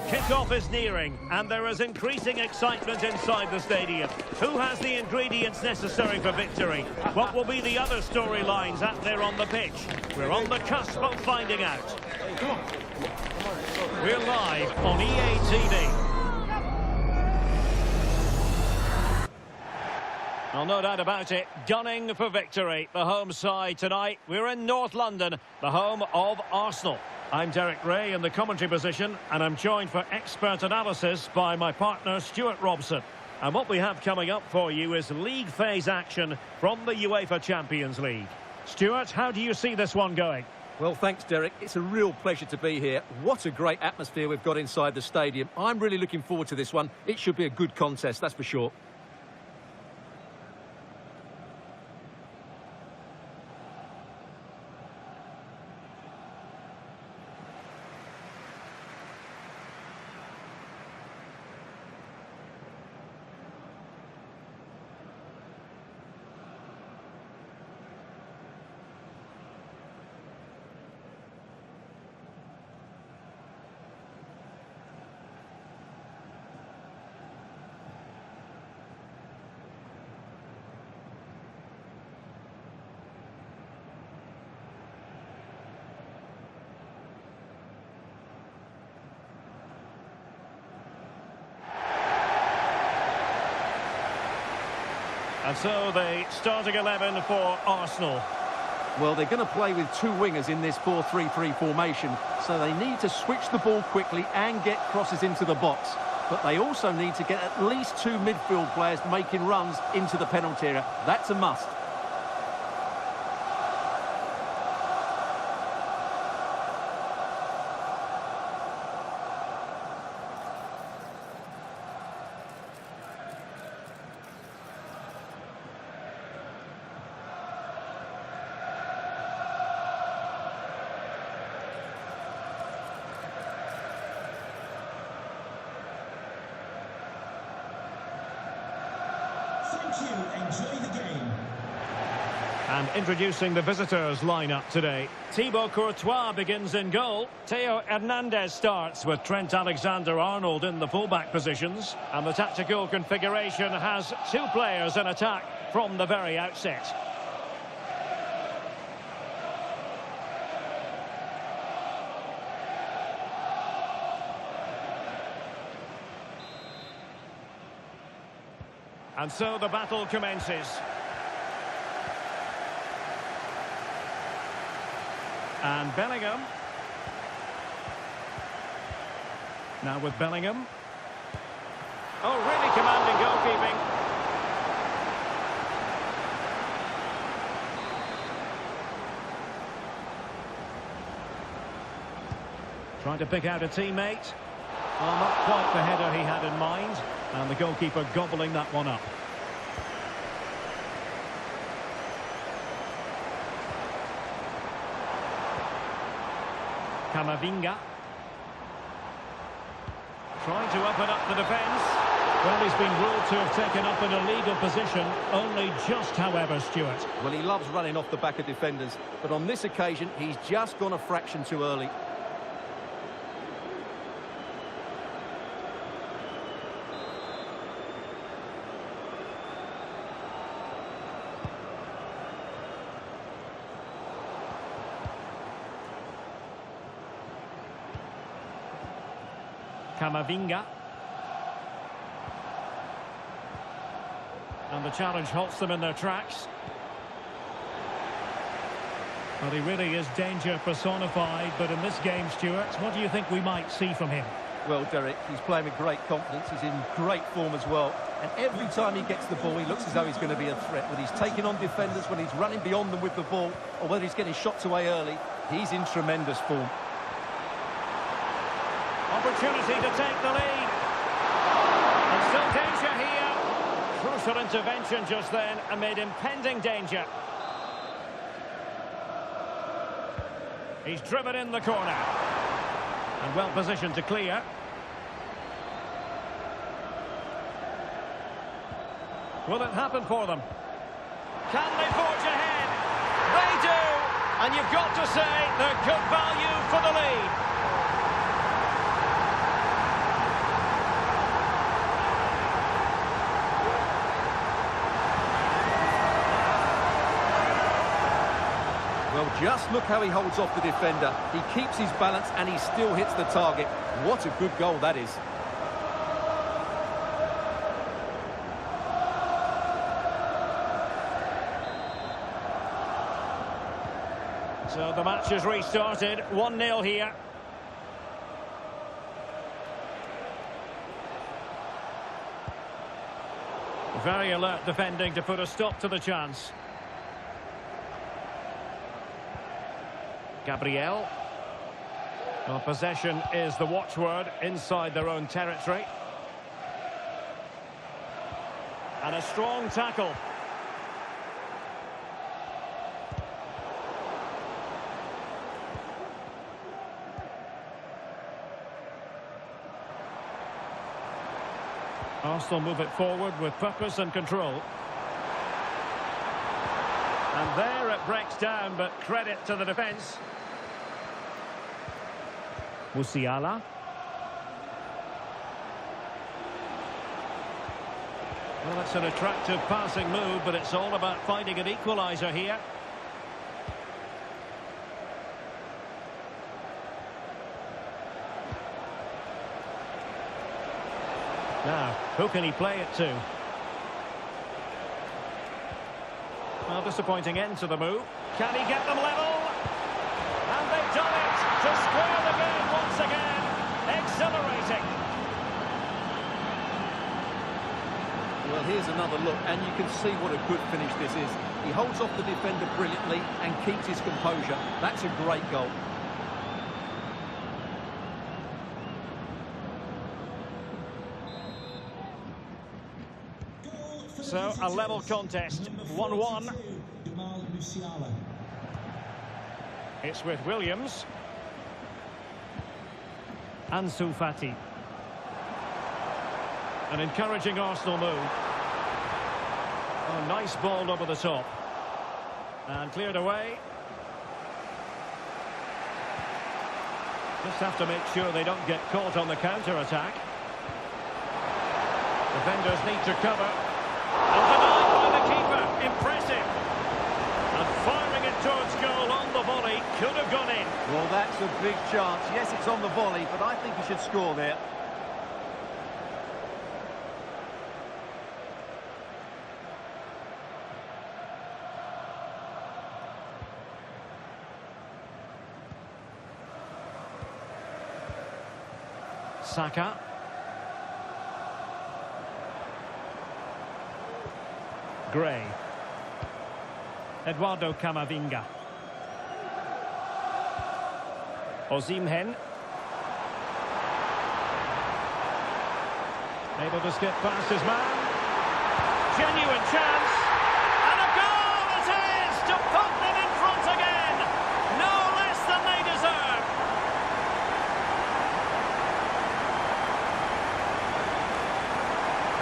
Kick-off is nearing, and there is increasing excitement inside the stadium. Who has the ingredients necessary for victory? What will be the other storylines out there on the pitch? We're on the cusp of finding out. We're live on EA TV. Well, no doubt about it, gunning for victory. The home side tonight. We're in North London, the home of Arsenal. I'm Derek Ray in the commentary position, and I'm joined for expert analysis by my partner Stuart Robson. And what we have coming up for you is league phase action from the UEFA Champions League. Stuart, how do you see this one going? Well, thanks, Derek. It's a real pleasure to be here. What a great atmosphere we've got inside the stadium. I'm really looking forward to this one. It should be a good contest, that's for sure. And so the starting 11 for Arsenal. Well, they're going to play with two wingers in this 4-3-3 formation, so they need to switch the ball quickly and get crosses into the box. But they also need to get at least two midfield players making runs into the penalty area. That's a must. Enjoy the game. And introducing the visitors lineup today. Thibaut Courtois begins in goal. Theo Hernandez starts with Trent Alexander-Arnold in the fullback positions. And the tactical configuration has two players in attack from the very outset. And so the battle commences. And Bellingham. Now with Bellingham. Oh, really commanding goalkeeping. Trying to pick out a teammate. Well, not quite the header he had in mind. And the goalkeeper gobbling that one up. Camavinga. Trying to open up the defence. Well, he's been ruled to have taken up an illegal position. Only just, however, Stuart. Well, he loves running off the back of defenders. But on this occasion, he's just gone a fraction too early. Camavinga. And the challenge halts them in their tracks. Well, he really is danger personified, but in this game, Stuart, what do you think we might see from him? Well, Derek, he's playing with great confidence. He's in great form as well. And every time he gets the ball, he looks as though he's going to be a threat. Whether he's taking on defenders, when he's running beyond them with the ball, or whether he's getting shots away early, he's in tremendous form. Opportunity to take the lead. And still danger here. Crucial intervention just then amid impending danger. He's driven in the corner. And well positioned to clear. Will it happen for them? Can they forge ahead? They do! And you've got to say they're good value for the lead. Just look how he holds off the defender. He keeps his balance and he still hits the target. What a good goal that is. So the match has restarted. 1-0 here. Very alert defending to put a stop to the chance. Gabriel. Well, possession is the watchword inside their own territory. And a strong tackle. Arsenal move it forward with purpose and control. And there it breaks down, but credit to the defence. Musiala. Well, it's an attractive passing move, but it's all about finding an equaliser here. Now, who can he play it to? Well, disappointing end to the move. Can he get them level? And they've done it to square the game once again. Exhilarating. Well, here's another look, and you can see what a good finish this is. He holds off the defender brilliantly and keeps his composure. That's a great goal. So, a level contest, 1-1. It's with Williams. Ansu Fati. An encouraging Arsenal move. Oh, nice ball over the top. And cleared away. Just have to make sure they don't get caught on the counter-attack. Defenders need to cover. And denied by the keeper. Impressive. And firing it towards goal on the volley. Could have gone in. Well, that's a big chance. Yes, it's on the volley, but I think he should score there. Saka. Gray. Eduardo Camavinga. Osimhen. Able to skip past his man. Genuine chance. And a goal it is to put them in front again. No less than they deserve.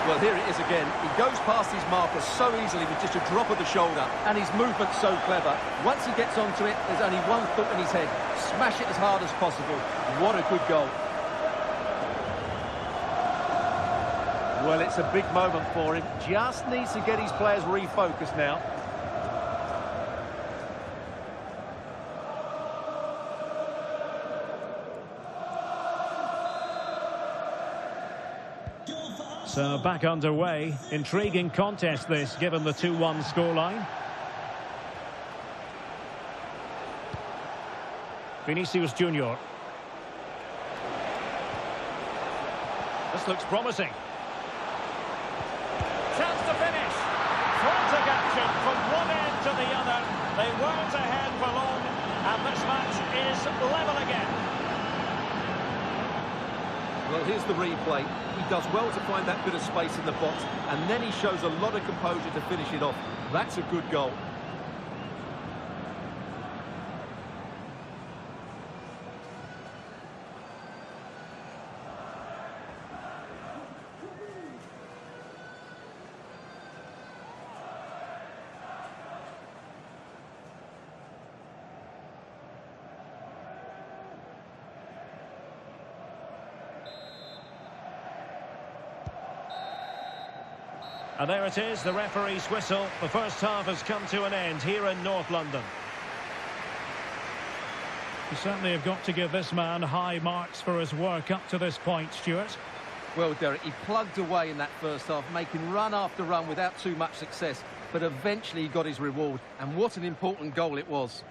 Well, here it is again. He goes past his marker so easily with just a drop of the shoulder, and his movement's so clever. Once he gets onto it, there's only one thought in his head. Smash it as hard as possible. What a good goal. Well, it's a big moment for him. Just needs to get his players refocused now. So back underway. Intriguing contest this, given the 2-1 scoreline. Vinicius Junior. This looks promising. Chance to finish. Frantic action from one end to the other. They weren't ahead for long, and this match is level again. Well, here's the replay. He does well to find that bit of space in the box, and then he shows a lot of composure to finish it off. That's a good goal. And there it is, the referee's whistle. The first half has come to an end here in North London. You certainly have got to give this man high marks for his work up to this point, Stuart. Well, Derek, he plugged away in that first half, making run after run without too much success. But eventually he got his reward, and what an important goal it was.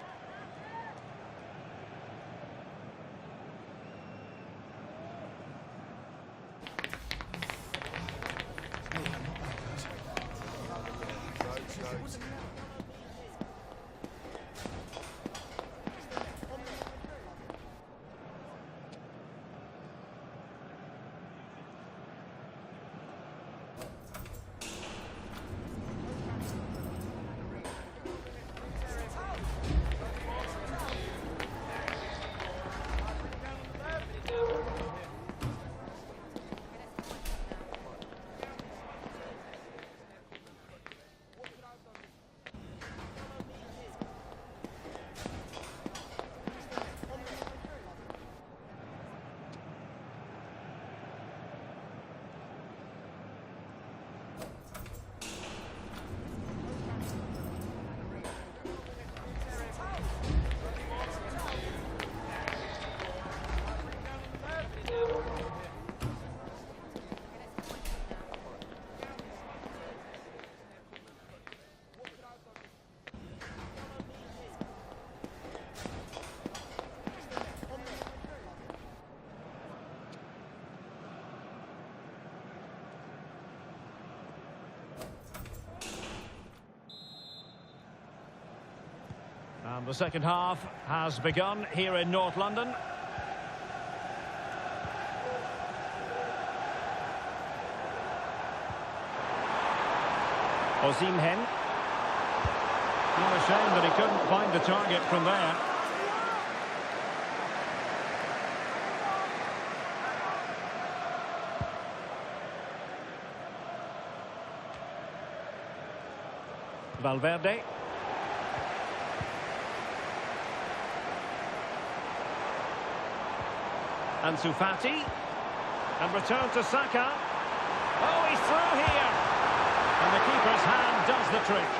And the second half has begun here in North London. Osimhen. Not a shame that he couldn't find the target from there. Valverde. Ansu Fati, and return to Saka. Oh, he's through here, and the keeper's hand does the trick.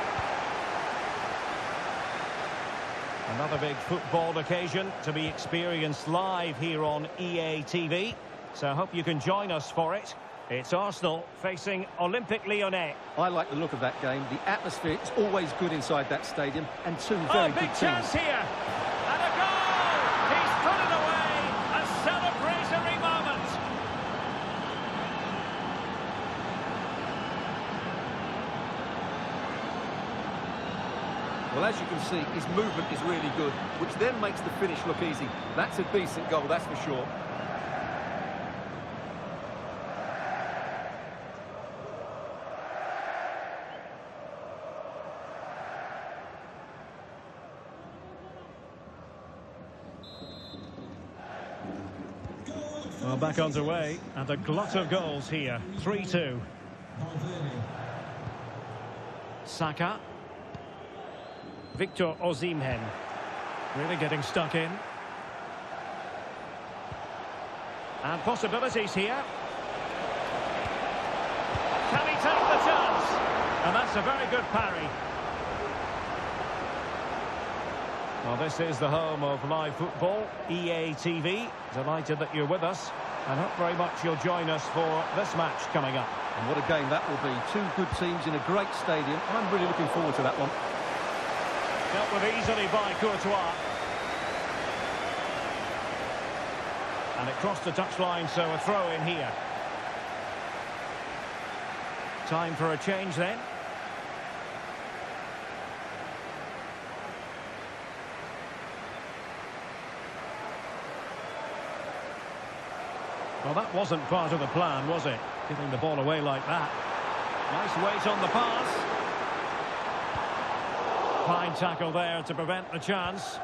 Another big football occasion to be experienced live here on EA TV, so I hope you can join us for it. It's Arsenal facing Olympique Lyonnais. I like the look of that game. The atmosphere is always good inside that stadium, and two very good teams. Big chance here, and a goal! He's put it away. Celebratory moment. Well, as you can see, his movement is really good, which then makes the finish look easy. That's a decent goal, that's for sure. Well, back underway, and a glut of goals here. 3-2. Saka. Victor Osimhen. Really getting stuck in. And possibilities here. Can he take the chance? And that's a very good parry. Well, this is the home of live football, EA TV. Delighted that you're with us, and hope very much you'll join us for this match coming up. And what a game that will be. Two good teams in a great stadium. I'm really looking forward to that one. Dealt with easily by Courtois. And it crossed the touchline, so a throw in here. Time for a change then. Well, that wasn't part of the plan, was it? Giving the ball away like that. Nice weight on the pass. Fine tackle there to prevent the chance.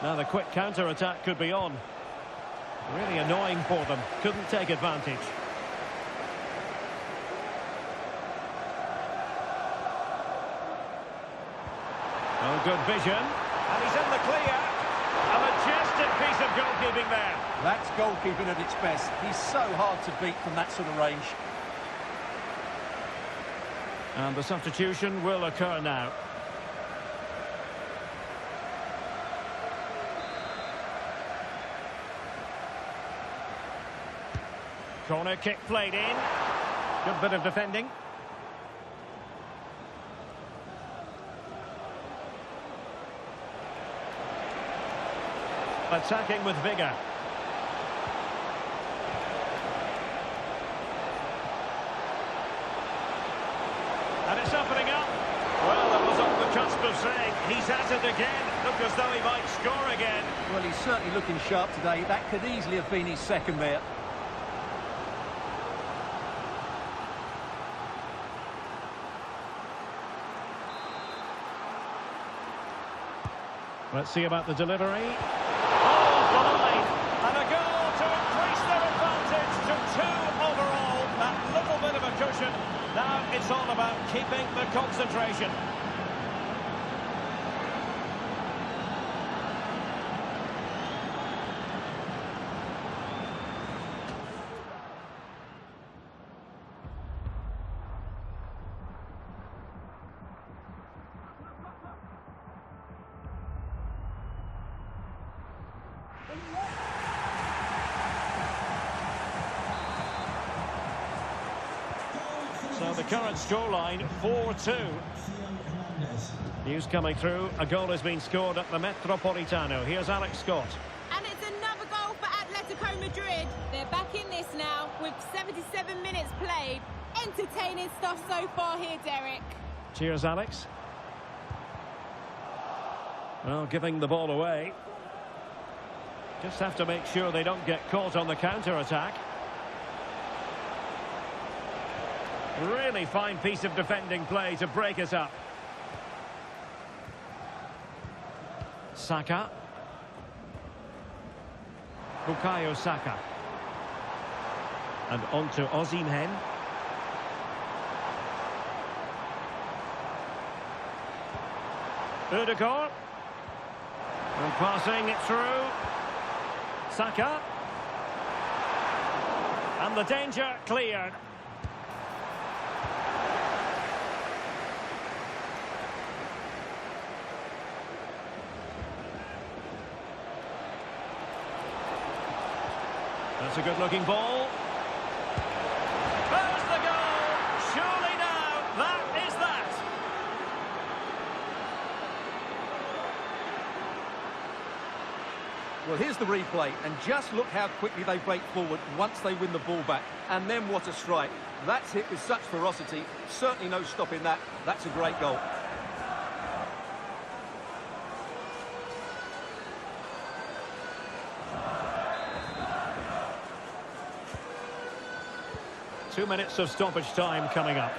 Now the quick counter-attack could be on. Really annoying for them. Couldn't take advantage. Oh, good vision. And he's in the clear. A majestic piece of goalkeeping there. That's goalkeeping at its best. He's so hard to beat from that sort of range. And the substitution will occur now. Corner kick played in. Good bit of defending. Attacking with vigour. And it's opening up. Well, that was on the cusp of saying he's at it again. Look as though he might score again. Well, he's certainly looking sharp today. That could easily have been his second there. Let's see about the delivery. Oh, the line. And a goal to increase their advantage to 2 overall. That little bit of a cushion. Now it's all about keeping the concentration. So the current scoreline, 4-2. News coming through. A goal has been scored at the Metropolitano. Here's Alex Scott. And it's another goal for Atletico Madrid. They're back in this now with 77 minutes played. Entertaining stuff so far here, Derek. Cheers, Alex. Well, giving the ball away. Just have to make sure they don't get caught on the counter-attack. Really fine piece of defending play to break it up. Saka. Bukayo Saka. And on to Osimhen. Ødegaard. And passing it through. Saka. And the danger cleared. That's a good-looking ball. There's the goal! Surely now, that is that! Well, here's the replay, and just look how quickly they break forward once they win the ball back. And then what a strike. That's hit with such ferocity. Certainly no stopping that. That's a great goal. Two minutes of stoppage time coming up.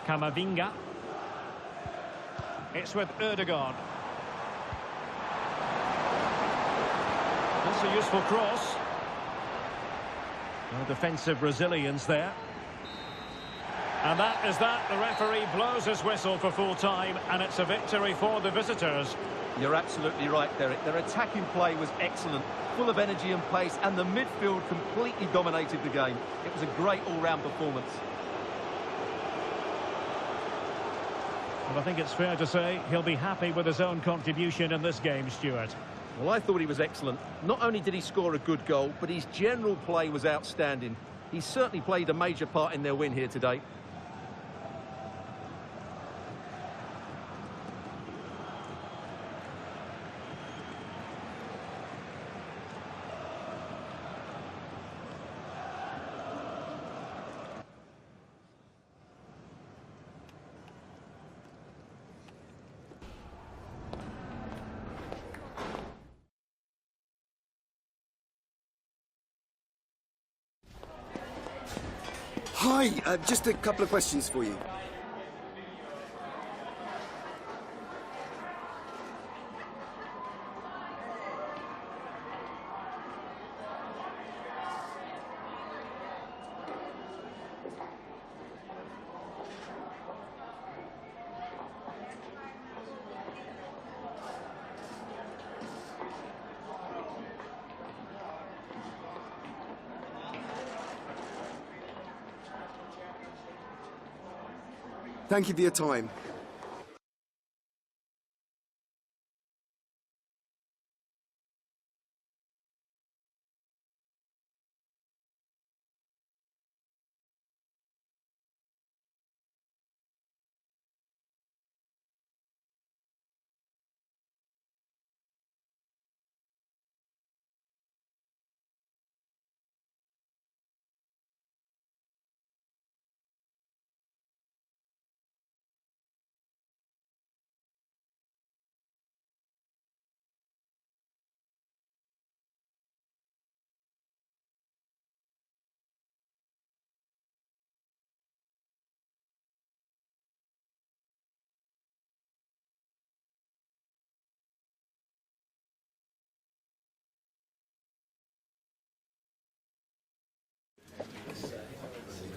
Camavinga. It's with Ødegaard. That's a useful cross. No defensive resilience there. And that is that. The referee blows his whistle for full time, and it's a victory for the visitors. You're absolutely right, Derek. Their attacking play was excellent, full of energy and pace, and the midfield completely dominated the game. It was a great all-round performance. Well, I think it's fair to say he'll be happy with his own contribution in this game, Stuart. Well, I thought he was excellent. Not only did he score a good goal, but his general play was outstanding. He certainly played a major part in their win here today. Hi, just a couple of questions for you. Thank you for your time.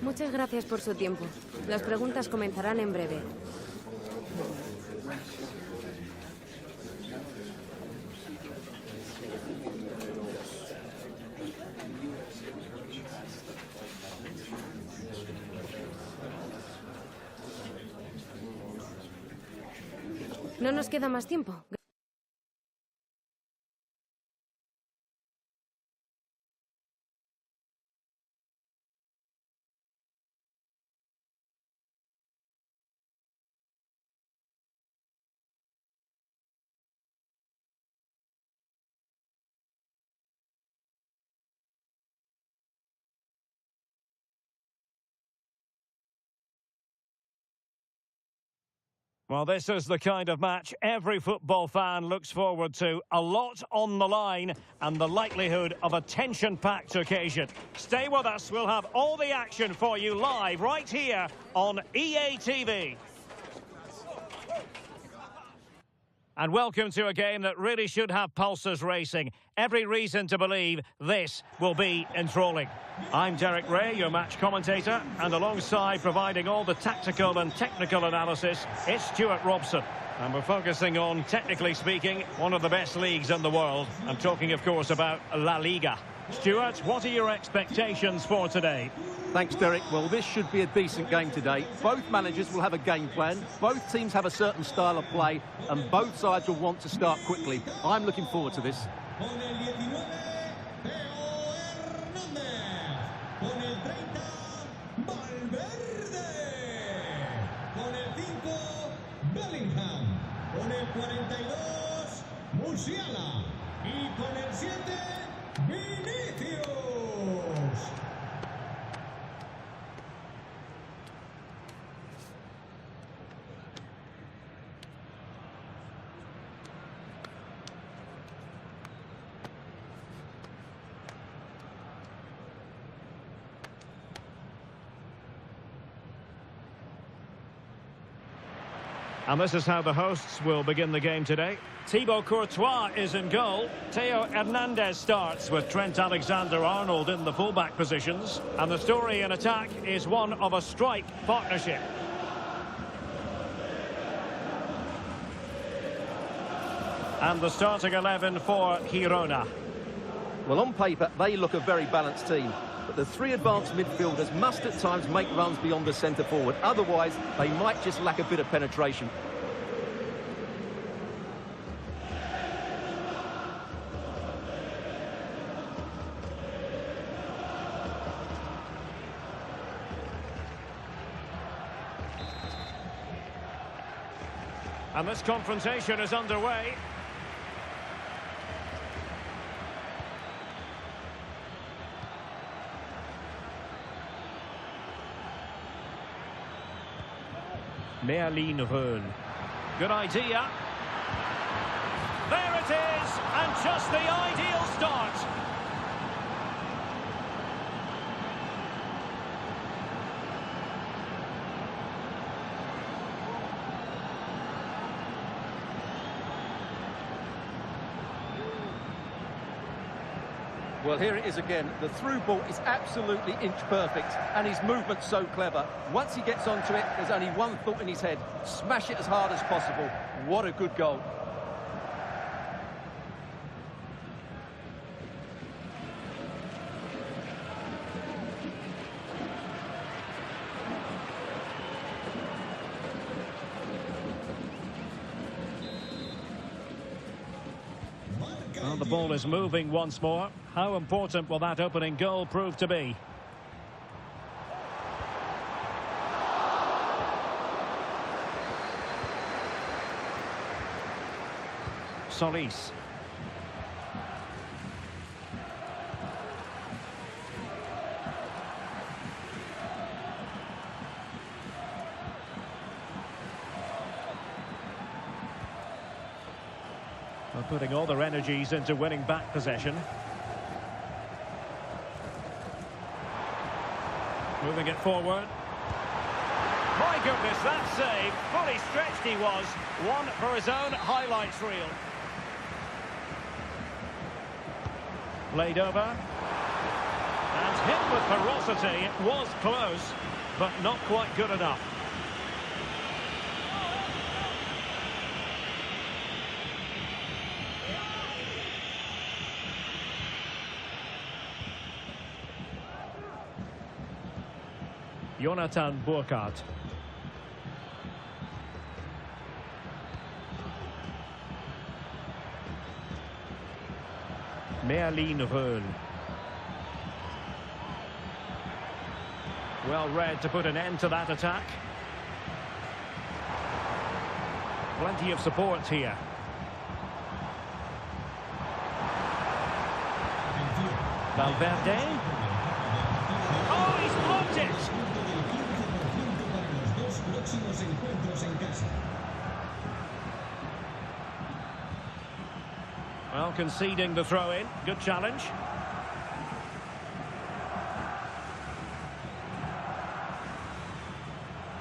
Muchas gracias por su tiempo. Las preguntas comenzarán en breve. No nos queda más tiempo. Well, this is the kind of match every football fan looks forward to. A lot on the line and the likelihood of a tension-packed occasion. Stay with us. We'll have all the action for you live right here on EA TV. And welcome to a game that really should have pulses racing. Every reason to believe this will be enthralling. I'm Derek Ray, your match commentator, and alongside providing all the tactical and technical analysis, it's Stuart Robson. And we're focusing on, technically speaking, one of the best leagues in the world. I'm talking, of course, about La-Liga. Stuart, what are your expectations for today? Thanks, Derek. Well, this should be a decent game today. Both managers will have a game plan. Both teams have a certain style of play, and both sides will want to start quickly. I'm looking forward to this. Con el 19, Theo Hernández. Con el 30, Valverde. Con el 5, Bellingham. Con el 42, Musiala. Y con el 7, Vinicius. And this is how the hosts will begin the game today. Thibaut Courtois is in goal. Theo Hernandez starts with Trent Alexander-Arnold in the fullback positions. And the story in attack is one of a strike partnership. And the starting 11 for Girona. Well, on paper, they look a very balanced team. But the three advanced midfielders must at times make runs beyond the centre-forward. Otherwise, they might just lack a bit of penetration. And this confrontation is underway. Merlin Röhl. Good idea. There it is, and just the ideal start. Well, here it is again. The through ball is absolutely inch perfect, and his movement's so clever. Once he gets onto it, there's only one thought in his head: smash it as hard as possible. What a good goal. Well, the ball is moving once more. How important will that opening goal prove to be? Solis. Well, putting all their energies into winning back possession. Moving it forward. My goodness, that save. Fully stretched he was. One for his own highlights reel. Played over. And hit with ferocity. It was close, but not quite good enough. Jonathan Burkhardt. Merlin Reul. Well read to put an end to that attack. Plenty of support here. Valverde. Oh, he's blocked it! Well, conceding the throw-in. Good challenge.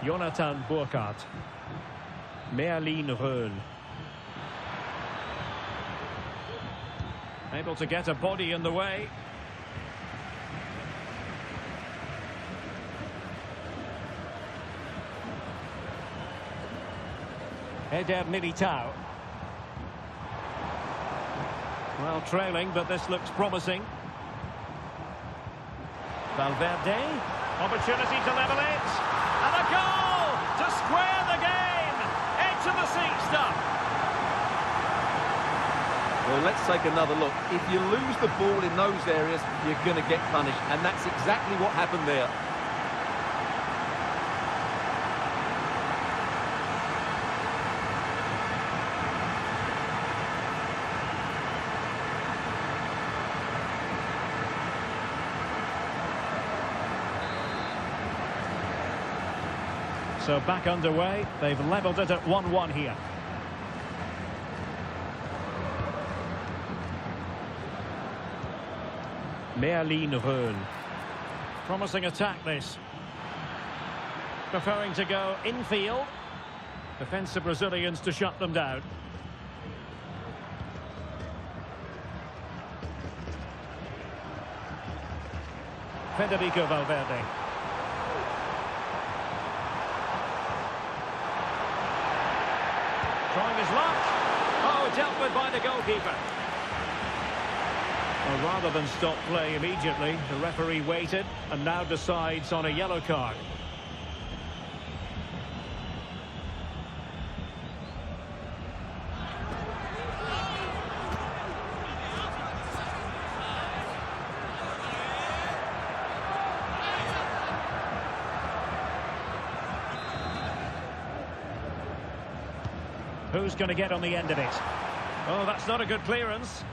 Jonathan Burkhardt. Merlin Reul. Able to get a body in the way. Eder Militao. Well, trailing, but this looks promising. Valverde. Opportunity to level it. And a goal to square the game. Into the seat stuff. Well, let's take another look. If you lose the ball in those areas, you're going to get punished. And that's exactly what happened there. So back underway. They've levelled it at 1-1 here. Merlin Reul. Promising attack this. Preferring to go infield. Defensive Brazilians to shut them down. Federico Valverde. Trying his luck. Oh, dealt with by the goalkeeper. Well, rather than stop play immediately, the referee waited and now decides on a yellow card. Who's going to get on the end of it? Oh, that's not a good clearance.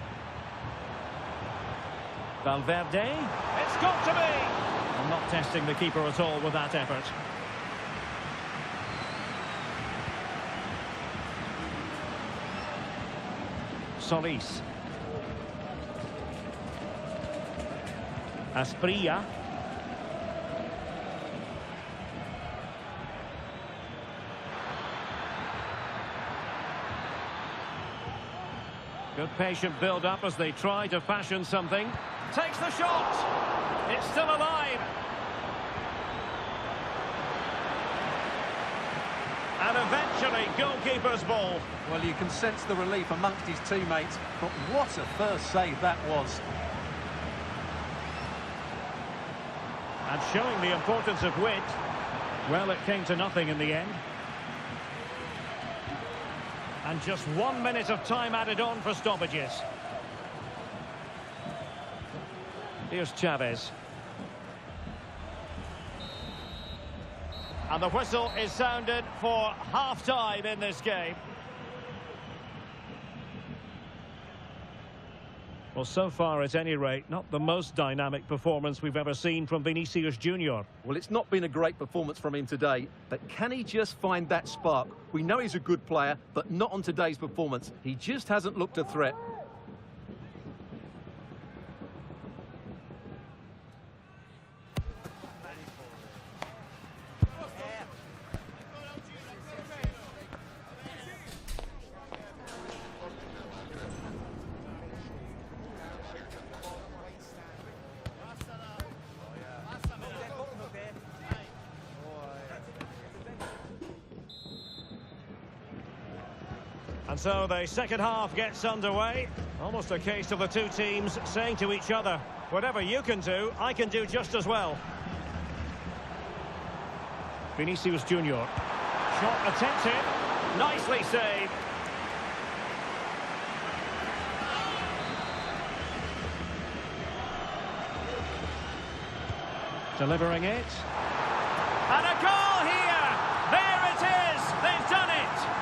Valverde. It's got to be! I'm not testing the keeper at all with that effort. Solis. Asprilla. Good patient build-up as they try to fashion something. Takes the shot! It's still alive! And eventually, goalkeeper's ball. Well, you can sense the relief amongst his teammates, but what a first save that was. And showing the importance of wit. Well, it came to nothing in the end. And just 1 minute of time added on for stoppages. Here's Chavez. And the whistle is sounded for half-time in this game. Well, so far, at any rate, not the most dynamic performance we've ever seen from Vinicius Junior. Well, it's not been a great performance from him today, but can he just find that spark? We know he's a good player, but not on today's performance. He just hasn't looked a threat. And so the second half gets underway. Almost a case of the two teams saying to each other, whatever you can do, I can do just as well. Vinicius Junior. Shot attempted. Nicely saved. Delivering it. And a goal here! There it is! They've done it!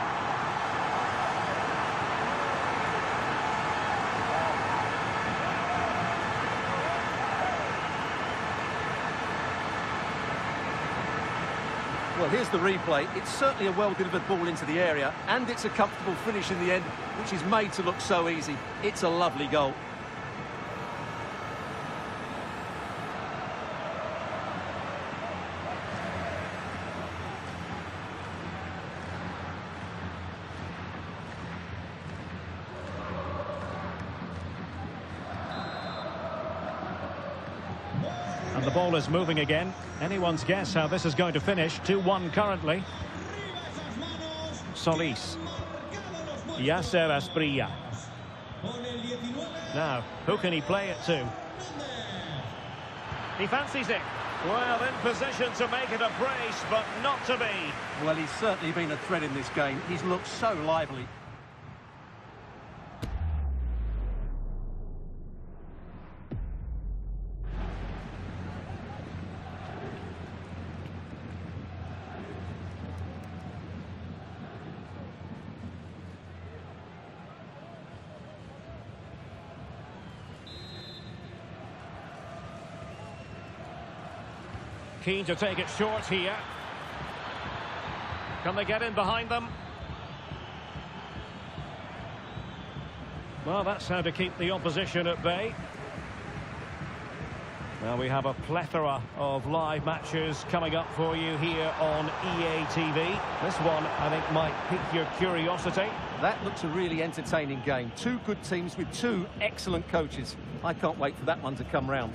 Well, here's the replay. It's certainly a well-delivered ball into the area, and it's a comfortable finish in the end, which is made to look so easy. It's a lovely goal. And the ball is moving again. Anyone's guess how this is going to finish. 2-1 currently. Solis. Yasser Asprilla. Now, who can he play it to? He fancies it. Well, in position to make it a brace, but not to be. Well, he's certainly been a threat in this game. He's looked so lively. Keen to take it short here. Can they get in behind them? Well, that's how to keep the opposition at bay. Well, we have a plethora of live matches coming up for you here on EA TV. This one, I think, might pique your curiosity. That looks a really entertaining game. Two good teams with two excellent coaches. I can't wait for that one to come round.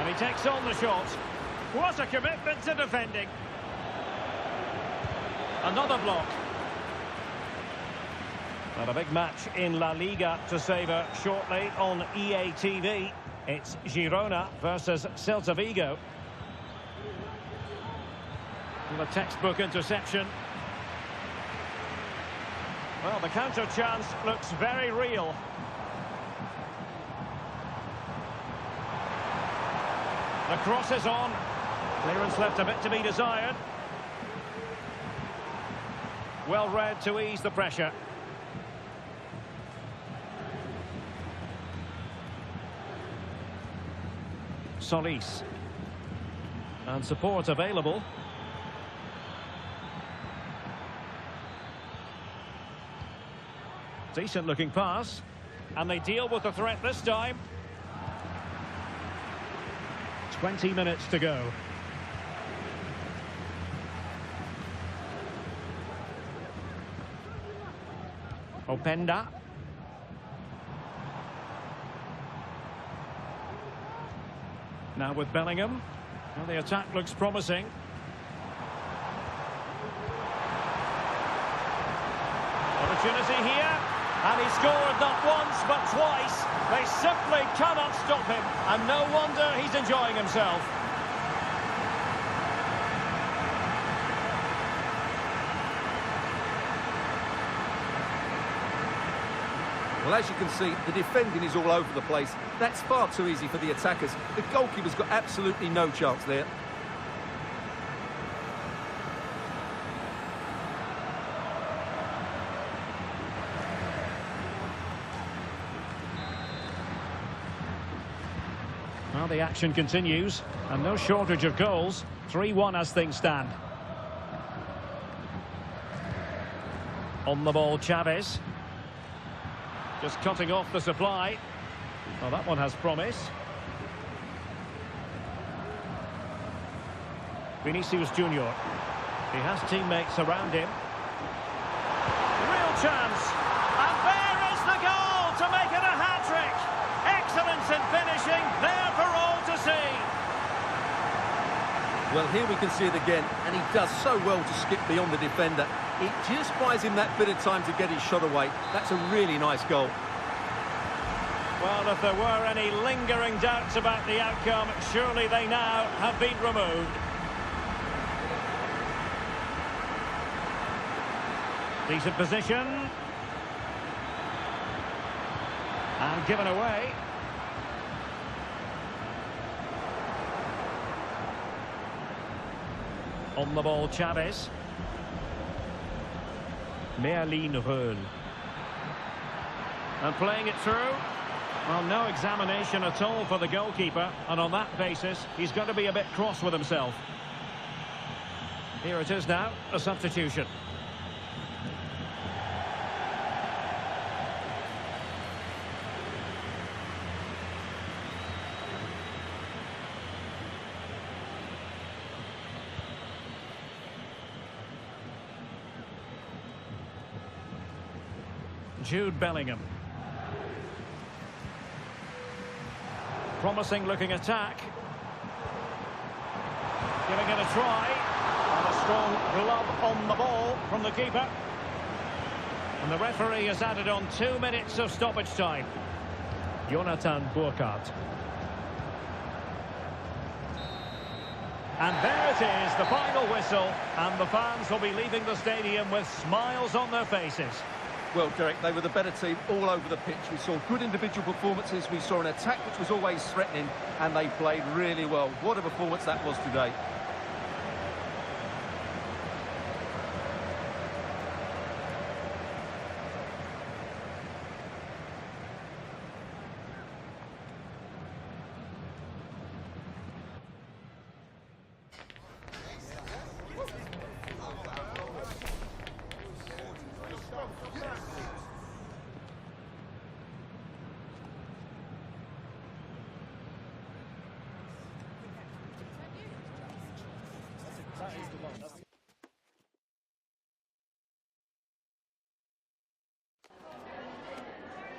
And he takes on the shot. What a commitment to defending. Another block. And a big match in La-Liga to savour shortly on EA TV. It's Girona versus Celta Vigo. And a textbook interception. Well, the counter chance looks very real. The cross is on. Clearance left a bit to be desired. Well read to ease the pressure. Solis. And support available. Decent looking pass. And they deal with the threat this time. 20 minutes to go. Openda. Now with Bellingham. Well, the attack looks promising. Opportunity here. And he scored not once but twice. They simply cannot stop him. And no wonder he's enjoying himself. Well, as you can see, the defending is all over the place. That's far too easy for the attackers. The goalkeeper's got absolutely no chance there. Well, the action continues, and no shortage of goals. 3-1 as things stand. On the ball, Chavez. Just cutting off the supply. Well, that one has promise. Vinicius Junior. He has teammates around him. Real chance. And there is the goal to make it a hat-trick. Excellence in finishing, there for all to see. Well, here we can see it again, and he does so well to skip beyond the defender. It just buys him that bit of time to get his shot away. That's a really nice goal. Well, if there were any lingering doubts about the outcome, surely they now have been removed. Decent position. And given away. On the ball, Chavez. Reul. And playing it through. Well, no examination at all for the goalkeeper. And on that basis, he's going to be a bit cross with himself. Here it is now, a substitution. Jude Bellingham. Promising looking attack. Giving it a try. And a strong glove on the ball from the keeper. And the referee has added on 2 minutes of stoppage time. Jonathan Burkhardt. And there it is, the final whistle. And the fans will be leaving the stadium with smiles on their faces. Well, Derek, they were the better team all over the pitch. We saw good individual performances. We saw an attack which was always threatening, and they played really well. What a performance that was today.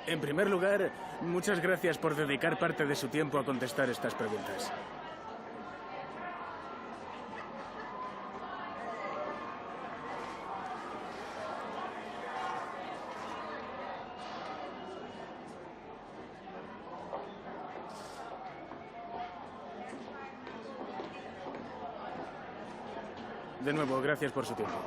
En primer lugar, muchas gracias por dedicar parte de su tiempo a contestar estas preguntas. De nuevo, gracias por su tiempo.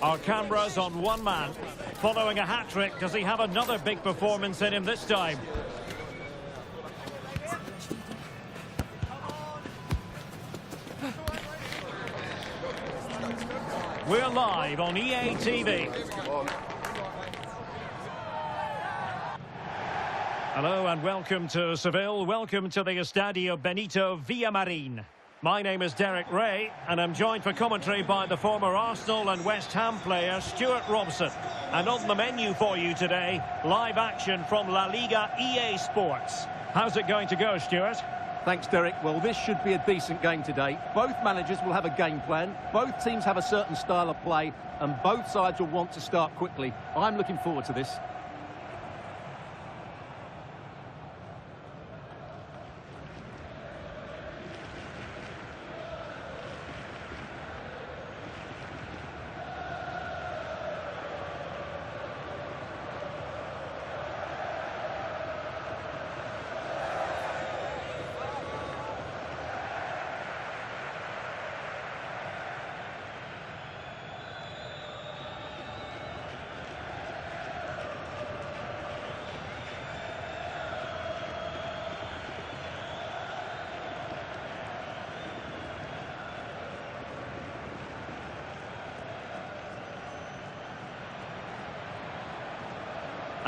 Our cameras on one man. Following a hat-trick, does he have another big performance in him this time? We're live on EA TV. Hello and welcome to Seville. Welcome to the Estadio Benito Villamarin. My name is Derek Ray and I'm joined for commentary by the former Arsenal and West Ham player Stuart Robson. And on the menu for you today, live action from La-Liga EA Sports. How's it going to go, Stuart? Thanks, Derek. Well, this should be a decent game today. Both managers will have a game plan. Both teams have a certain style of play and both sides will want to start quickly. I'm looking forward to this.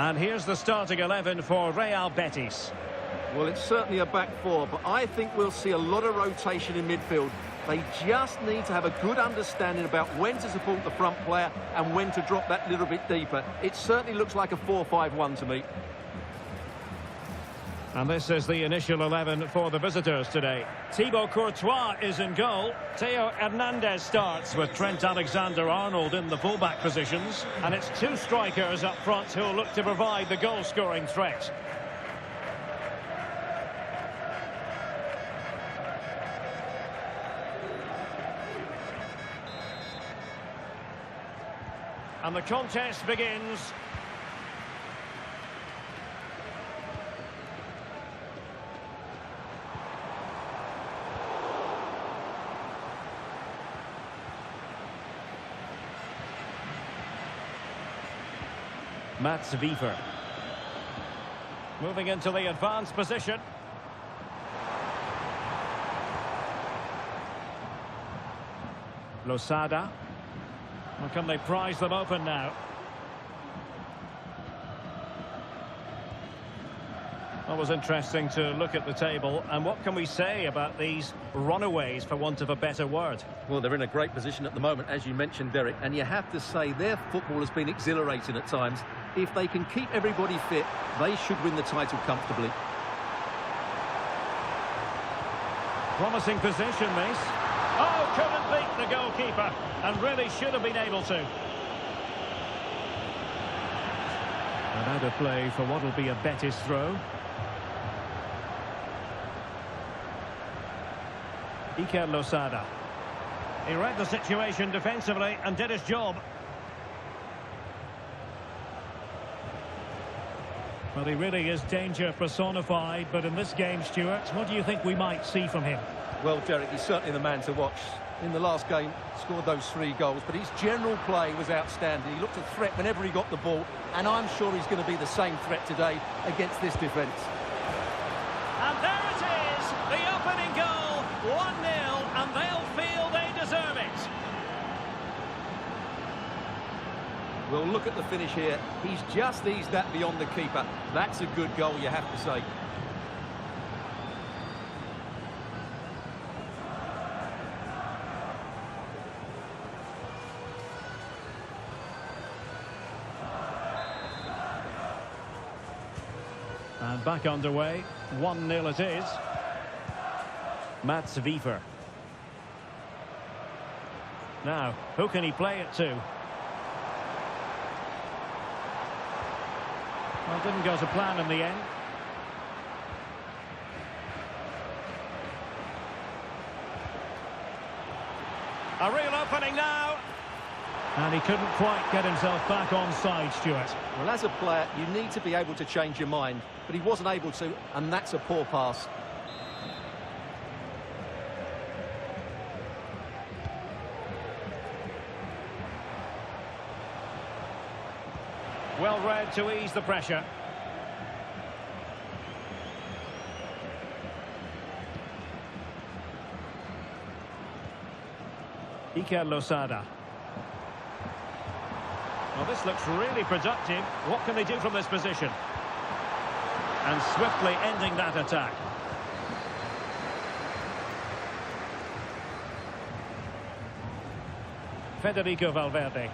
And here's the starting 11 for Real Betis. Well, it's certainly a back four, but I think we'll see a lot of rotation in midfield. They just need to have a good understanding about when to support the front player and when to drop that little bit deeper. It certainly looks like a 4-5-1 to me. And this is the initial 11 for the visitors today. Thibaut Courtois is in goal. Theo Hernandez starts with Trent Alexander-Arnold in the fullback positions. And it's two strikers up front who'll look to provide the goal-scoring threat. And the contest begins. Mats Wiever. Moving into the advanced position. Losada. Well, can they prise them open now? Well, it was interesting to look at the table. And what can we say about these runaways, for want of a better word? Well, they're in a great position at the moment, as you mentioned, Derek. And you have to say their football has been exhilarating at times. If they can keep everybody fit, they should win the title comfortably. Promising position, this. Oh, couldn't beat the goalkeeper, and really should have been able to. And out of play for what will be a Betis throw. Iker Losada. He read the situation defensively and did his job. Well, he really is danger personified, but in this game, Stuart, what do you think we might see from him? Well, Derek, he's certainly the man to watch. In the last game, scored those 3 goals, but his general play was outstanding. He looked a threat whenever he got the ball, and I'm sure he's going to be the same threat today against this defence. And there it is, the opening goal, 1-0, and they'll feel they deserve it. Well, look at the finish here. He's just eased that beyond the keeper. That's a good goal, you have to say. And back underway, 1-0 it is. Mats Wiever. Now, who can he play it to? Well, didn't go to plan in the end. A real opening now. And he couldn't quite get himself back on side, Stuart. Well, as a player, you need to be able to change your mind, but he wasn't able to, and that's a poor pass. Well read to ease the pressure. Iker Losada. Well, this looks really productive. What can they do from this position? And swiftly ending that attack. Federico Valverde.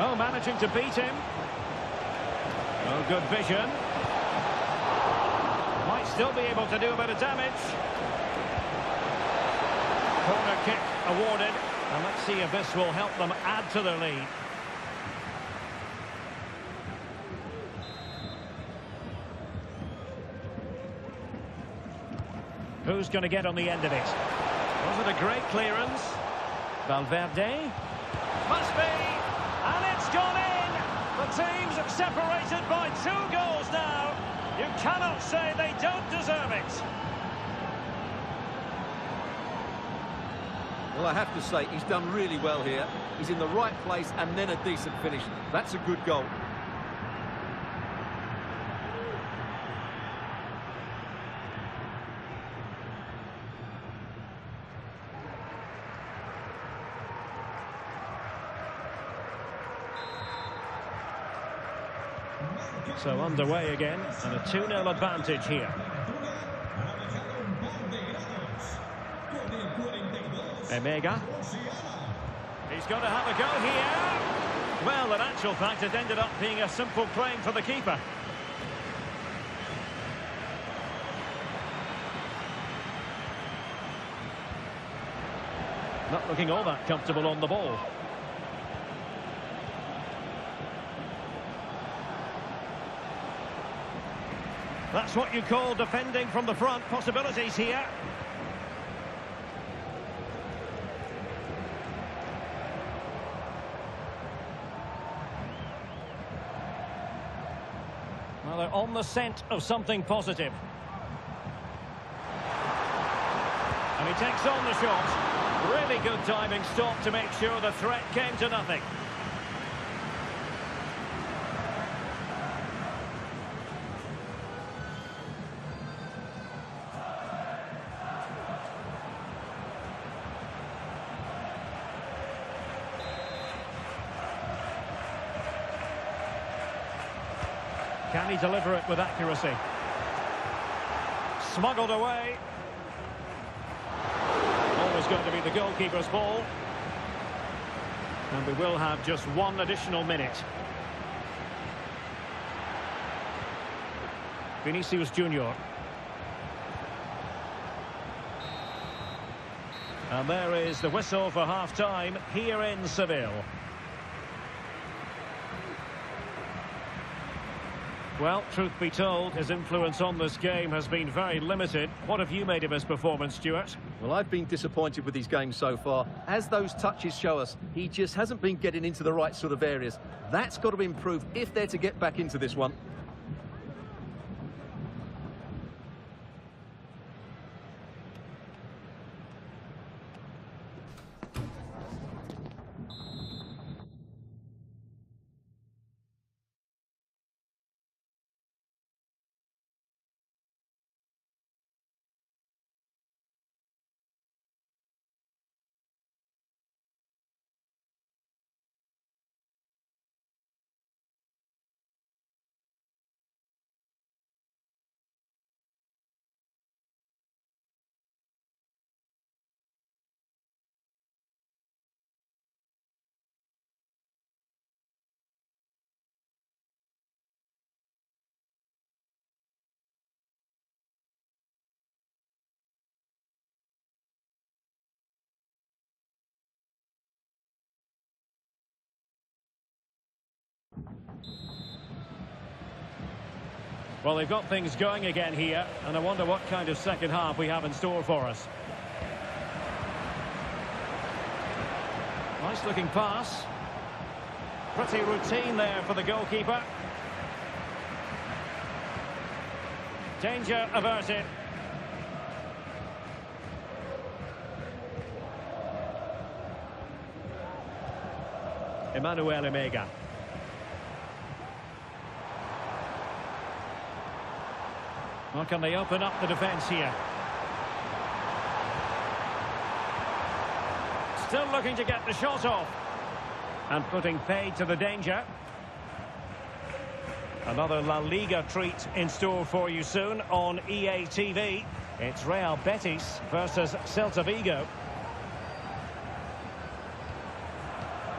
Oh, managing to beat him. Oh, good vision. Might still be able to do a bit of damage. Corner kick awarded. And let's see if this will help them add to their lead. Who's going to get on the end of it? Was it a great clearance? Valverde. Must be. And it's gone in. The team's separated by 2 goals now. You cannot say they don't deserve it. Well, I have to say, he's done really well here. He's in the right place and then a decent finish. That's a good goal. So underway again, and a 2-0 advantage here. Emega. He's going to have a go here. Well, in actual fact, it ended up being a simple claim for the keeper. Not looking all that comfortable on the ball. That's what you call defending from the front. Possibilities here. Well, they're on the scent of something positive. And he takes on the shot. Really good timing stop to make sure the threat came to nothing. Can he deliver it with accuracy? Smuggled away. Always going to be the goalkeeper's ball. And we will have just 1 additional minute. Vinicius Junior. And there is the whistle for half-time here in Seville. Well, truth be told, his influence on this game has been very limited. What have you made of his performance, Stuart? Well, I've been disappointed with his game so far. As those touches show us, he just hasn't been getting into the right sort of areas. That's got to improve if they're to get back into this one. Well, they've got things going again here, and I wonder what kind of second half we have in store for us. Nice looking pass. Pretty routine there for the goalkeeper. Danger averted. Emmanuel Emega. Well, can they open up the defence here? Still looking to get the shot off. And putting paid to the danger. Another La Liga treat in store for you soon on EA TV. It's Real Betis versus Celta Vigo.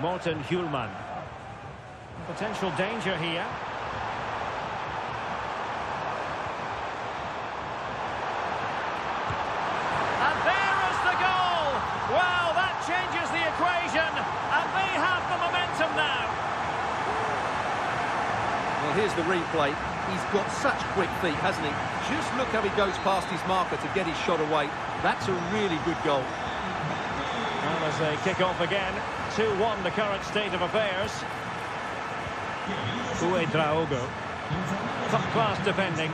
Morten Hjulman. Potential danger here. And there is the goal! Well, that changes the equation, and they have the momentum now. Well, here's the replay. He's got such quick feet, hasn't he? Just look how he goes past his marker to get his shot away. That's a really good goal. Well, as they kick off again, 2-1 the current state of affairs. Uedraogo. Top-class defending.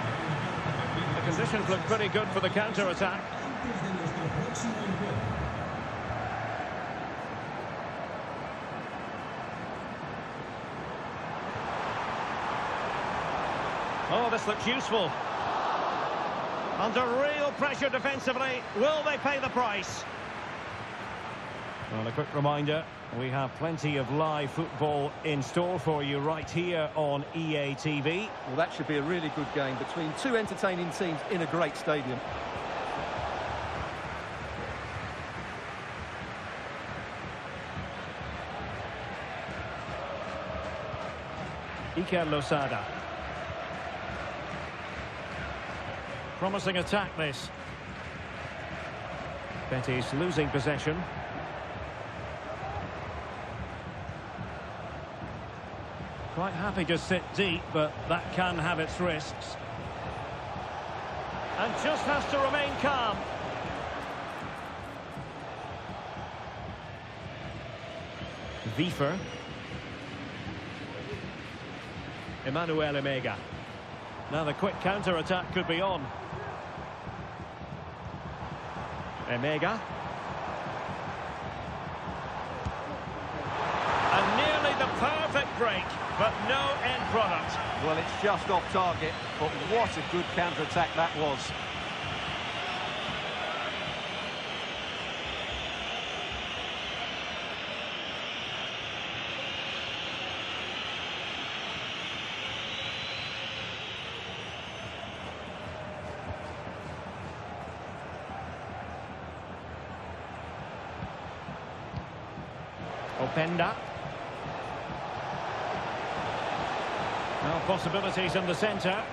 The conditions look pretty good for the counter-attack. Oh, this looks useful. Under real pressure defensively. Will they pay the price? Well, a quick reminder, we have plenty of live football in store for you right here on EA TV. Well, that should be a really good game between two entertaining teams in a great stadium. Iker Losada. Promising attack, this. Betis losing possession. Quite happy to sit deep, but that can have its risks. And just has to remain calm. Wiefer. Emmanuel Emega. Now the quick counter-attack could be on. Emega. And nearly the perfect break, but no end product. Well, it's just off target, but what a good counter-attack that was. Openda. Now possibilities in the centre.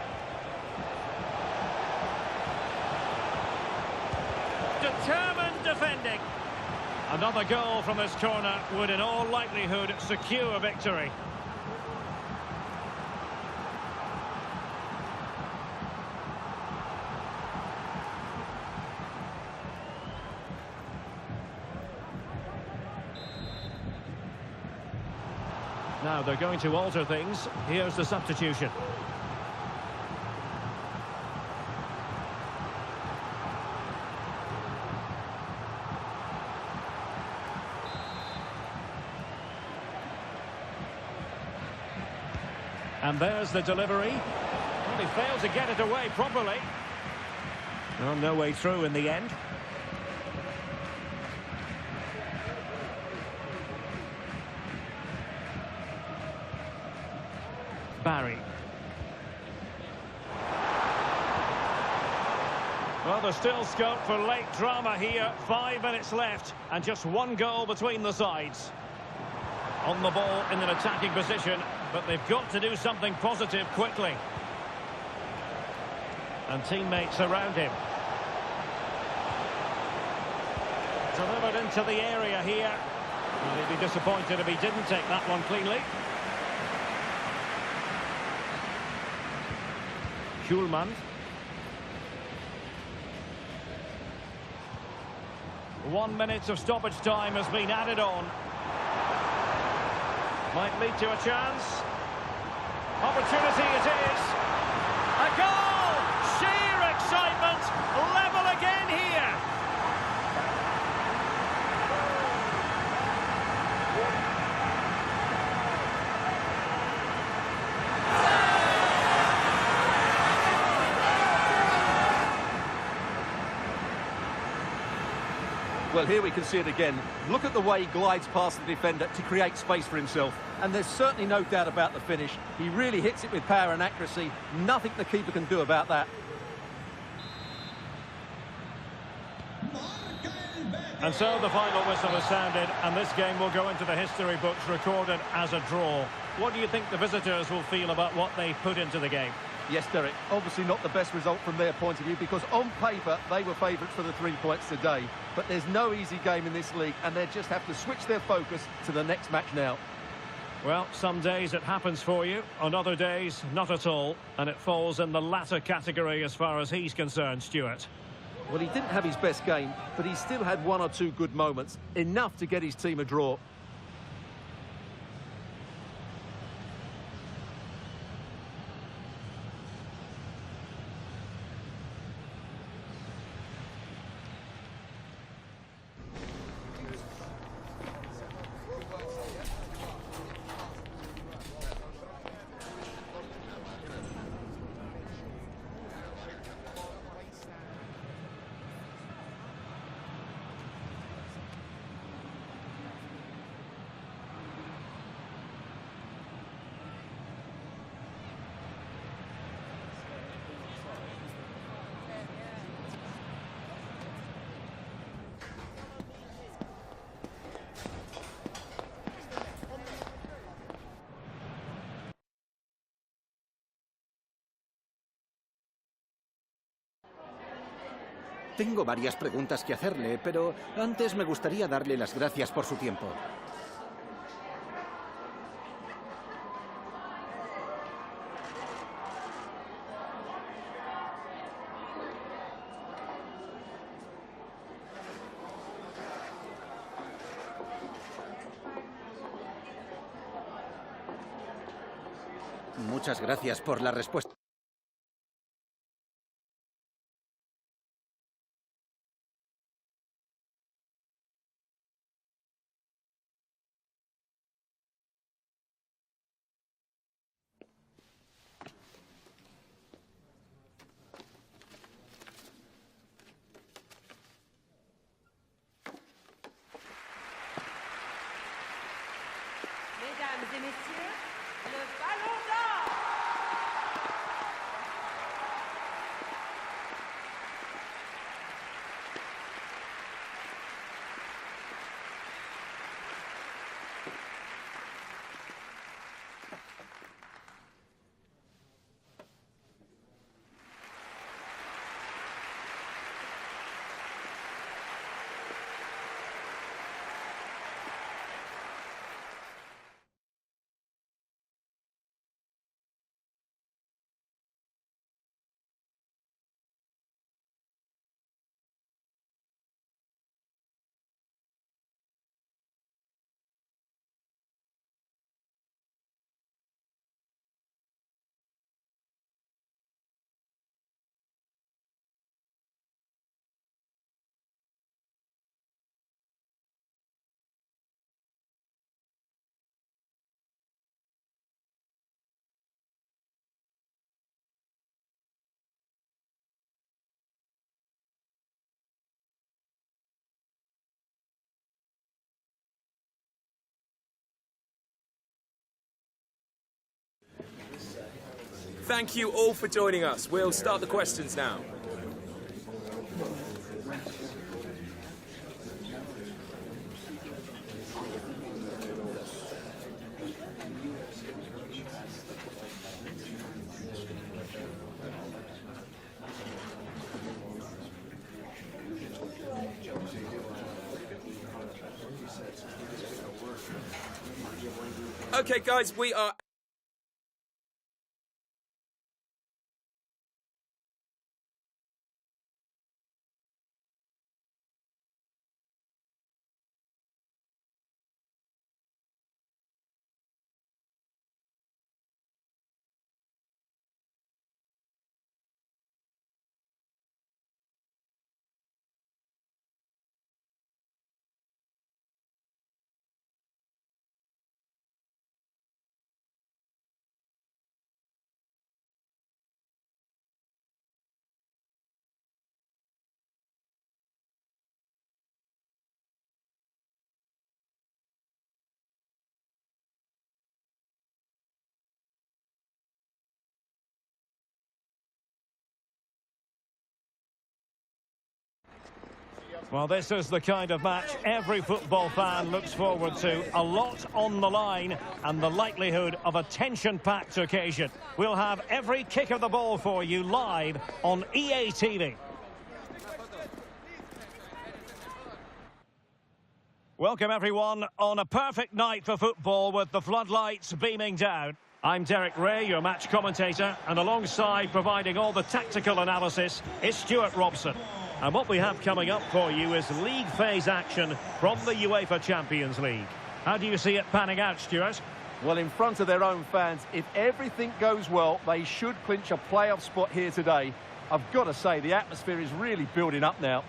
Determined defending. Another goal from this corner would in all likelihood secure victory. Now they're going to alter things. Here's the substitution. And there's the delivery. Well, he failed to get it away properly. Well, no way through in the end. Barry. Well, there's still scope for late drama here. 5 minutes left and just one goal between the sides. On the ball in an attacking position, but they've got to do something positive quickly. And teammates around him. Delivered into the area here. Well, he'd be disappointed if he didn't take that one cleanly. Hjulman. One minute of stoppage time has been added on. Might lead to a chance. Opportunity it is. A goal! Sheer excitement. Level again here. Well, here we can see it again. Look at the way he glides past the defender to create space for himself. And there's certainly no doubt about the finish. He really hits it with power and accuracy. Nothing the keeper can do about that. And so the final whistle has sounded, and this game will go into the history books recorded as a draw. What do you think the visitors will feel about what they put into the game? Yes, Derek, obviously not the best result from their point of view, because on paper they were favourites for the 3 points today. But there's no easy game in this league, and they just have to switch their focus to the next match now. Well, some days it happens for you, on other days not at all, and it falls in the latter category as far as he's concerned, Stuart. Well, he didn't have his best game, but he still had 1 or 2 good moments, enough to get his team a draw. Tengo varias preguntas que hacerle, pero antes me gustaría darle las gracias por su tiempo. Muchas gracias por la respuesta. Mesdames et messieurs, le ballon d'or! Thank you all for joining us. We'll start the questions now. Okay, guys, we are Well, this is the kind of match every football fan looks forward to. A lot on the line and the likelihood of a tension-packed occasion. We'll have every kick of the ball for you live on EA TV. Welcome, everyone, on a perfect night for football with the floodlights beaming down. I'm Derek Ray, your match commentator, and alongside providing all the tactical analysis is Stuart Robson. And what we have coming up for you is league phase action from the UEFA Champions League. How do you see it panning out, Stuart? Well, in front of their own fans, if everything goes well, they should clinch a playoff spot here today. I've got to say, the atmosphere is really building up now.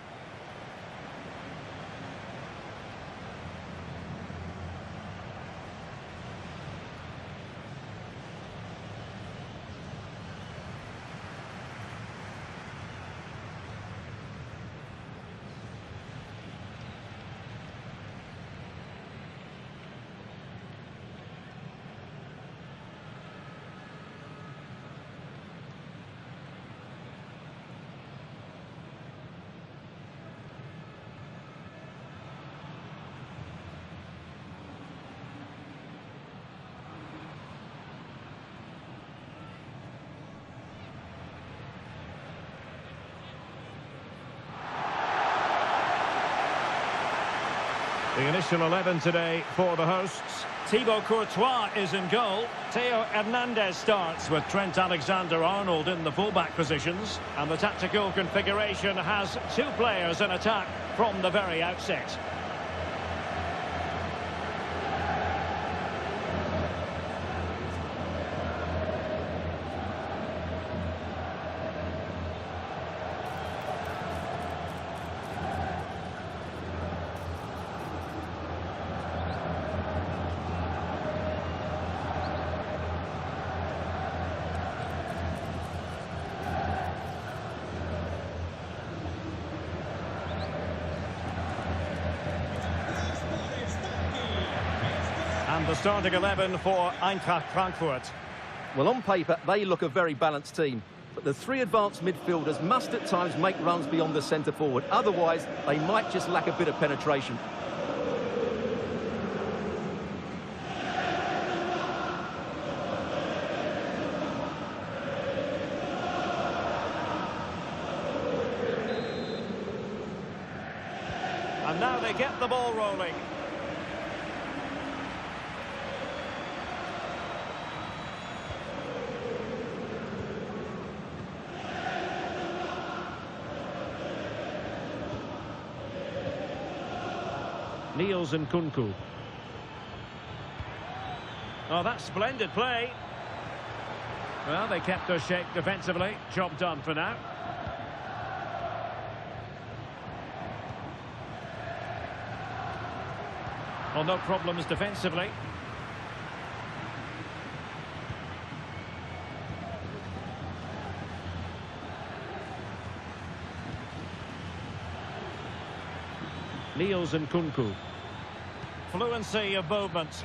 The initial 11 today for the hosts. Thibaut Courtois is in goal. Theo Hernandez starts with Trent Alexander-Arnold in the fullback positions. And the tactical configuration has two players in attack from the very outset. And the starting 11 for Eintracht Frankfurt. Well, on paper, they look a very balanced team. But the three advanced midfielders must at times make runs beyond the centre forward. Otherwise, they might just lack a bit of penetration. And now they get the ball rolling. Niels and Kunku. Oh, that's splendid play. Well, they kept their shape defensively. Job done for now. Well, no problems defensively. Niels and Kunku. Fluency of movement.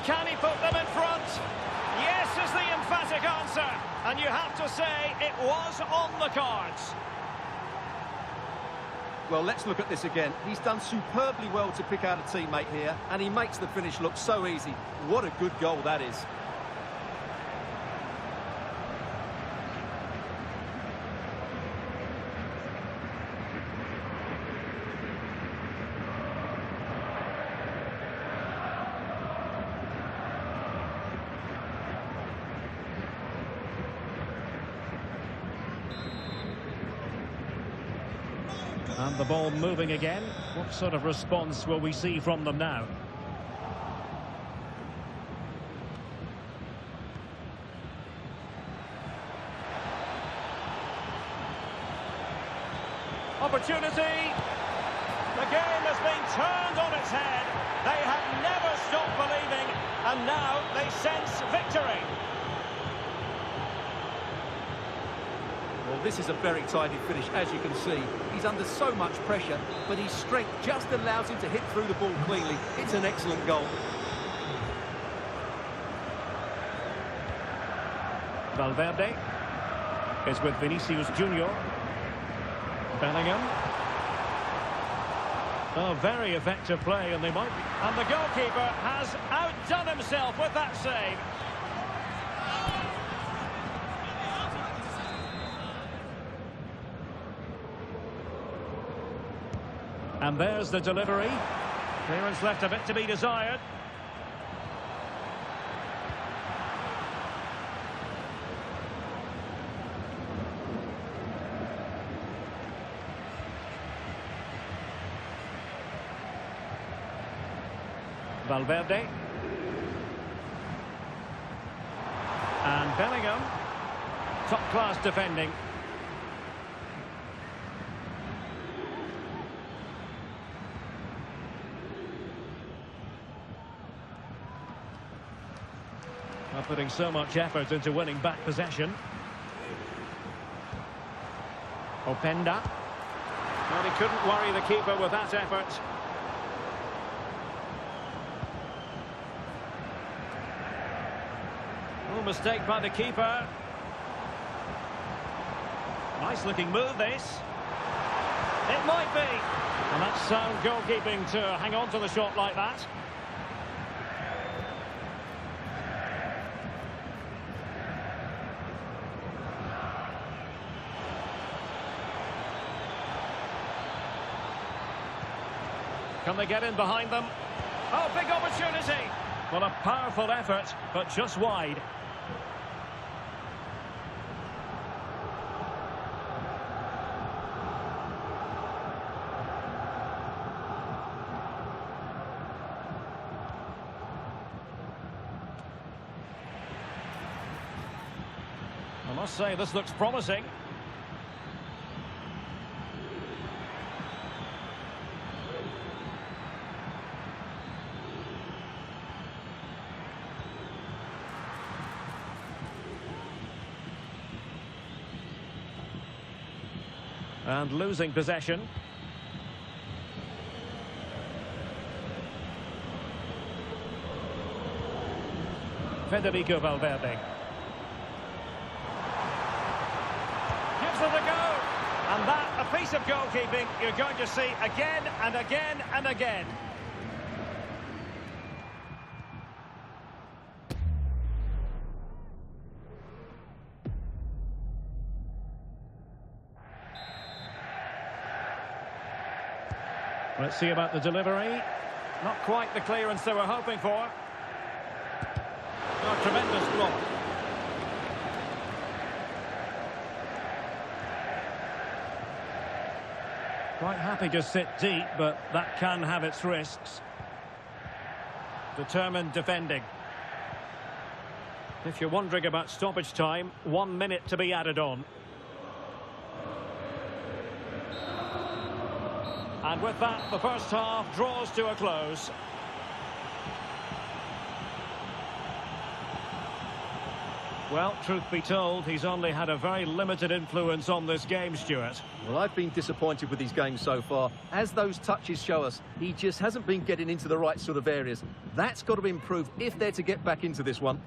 Can he put them in front? Yes is the emphatic answer. And you have to say it was on the cards. Well, let's look at this again. He's done superbly well to pick out a teammate here, and he makes the finish look so easy. What a good goal that is. And the ball moving again. What sort of response will we see from them now? Opportunity. The game has been turned on its head. They have never stopped believing, and now they sense victory. Well, this is a very tidy finish, as you can see. He's under so much pressure, but his strength just allows him to hit through the ball cleanly. It's an excellent goal. Valverde is with Vinicius Junior. Bellingham. Oh, very effective play, and they might be. And the goalkeeper has outdone himself with that save. And there's the delivery. Clearance left a bit to be desired. Valverde. And Bellingham. Top-class defending. Not putting so much effort into winning back possession. Openda. Well, he couldn't worry the keeper with that effort. Oh, mistake by the keeper. Nice looking move, this. It might be. And that's sound goalkeeping to hang on to the shot like that. Can they get in behind them? Oh, big opportunity. Well, a powerful effort, but just wide. I must say, this looks promising. And losing possession. Federico Valverde. Gives it a go. And that, a piece of goalkeeping you're going to see again and again and again. Let's see about the delivery. Not quite the clearance they were hoping for. Oh, tremendous block. Quite happy to sit deep, but that can have its risks. Determined defending. If you're wondering about stoppage time, 1 minute to be added on. And with that, the first half draws to a close. Well, truth be told, he's only had a very limited influence on this game, Stuart. Well, I've been disappointed with his game so far. As those touches show us, he just hasn't been getting into the right sort of areas. That's got to improve if they're to get back into this one.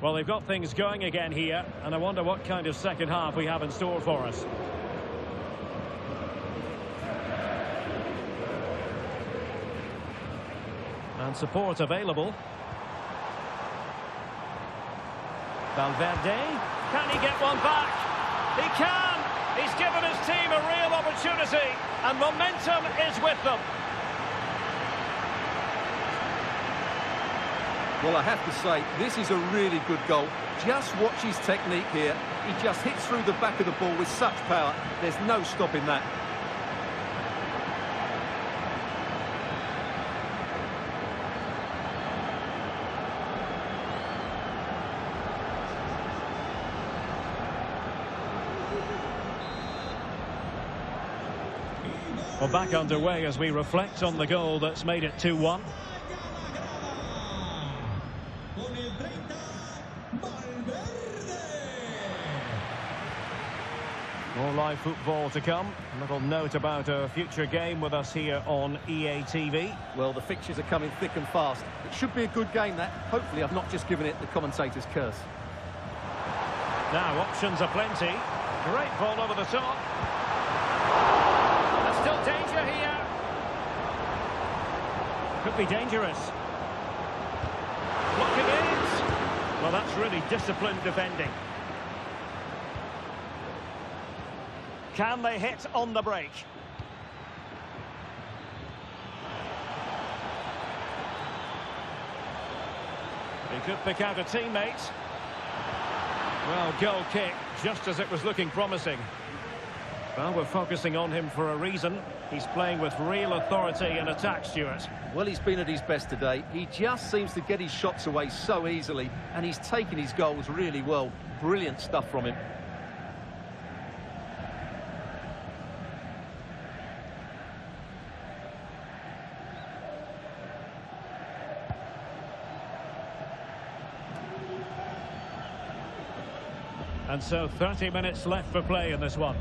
Well, they've got things going again here, and I wonder what kind of second half we have in store for us. And support available. Valverde, can he get one back? He can! He's given his team a real opportunity, and momentum is with them. Well, I have to say, this is a really good goal. Just watch his technique here. He just hits through the back of the ball with such power. There's no stopping that. Well, back underway as we reflect on the goal that's made it 2-1. More live football to come. A little note about a future game with us here on EA TV. Well, the fixtures are coming thick and fast. It should be a good game, that. Hopefully, I've not just given it the commentator's curse. Now, options are plenty. Great ball over the top. There's still danger here. Could be dangerous. Blocking it. Well, that's really disciplined defending. Can they hit on the break? He could pick out a teammate. Well, goal kick, just as it was looking promising. Well, we're focusing on him for a reason. He's playing with real authority in attack, Stuart. Well, he's been at his best today. He just seems to get his shots away so easily, and he's taken his goals really well. Brilliant stuff from him. And so 30 minutes left for play in this one.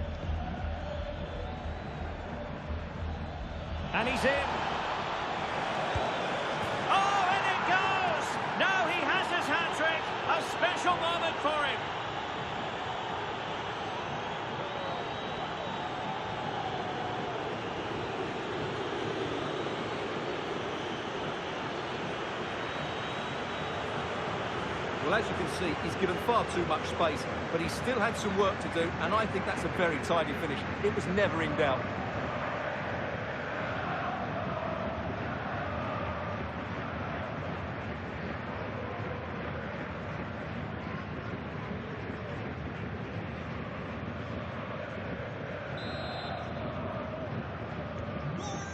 And he's in. Oh, and it goes! Now he has his hat-trick. A special moment for him. Well, as you can see, he's given far too much space, but he still had some work to do, and I think that's a very tidy finish. It was never in doubt.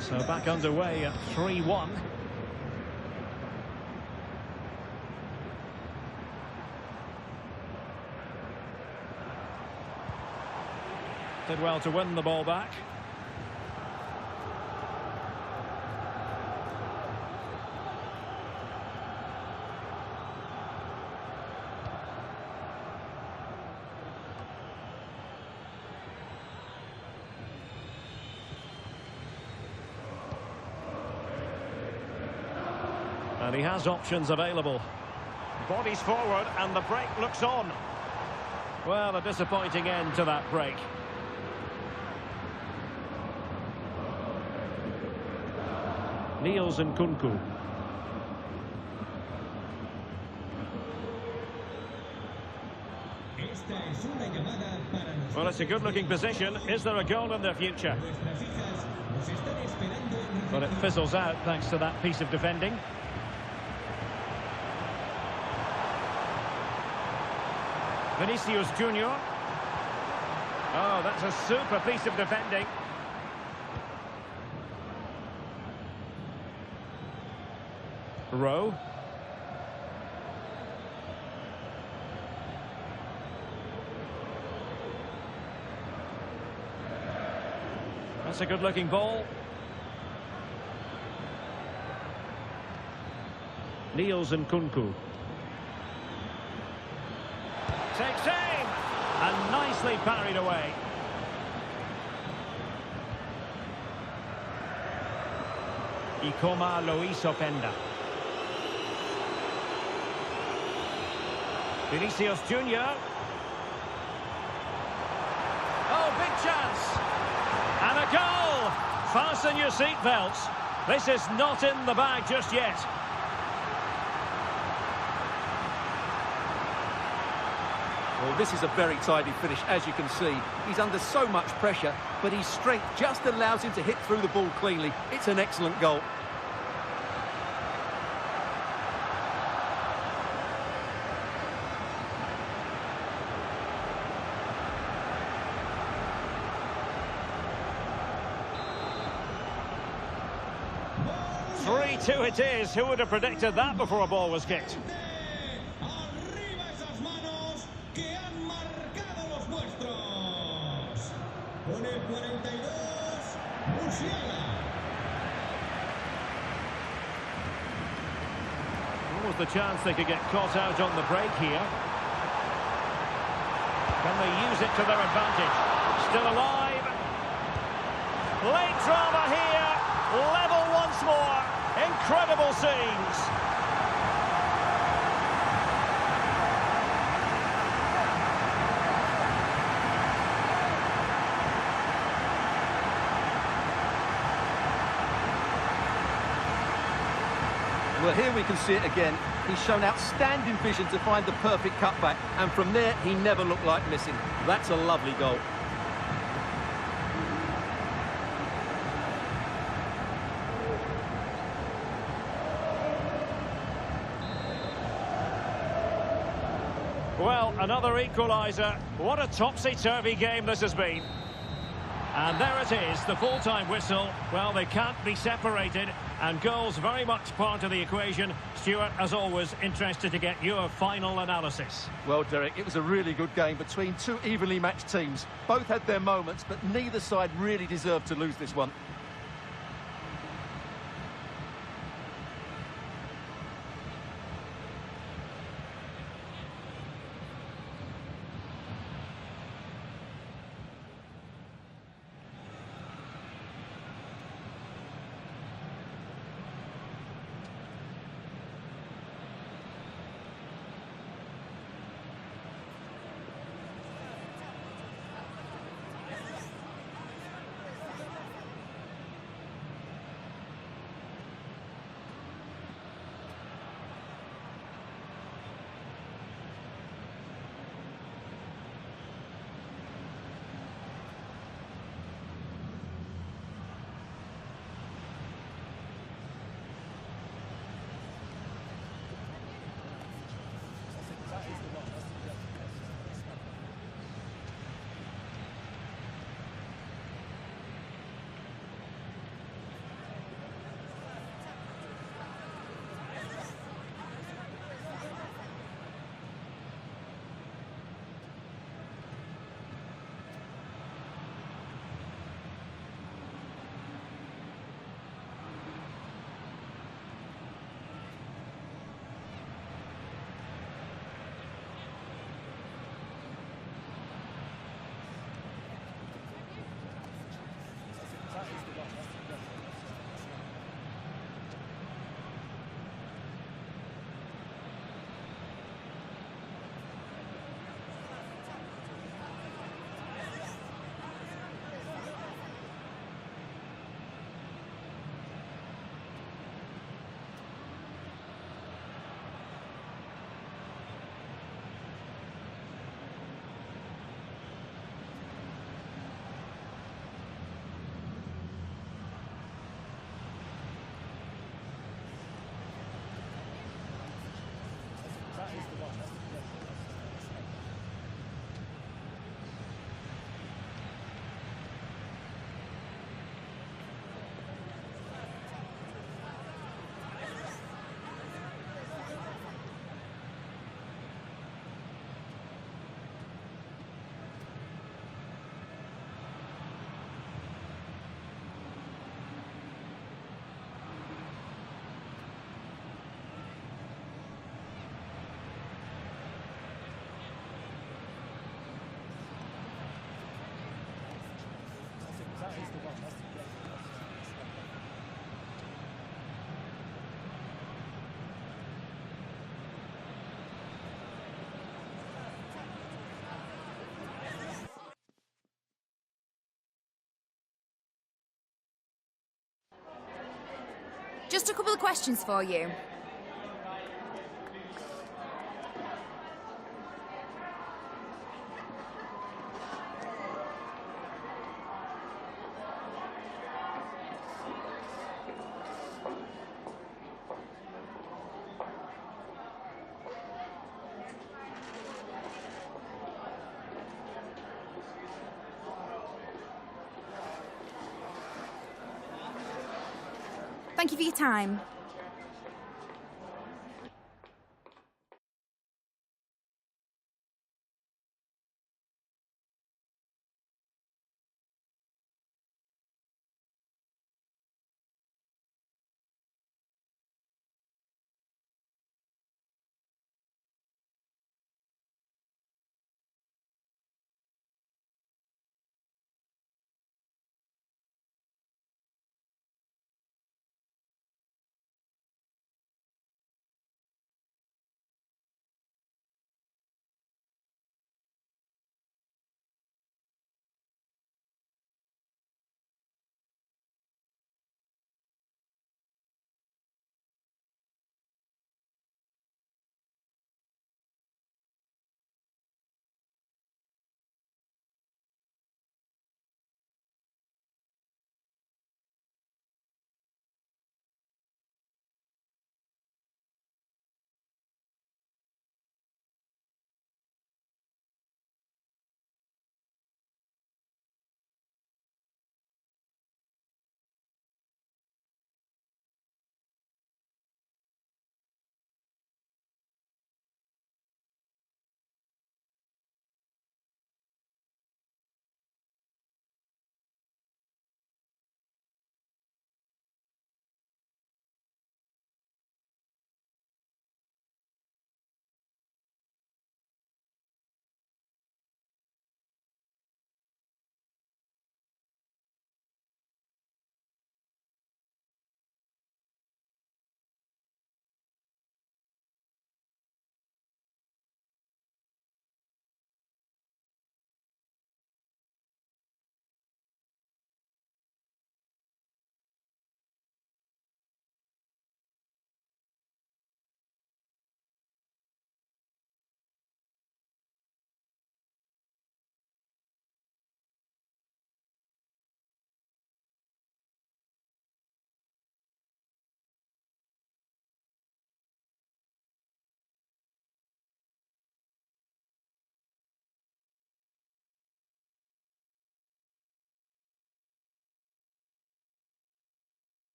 So back underway at 3-1. Did well to win the ball back. And he has options available. Bodies forward and the break looks on. Well, a disappointing end to that break. Niels and Kunku. Well, it's a good-looking position. Is there a goal in their future? But it fizzles out thanks to that piece of defending. Vinicius Junior. Oh, that's a super piece of defending. Rowe. That's a good-looking ball. Niels and Kunku. Takes aim! And nicely parried away. Ikoma Luis Openda. Vinicius Junior. Oh, big chance. And a goal. Fasten your seatbelts. This is not in the bag just yet. Well, this is a very tidy finish, as you can see. He's under so much pressure, but his strength just allows him to hit through the ball cleanly. It's an excellent goal. Two it is. Who would have predicted that before a ball was kicked? Arriba esas manos que han marcado los vuestros. Con el 42, Musiala. What was the chance they could get caught out on the break here? Can they use it to their advantage? Still alive. Late drama here. Level once more. Incredible scenes. Well, here we can see it again. He's shown outstanding vision to find the perfect cutback, and from there, he never looked like missing. That's a lovely goal. Well, another equaliser. What a topsy-turvy game this has been. And there it is, the full-time whistle. Well, they can't be separated, and goals very much part of the equation. Stuart, as always, interested to get your final analysis. Well, Derek, it was a really good game between two evenly matched teams. Both had their moments, but neither side really deserved to lose this one. Just a couple of questions for you. Thank you for your time.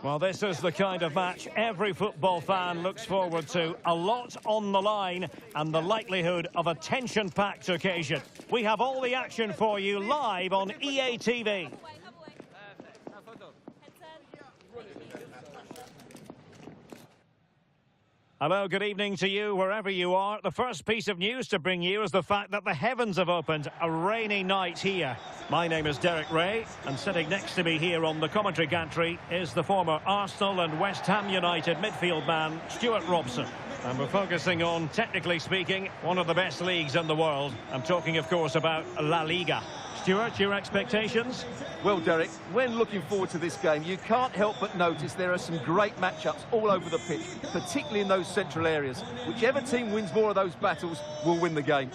Well, this is the kind of match every football fan looks forward to. A lot on the line and the likelihood of a tension-packed occasion. We have all the action for you live on EA TV. Hello, good evening to you, wherever you are. The first piece of news to bring you is the fact that the heavens have opened. A rainy night here. My name is Derek Ray, and sitting next to me here on the commentary gantry is the former Arsenal and West Ham United midfield man, Stuart Robson. And we're focusing on, technically speaking, one of the best leagues in the world. I'm talking, of course, about La-Liga. Stuart, your expectations? Well, Derek, when looking forward to this game, you can't help but notice there are some great matchups all over the pitch, particularly in those central areas. Whichever team wins more of those battles will win the game.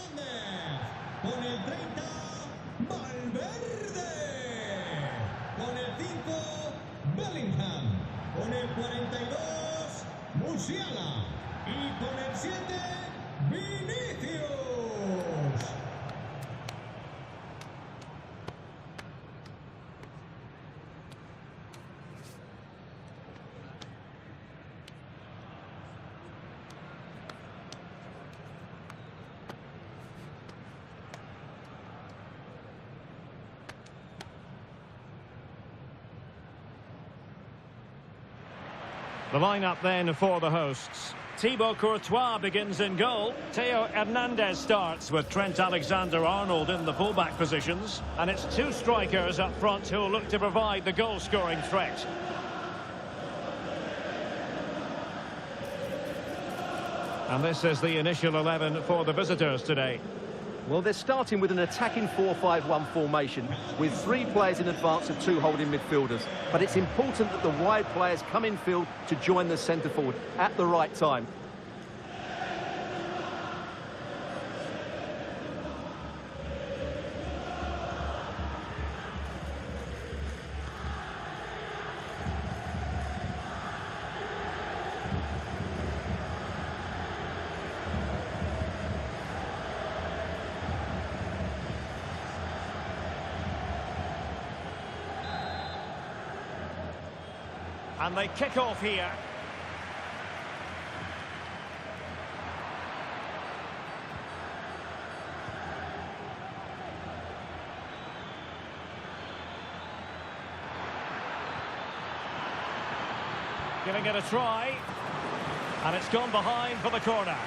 The lineup then for the hosts. Thibaut Courtois begins in goal. Theo Hernandez starts with Trent Alexander-Arnold in the fullback positions. And it's two strikers up front who will look to provide the goal-scoring threat. And this is the initial 11 for the visitors today. Well, they're starting with an attacking 4-5-1 formation with 3 players in advance of 2 holding midfielders. But it's important that the wide players come in field to join the centre forward at the right time. And they kick off here. Giving it a try. And it's gone behind for the corner.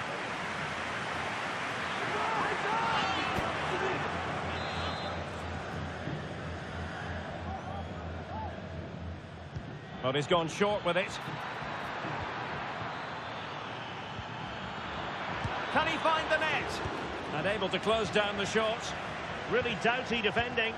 But he's gone short with it. Can he find the net? And able to close down the shot. Really doughty defending.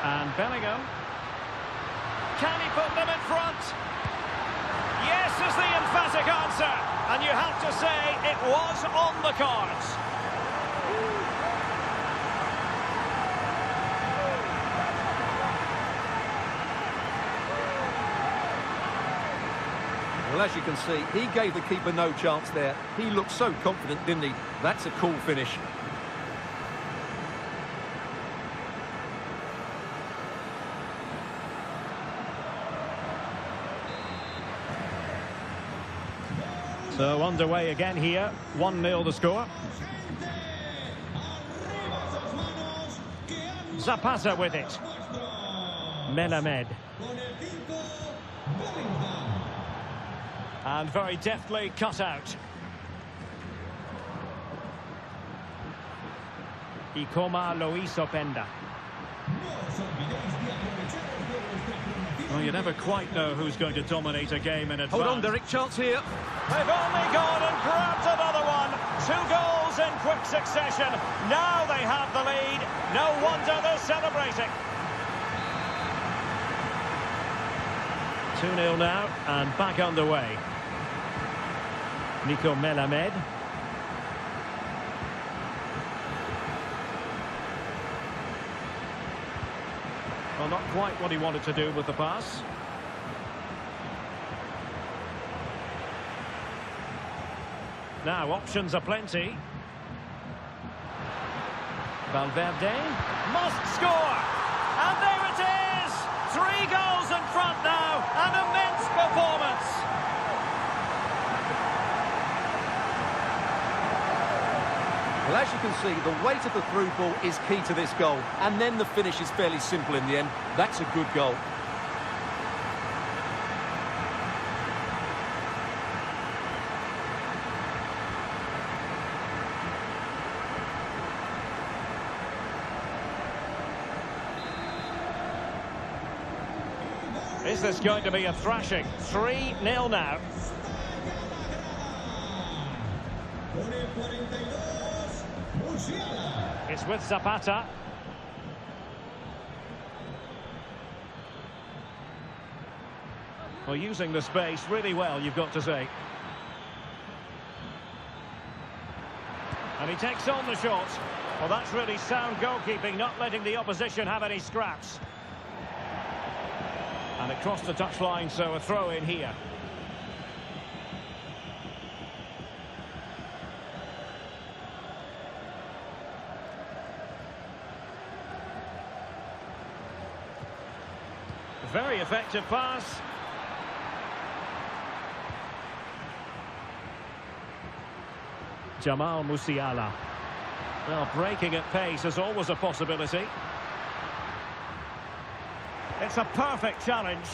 And Bellingham. Can he put them in front? Yes is the emphatic answer. And you have to say it was on the cards. Well, as you can see, he gave the keeper no chance there. He looked so confident, didn't he? That's a cool finish. So underway again here, 1-0 the score. Zapata with it. Melamed. And very deftly cut out. Y como lo hizo Penda. Well, you never quite know who's going to dominate a game in advance. Hold on, Derek, chance here. They've only gone and grabbed another one. 2 goals in quick succession. Now they have the lead. No wonder they're celebrating. 2-0 now, and back underway. Nico Melamed. Well, not quite what he wanted to do with the pass. Now, options are plenty. Valverde must score! And there it is! 3 goals in front now. An immense performance. Well, as you can see, the weight of the through ball is key to this goal. And then the finish is fairly simple in the end. That's a good goal. Is this going to be a thrashing? 3-0 now. It's with Zapata. Well, using the space really well, you've got to say. And he takes on the shot. Well, that's really sound goalkeeping, not letting the opposition have any scraps. And it crossed the touchline, so a throw in here. Very effective pass. Jamal Musiala. Well, breaking at pace is always a possibility. It's a perfect challenge.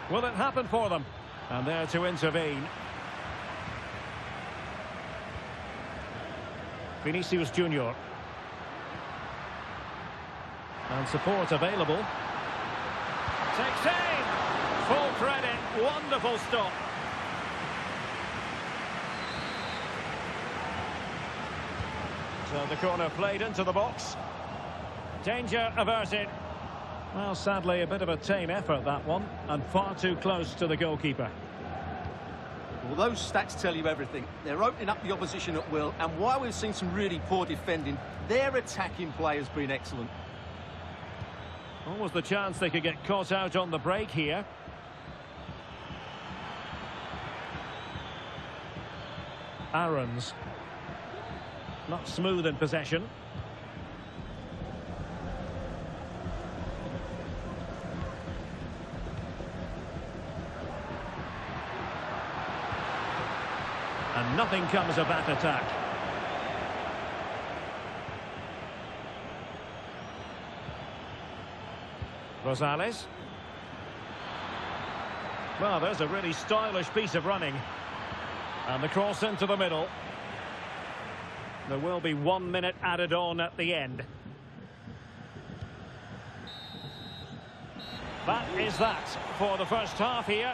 Will it happen for them? And there to intervene. Vinicius Junior. And support available. Takes aim! Full credit, wonderful stop. So the corner played into the box. Danger averted. Well, sadly, a bit of a tame effort, that one, and far too close to the goalkeeper. Well, those stats tell you everything. They're opening up the opposition at will, and while we've seen some really poor defending, their attacking play has been excellent. Almost the chance they could get caught out on the break here. Aarons. Not smooth in possession. And nothing comes of that attack. Rosales. Well, there's a really stylish piece of running. And the cross into the middle. There will be 1 minute added on at the end. That is that for the first half here.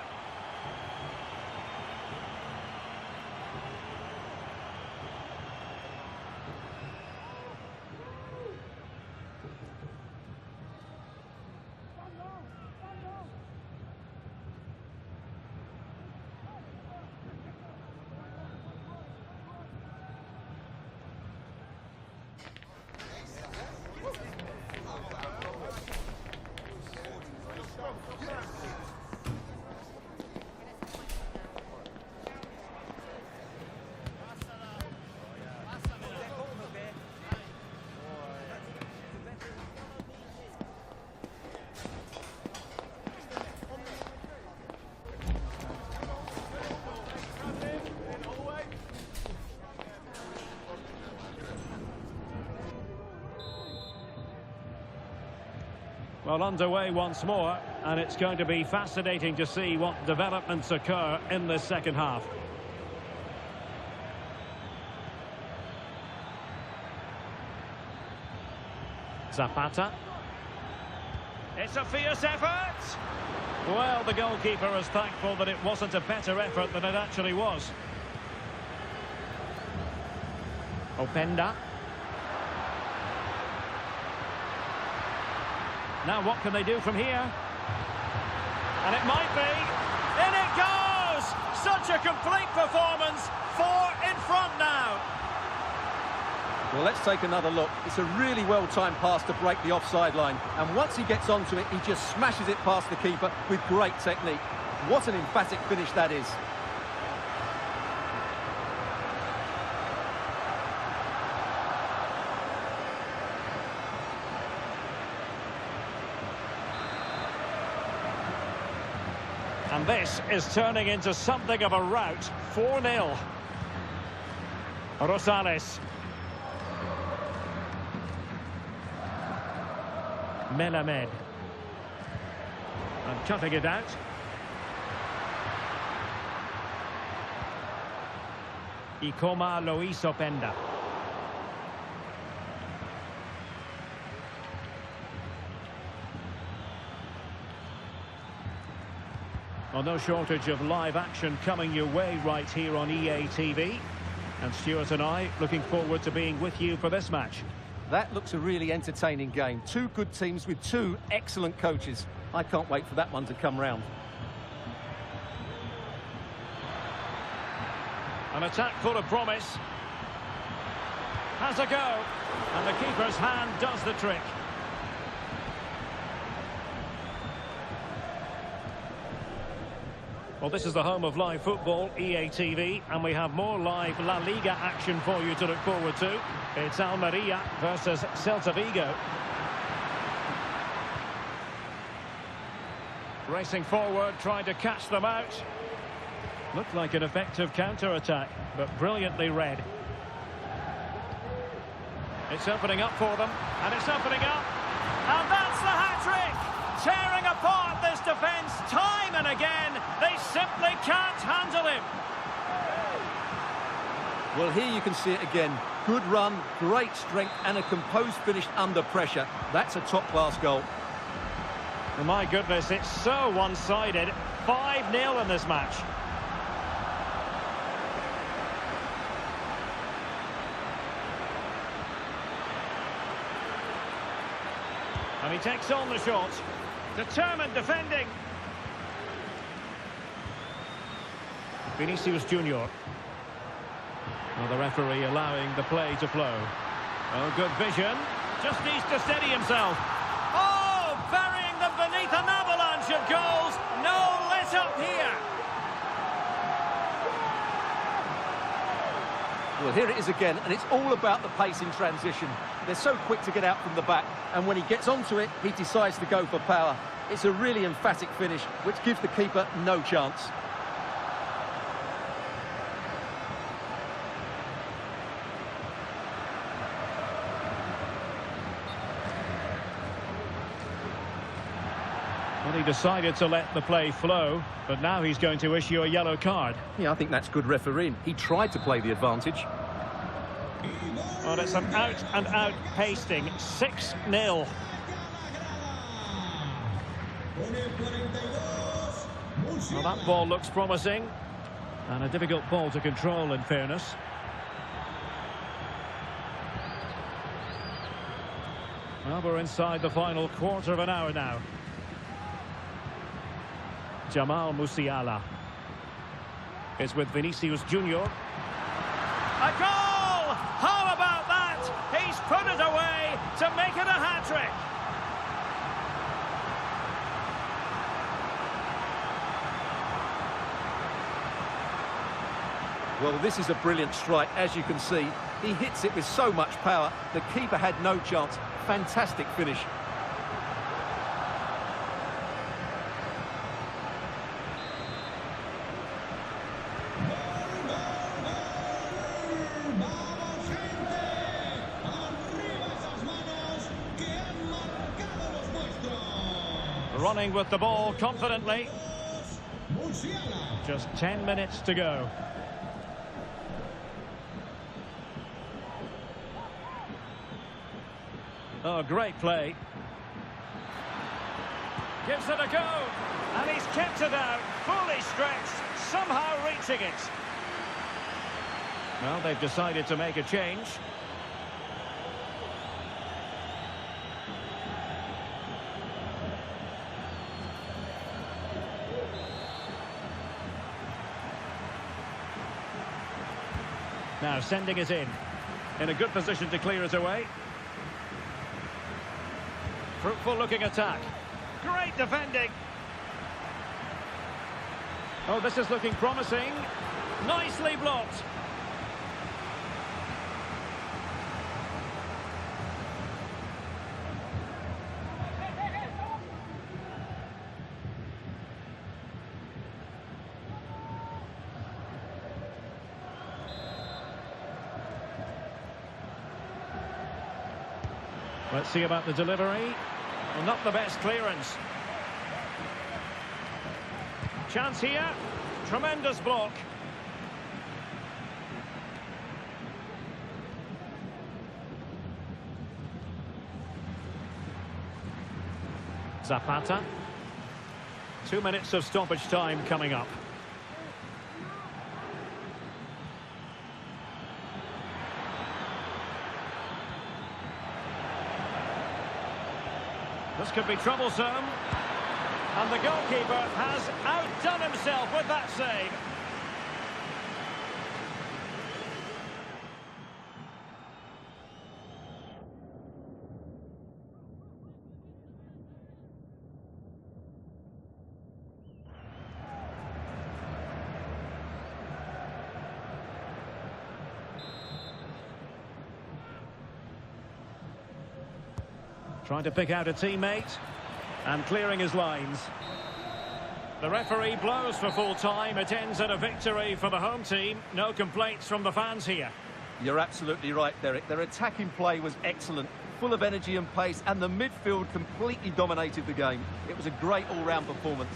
Well, underway once more, and it's going to be fascinating to see what developments occur in this second half. Zapata. It's a fierce effort! Well, the goalkeeper is thankful that it wasn't a better effort than it actually was. Openda. Now what can they do from here? And it might be. In it goes! Such a complete performance. 4 in front now. Well, let's take another look. It's a really well-timed pass to break the offside line. And once he gets onto it, he just smashes it past the keeper with great technique. What an emphatic finish that is. And this is turning into something of a rout. 4-0. Rosales. Melamed. And cutting it out. Ikoma Luis Openda. Well, no shortage of live action coming your way right here on EA TV. And Stuart and I looking forward to being with you for this match. That looks a really entertaining game. Two good teams with two excellent coaches. I can't wait for that one to come round. An attack full of promise. Has a go. And the keeper's hand does the trick. Well, this is the home of live football, EA TV, and we have more live La-Liga action for you to look forward to. It's Almeria versus Celta Vigo. Racing forward, trying to catch them out. Looked like an effective counter-attack, but brilliantly read. It's opening up for them, and it's opening up. And that's the hat-trick! Tearing apart this defence time and again. They simply can't handle him. Well, here you can see it again. Good run, great strength, and a composed finish under pressure. That's a top-class goal. Well, my goodness, it's so one-sided. 5-0 in this match. And he takes on the shot. Determined defending. Vinicius Junior. Well, the referee allowing the play to flow. Oh, good vision. Just needs to steady himself. Oh, burying them beneath an avalanche of goals. No let up here. Well, here it is again, and it's all about the pace in transition. They're so quick to get out from the back, and when he gets onto it, he decides to go for power. It's a really emphatic finish, which gives the keeper no chance. Well, he decided to let the play flow, but now he's going to issue a yellow card. Yeah, I think that's good refereeing. He tried to play the advantage. Well, it's an out-and-out pasting. 6-0. Well, that ball looks promising. And a difficult ball to control, in fairness. Well, we're inside the final quarter of an hour now. Jamal Musiala is with Vinicius Junior. A goal! How about that? He's put it away to make it a hat-trick. Well, this is a brilliant strike, as you can see. He hits it with so much power. The keeper had no chance. Fantastic finish. Running with the ball confidently. Just 10 minutes to go. Oh, great play. Gives it a go. And he's kept it out. Fully stretched. Somehow reaching it. Well, they've decided to make a change. Now sending it in a good position to clear it away. Fruitful looking attack. Great defending. Oh, this is looking promising. Nicely blocked. Let's see about the delivery. Well, not the best clearance. Chance here. Tremendous block. Zapata. 2 minutes of stoppage time coming up. This could be troublesome. And the goalkeeper has outdone himself with that save. Trying to pick out a teammate and clearing his lines. The referee blows for full time. It ends in a victory for the home team. No complaints from the fans here. You're absolutely right, Derek. Their attacking play was excellent, full of energy and pace, and the midfield completely dominated the game. It was a great all-round performance.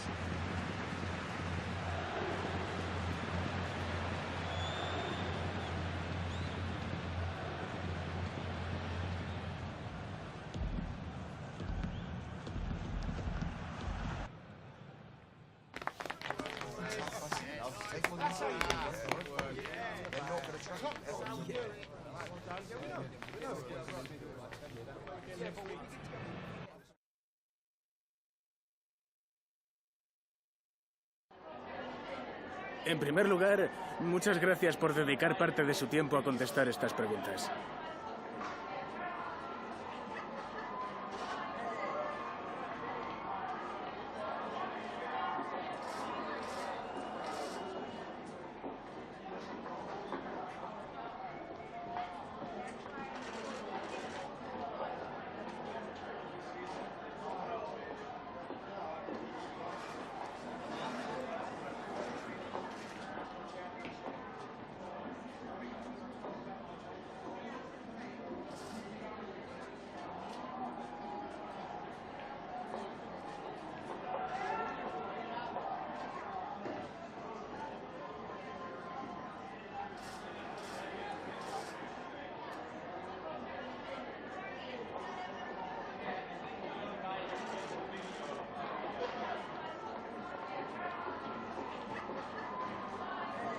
En primer lugar, muchas gracias por dedicar parte de su tiempo a contestar estas preguntas.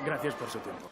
Gracias por su tiempo.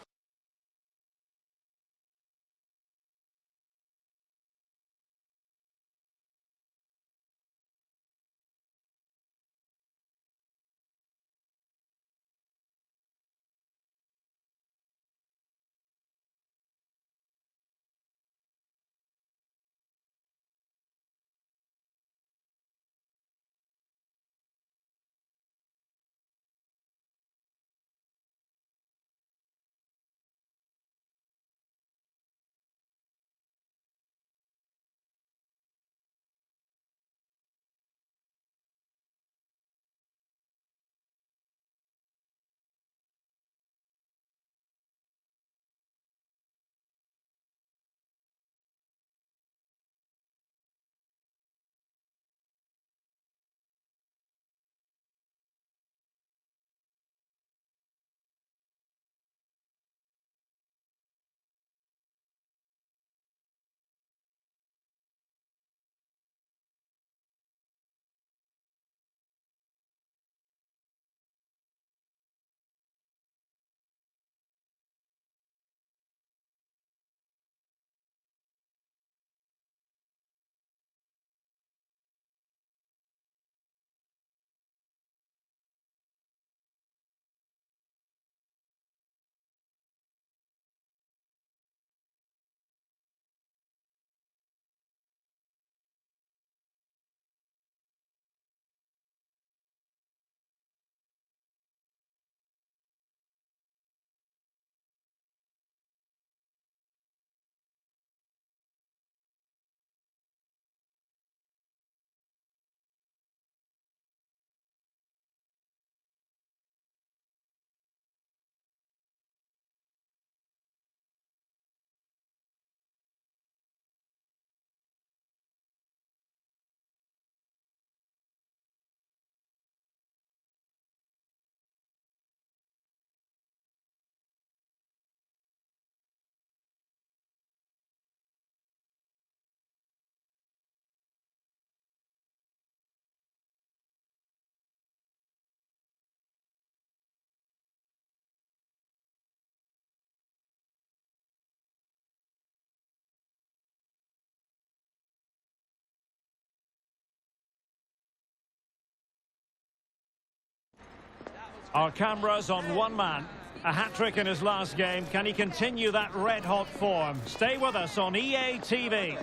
Our cameras on one man. A hat-trick in his last game. Can he continue that red-hot form? Stay with us on EA TV.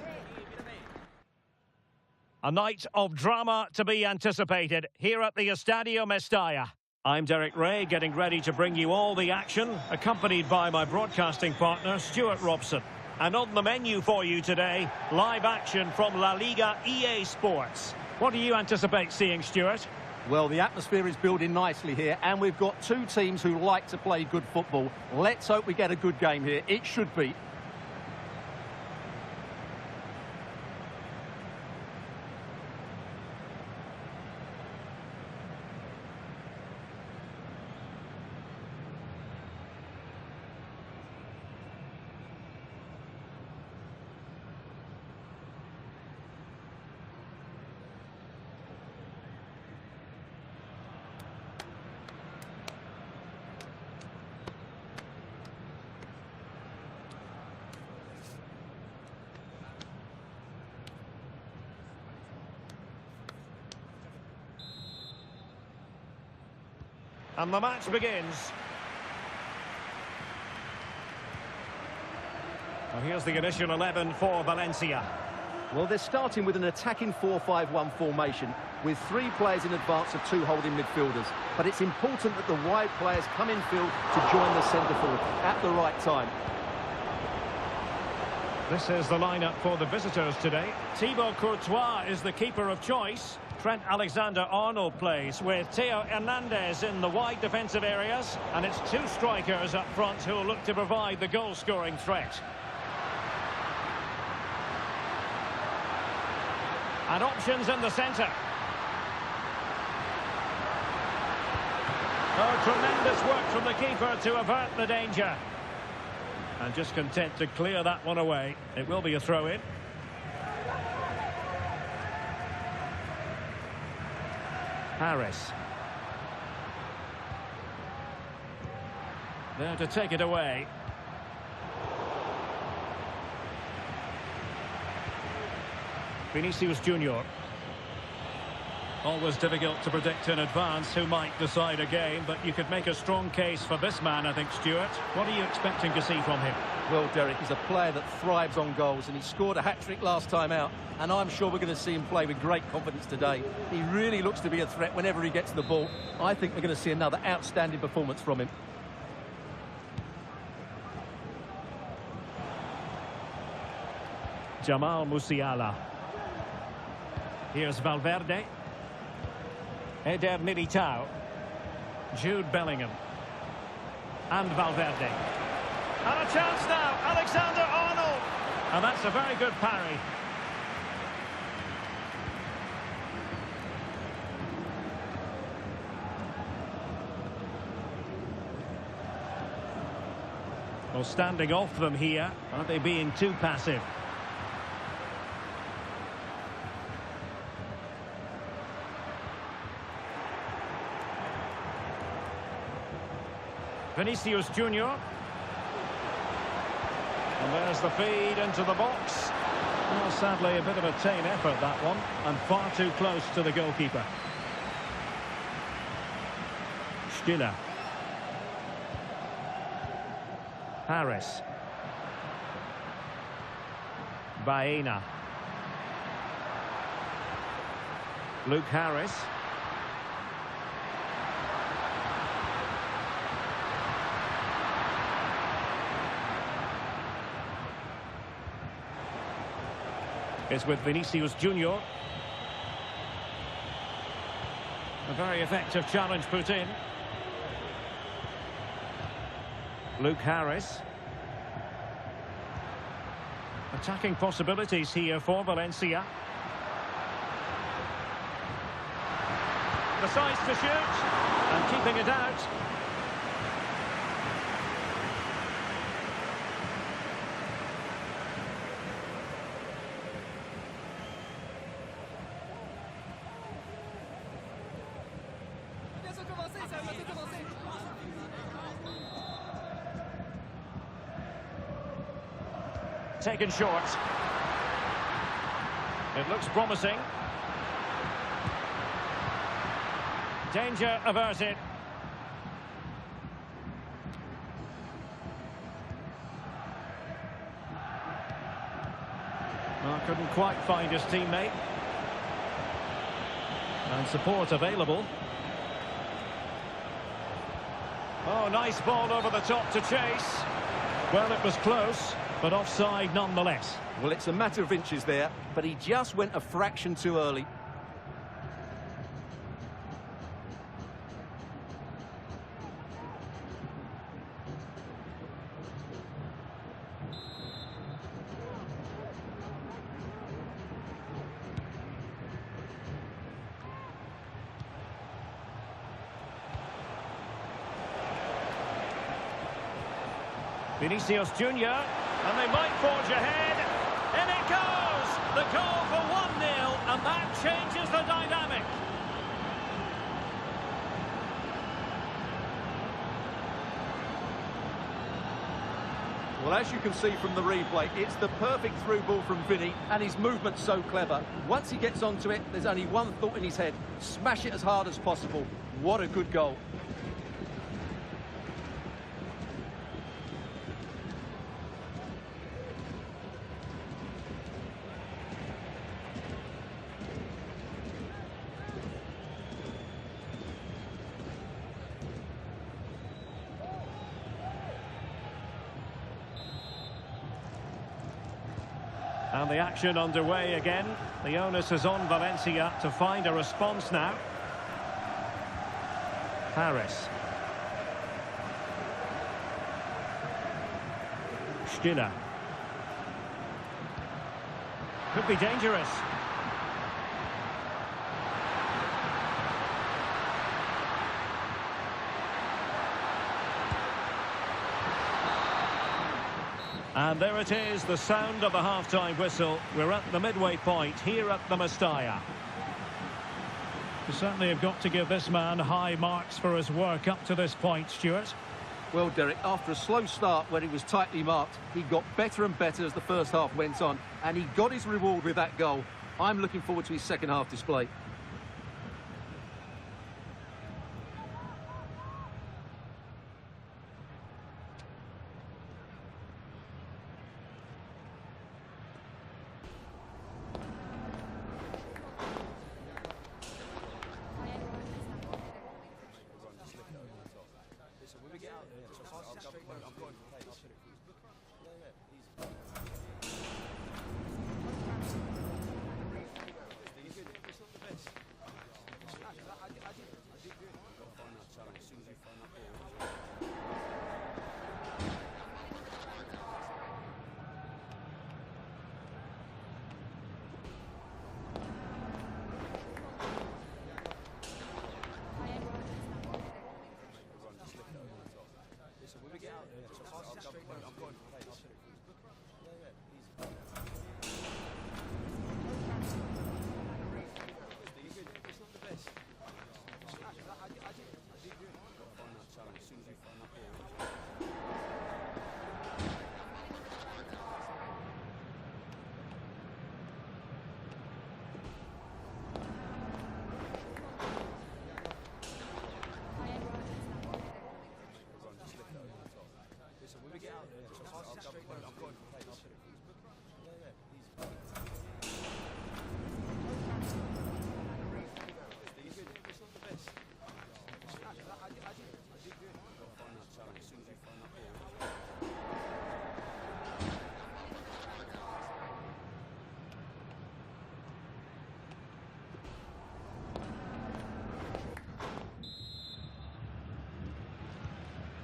A night of drama to be anticipated here at the Estadio Mestalla. I'm Derek Ray, getting ready to bring you all the action, accompanied by my broadcasting partner, Stuart Robson. And on the menu for you today, live action from La-Liga EA Sports. What do you anticipate seeing, Stuart? Well, the atmosphere is building nicely here, and we've got two teams who like to play good football. Let's hope we get a good game here. It should be. And the match begins. Well, here's the initial 11 for Valencia. Well, they're starting with an attacking 4-5-1 formation with 3 players in advance of 2 holding midfielders. But it's important that the wide players come in field to join the centre forward at the right time. This is the lineup for the visitors today. Thibaut Courtois is the keeper of choice. Trent Alexander-Arnold plays with Theo Hernandez in the wide defensive areas. And it's 2 strikers up front who will look to provide the goal-scoring threat. And options in the centre. Oh, tremendous work from the keeper to avert the danger. And just content to clear that one away. It will be a throw-in. Harris. There to take it away. Vinicius Junior. Always difficult to predict in advance who might decide a game, but you could make a strong case for this man, I think, Stuart. What are you expecting to see from him? Well, Derek, he's a player that thrives on goals, and he scored a hat-trick last time out, and I'm sure we're going to see him play with great confidence today. He really looks to be a threat whenever he gets the ball. I think we're going to see another outstanding performance from him. Jamal Musiala. Here's Valverde. Eder Militao. Jude Bellingham. And Valverde. And a chance now, Alexander-Arnold. And that's a very good parry. Well, standing off them here, aren't they being too passive? Vinicius Junior. And there's the feed into the box. Well, sadly, a bit of a tame effort, that one, and far too close to the goalkeeper. Stiller. Harris. Baena. Luke Harris. Is with Vinicius Junior. A very effective challenge put in. Luke Harris. Attacking possibilities here for Valencia. The size to shoot and keeping it out. Taken short. It looks promising. Danger averted. Well, couldn't quite find his teammate. And support available. Oh, nice ball over the top to chase. Well, it was close, but offside nonetheless. Well, it's a matter of inches there, but he just went a fraction too early. Vinicius Junior, and they might forge ahead. In it goes! The goal for 1-0, and that changes the dynamic. Well, as you can see from the replay, it's the perfect through ball from Vinny, and his movement's so clever. Once he gets onto it, there's only one thought in his head: smash it as hard as possible. What a good goal. And the action underway again. The onus is on Valencia to find a response now. Harris. Stiller. Could be dangerous. And there it is, the sound of the half-time whistle. We're at the midway point here at the Mestalla. You certainly have got to give this man high marks for his work up to this point, Stuart. Well, Derek, after a slow start when he was tightly marked, he got better and better as the first half went on, and he got his reward with that goal. I'm looking forward to his second half display.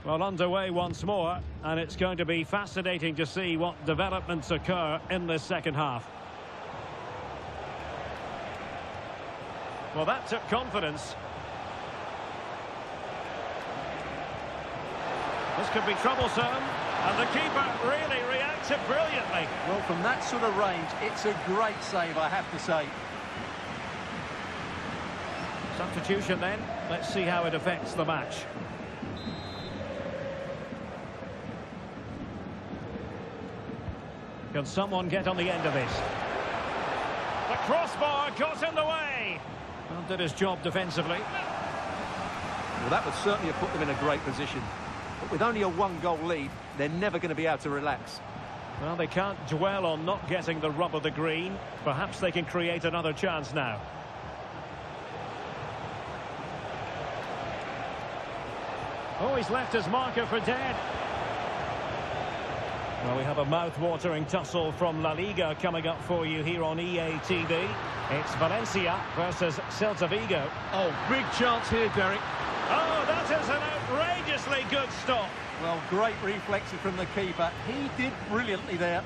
Well, underway once more, and it's going to be fascinating to see what developments occur in this second half. Well, that took confidence. This could be troublesome, and the keeper really reacted brilliantly. Well, from that sort of range, it's a great save, I have to say. Substitution then. Let's see how it affects the match. Can someone get on the end of this? The crossbar got in the way. Well, did his job defensively. Well, that would certainly have put them in a great position. But with only a one-goal lead, they're never going to be able to relax. Well, they can't dwell on not getting the rub of the green. Perhaps they can create another chance now. Oh, he's left his marker for dead. Well, we have a mouth-watering tussle from La-Liga coming up for you here on EA-TV. It's Valencia versus Celta Vigo. Oh, big chance here, Derek. Oh, that is an outrageously good stop. Well, great reflexes from the keeper. He did brilliantly there.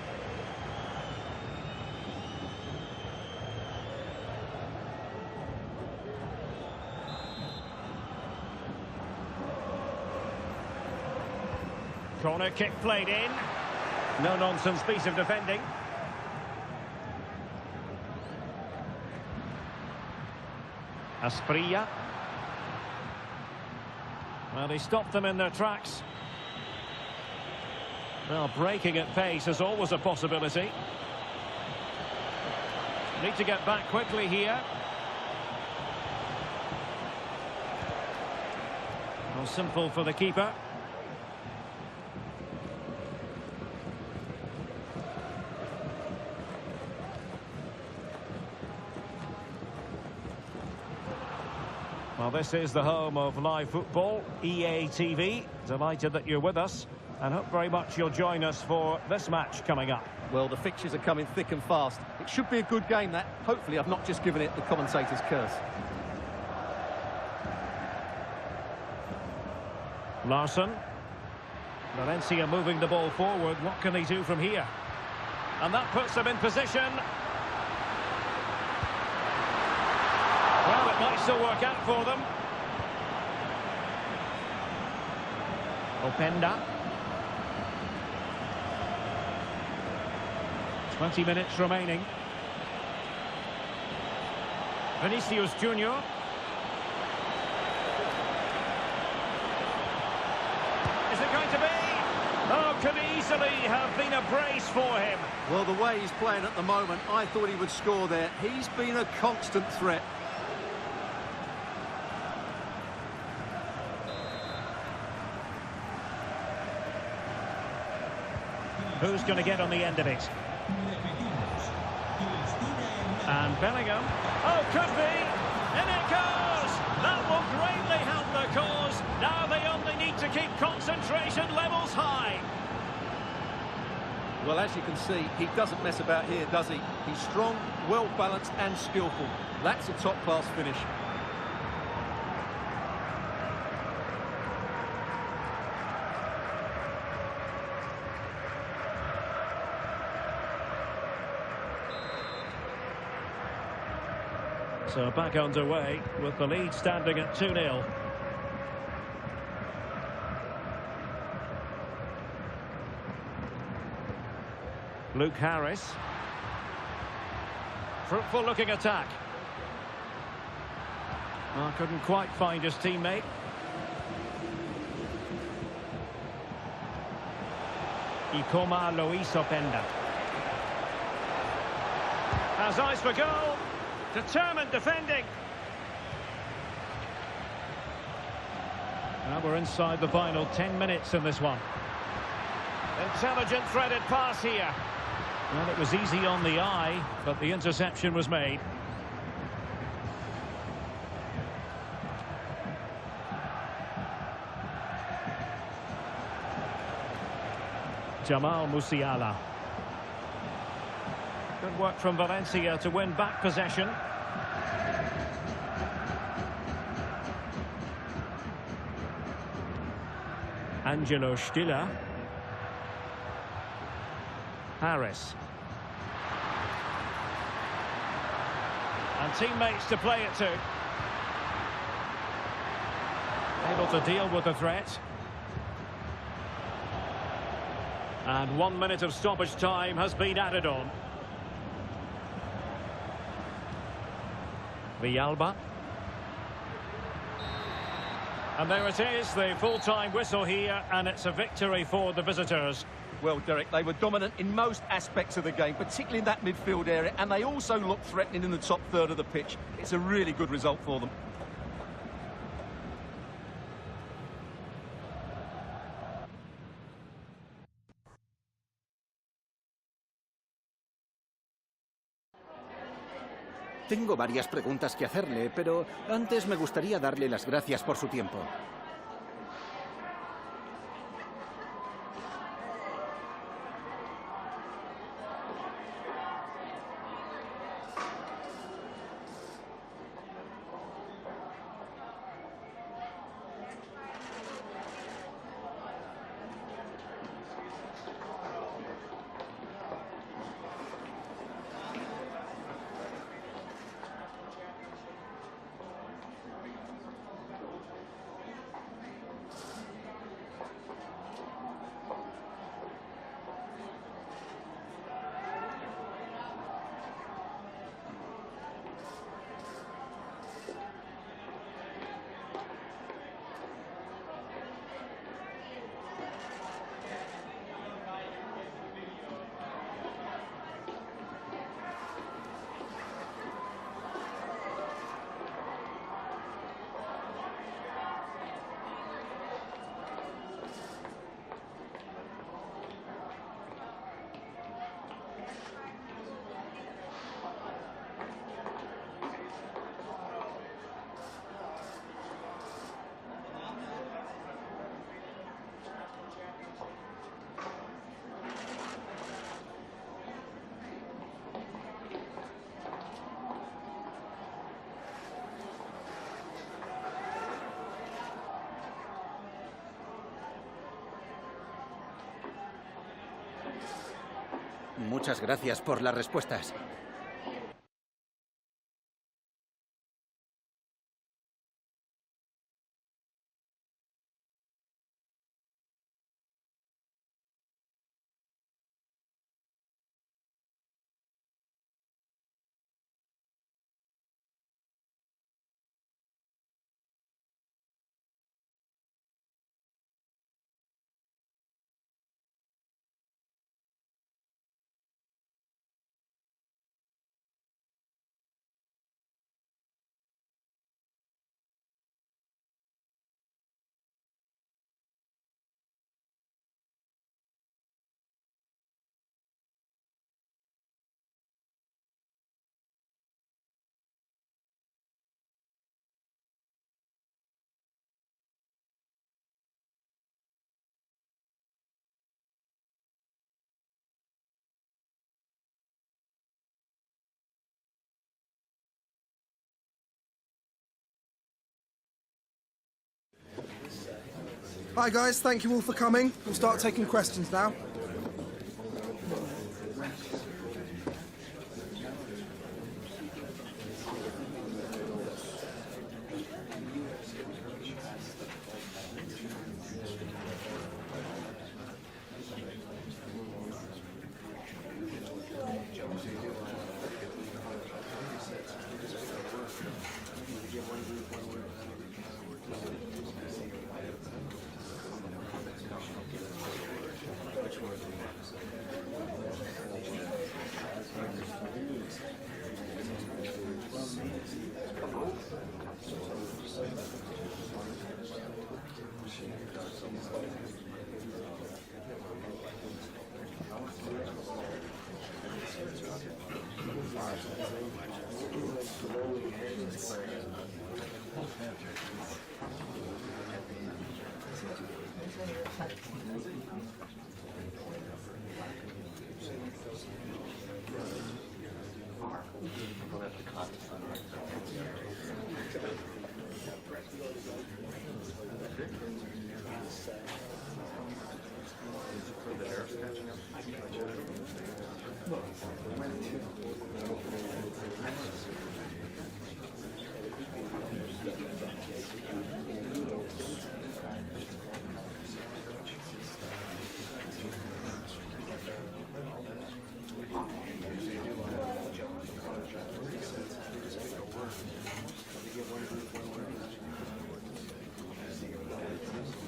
Corner kick played in. No-nonsense piece of defending. Asprilla. Well, they stopped them in their tracks. Well, breaking at pace is always a possibility. Need to get back quickly here. Well, simple for the keeper. Well, this is the home of live football, EA TV. Delighted that you're with us. And hope very much you'll join us for this match coming up. Well, the fixtures are coming thick and fast. It should be a good game, that. Hopefully, I've not just given it the commentator's curse. Larsson. Valencia moving the ball forward. What can they do from here? And that puts them in position. Well, it might still work out for them. Openda. 20 minutes remaining. Vinicius Junior. Is it going to be? Oh, could easily have been a brace for him. Well, the way he's playing at the moment, I thought he would score there. He's been a constant threat. Who's going to get on the end of it? And Bellingham. Oh, could be. In it goes. That will greatly help the cause. Now they only need to keep concentration levels high. Well, as you can see, he doesn't mess about here, does he? He's strong, well-balanced and skillful. That's a top-class finish. So back underway with the lead standing at 2-0. Luke Harris. Fruitful looking attack. Oh, couldn't quite find his teammate. Ikoma Luis Openda. Has eyes for goal. Determined defending. Now we're inside the final 10 minutes in this one. Intelligent threaded pass here. Well, it was easy on the eye, but the interception was made. Jamal Musiala. Good work from Valencia to win back possession. Angelo Stiller. Harris. And teammates to play it to. Able to deal with the threat. And 1 minute of stoppage time has been added on. Villalba. And there it is, the full-time whistle here, and it's a victory for the visitors. Well, Derek, they were dominant in most aspects of the game, particularly in that midfield area, and they also looked threatening in the top third of the pitch. It's a really good result for them. Tengo varias preguntas que hacerle, pero antes me gustaría darle las gracias por su tiempo. Muchas gracias por las respuestas. Hi guys, thank you all for coming. We'll start taking questions now.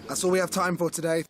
That's all we have time for today.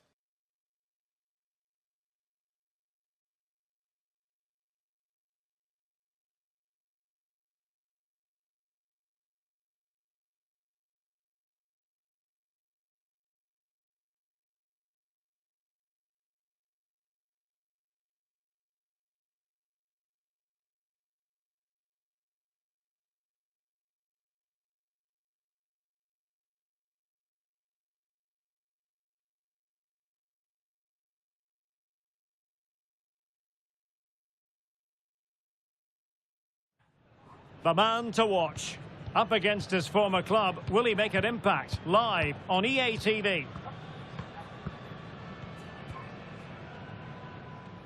The man to watch. Up against his former club, will he make an impact? Live on EA TV.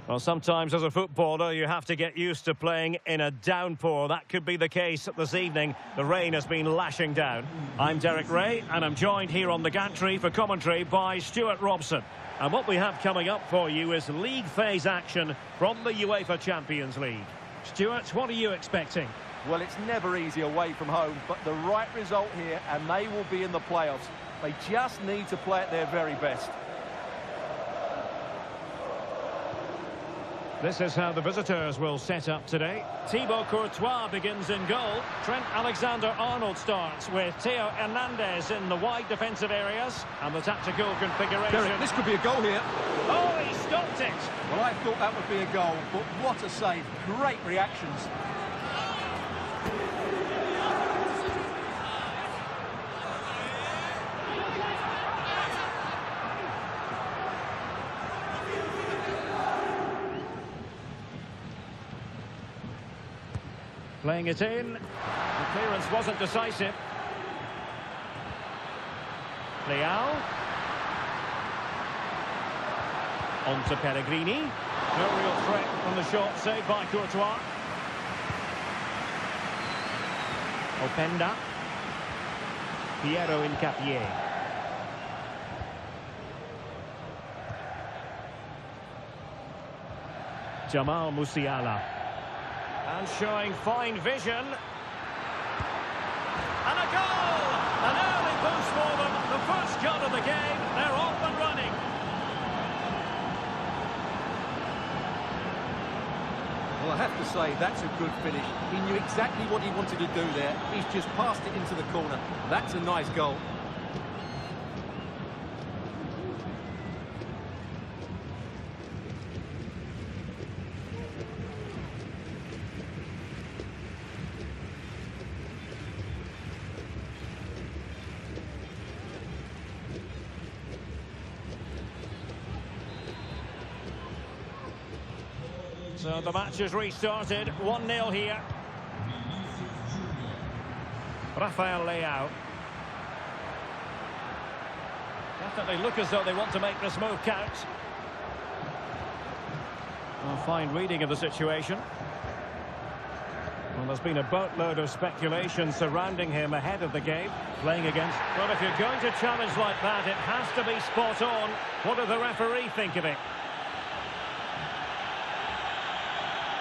Well, sometimes as a footballer, you have to get used to playing in a downpour. That could be the case this evening. The rain has been lashing down. I'm Derek Ray, and I'm joined here on the gantry for commentary by Stuart Robson. And what we have coming up for you is league phase action from the UEFA Champions League. Stuart, what are you expecting? Well, it's never easy away from home, but the right result here, and they will be in the playoffs. They just need to play at their very best. This is how the visitors will set up today. Thibaut Courtois begins in goal. Trent Alexander-Arnold starts with Theo Hernandez in the wide defensive areas. And the tactical configuration... Derek, this could be a goal here. Oh, he stopped it! Well, I thought that would be a goal, but what a save. Great reactions. Playing it in. The clearance wasn't decisive. Leao. On to Pellegrini. No real threat from the shot, saved by Courtois. Openda. Piero Incapié. Jamal Musiala. And showing fine vision. And a goal! An early boost for them. The first goal of the game. They're off and running. Well, I have to say, that's a good finish. He knew exactly what he wanted to do there. He's just passed it into the corner. That's a nice goal. So the match has restarted, 1-0 here. Rafael Leao. Definitely look as though they want to make this move count. Well, fine reading of the situation. Well, there's been a boatload of speculation surrounding him ahead of the game, playing against... Well, if you're going to challenge like that, it has to be spot on. What does the referee think of it?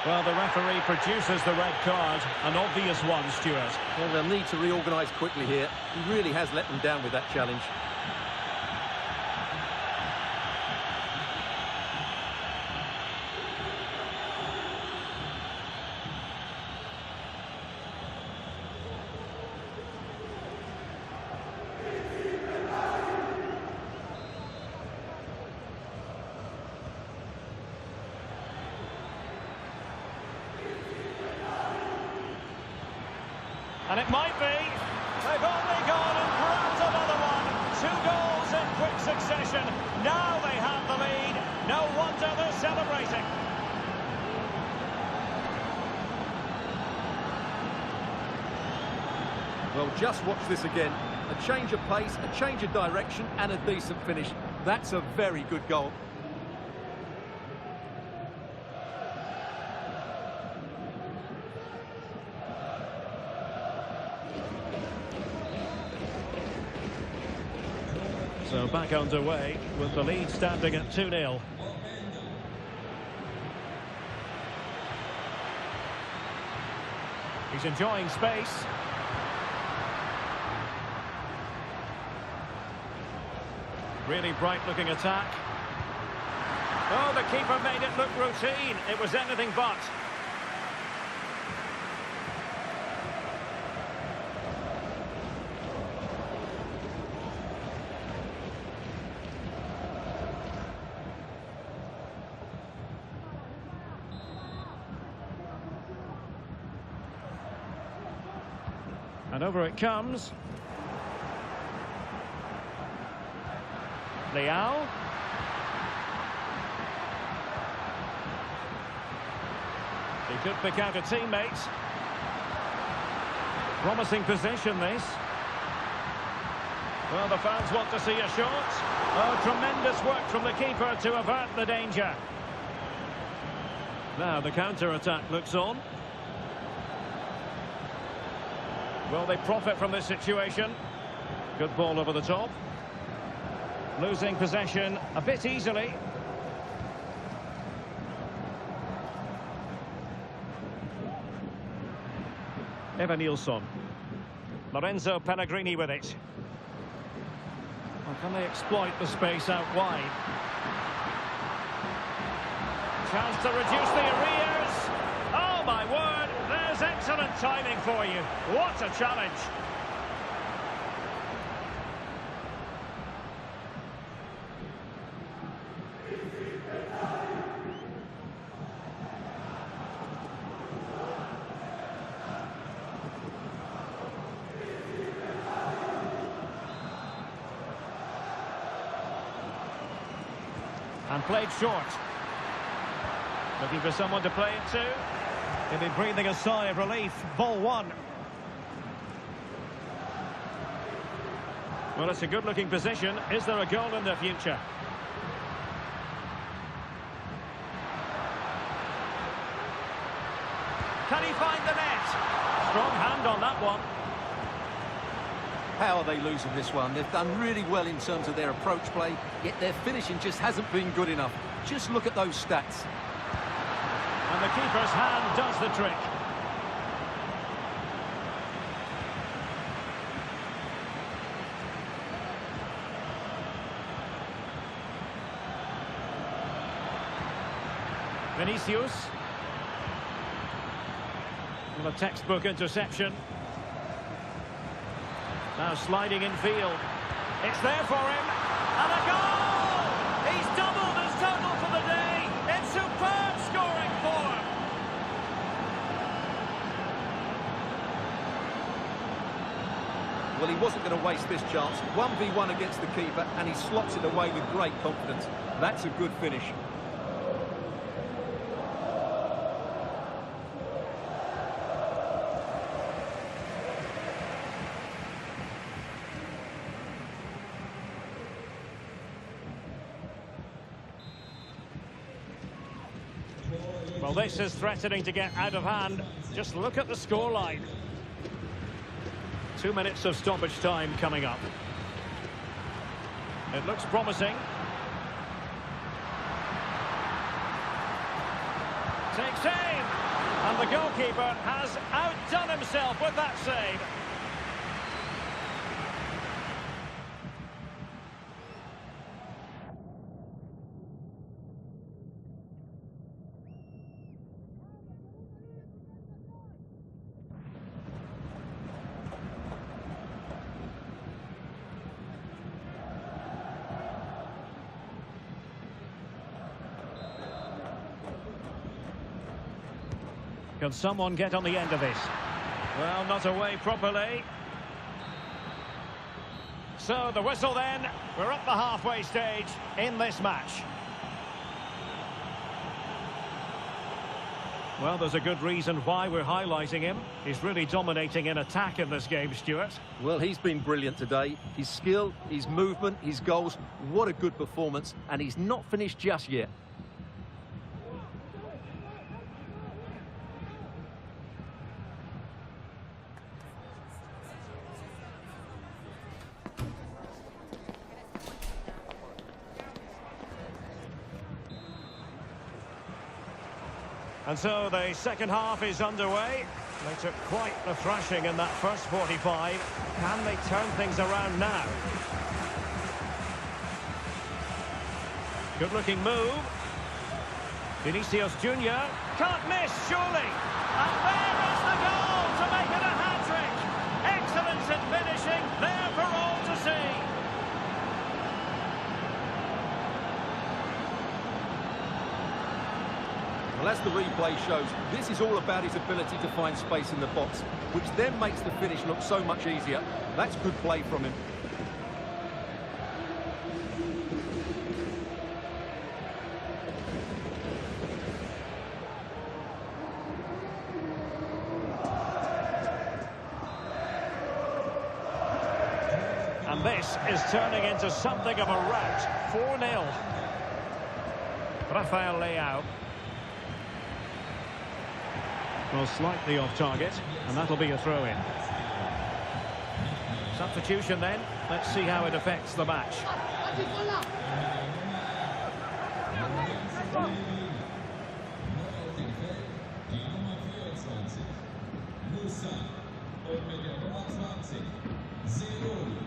Well, the referee produces the red card, an obvious one, Stuart. Well, they'll need to reorganise quickly here. He really has let them down with that challenge. And it might be. They've only gone and grabbed another one. 2 goals in quick succession. Now they have the lead. No wonder they're celebrating. Well, just watch this again. A change of pace, a change of direction, and a decent finish. That's a very good goal. So back underway with the lead standing at 2-0. He's enjoying space. Really bright-looking attack. Oh, the keeper made it look routine. It was anything but. And over it comes. Leao. He could pick out a teammate. Promising position, this. Well, the fans want to see a shot. Oh, tremendous work from the keeper to avert the danger. Now the counter-attack looks on. Well, they profit from this situation. Good ball over the top. Losing possession a bit easily. Evanilson. Lorenzo Pellegrini with it. Well, can they exploit the space out wide? Chance to reduce the arrears. Oh, my word. There's excellent timing for you. What a challenge. And played short. Looking for someone to play it to. He'll be breathing a sigh of relief. Ball one. Well, it's a good-looking position. Is there a goal in the future? Strong hand on that one. How are they losing this one? They've done really well in terms of their approach play, yet their finishing just hasn't been good enough. Just look at those stats. And the keeper's hand does the trick. Vinicius. Well, a textbook interception. Now sliding in field. It's there for him. And a goal! He's doubled his total for the day. It's superb scoring form. Well, he wasn't going to waste this chance. 1v1 against the keeper, and he slots it away with great confidence. That's a good finish. Well, this is threatening to get out of hand. Just look at the scoreline. 2 minutes of stoppage time coming up. It looks promising. Takes aim. And the goalkeeper has outdone himself with that save. Can someone get on the end of this? Well, not away properly. So the whistle then. We're at the halfway stage in this match. Well, there's a good reason why we're highlighting him. He's really dominating in attack in this game, Stuart. Well, he's been brilliant today. His skill, his movement, his goals. What a good performance. And he's not finished just yet. And so the second half is underway. They took quite the thrashing in that first 45. Can they turn things around now? Good-looking move. Vinicius Junior can't miss, surely. And there is the goal to make it a hat-trick. Excellence in finishing, there for all to see. Well, as the replay shows, this is all about his ability to find space in the box, which then makes the finish look so much easier. That's good play from him. And this is turning into something of a rout. 4-0. Rafael Leao. Well, slightly off target, and that'll be a throw-in. Substitution then. Let's see how it affects the match.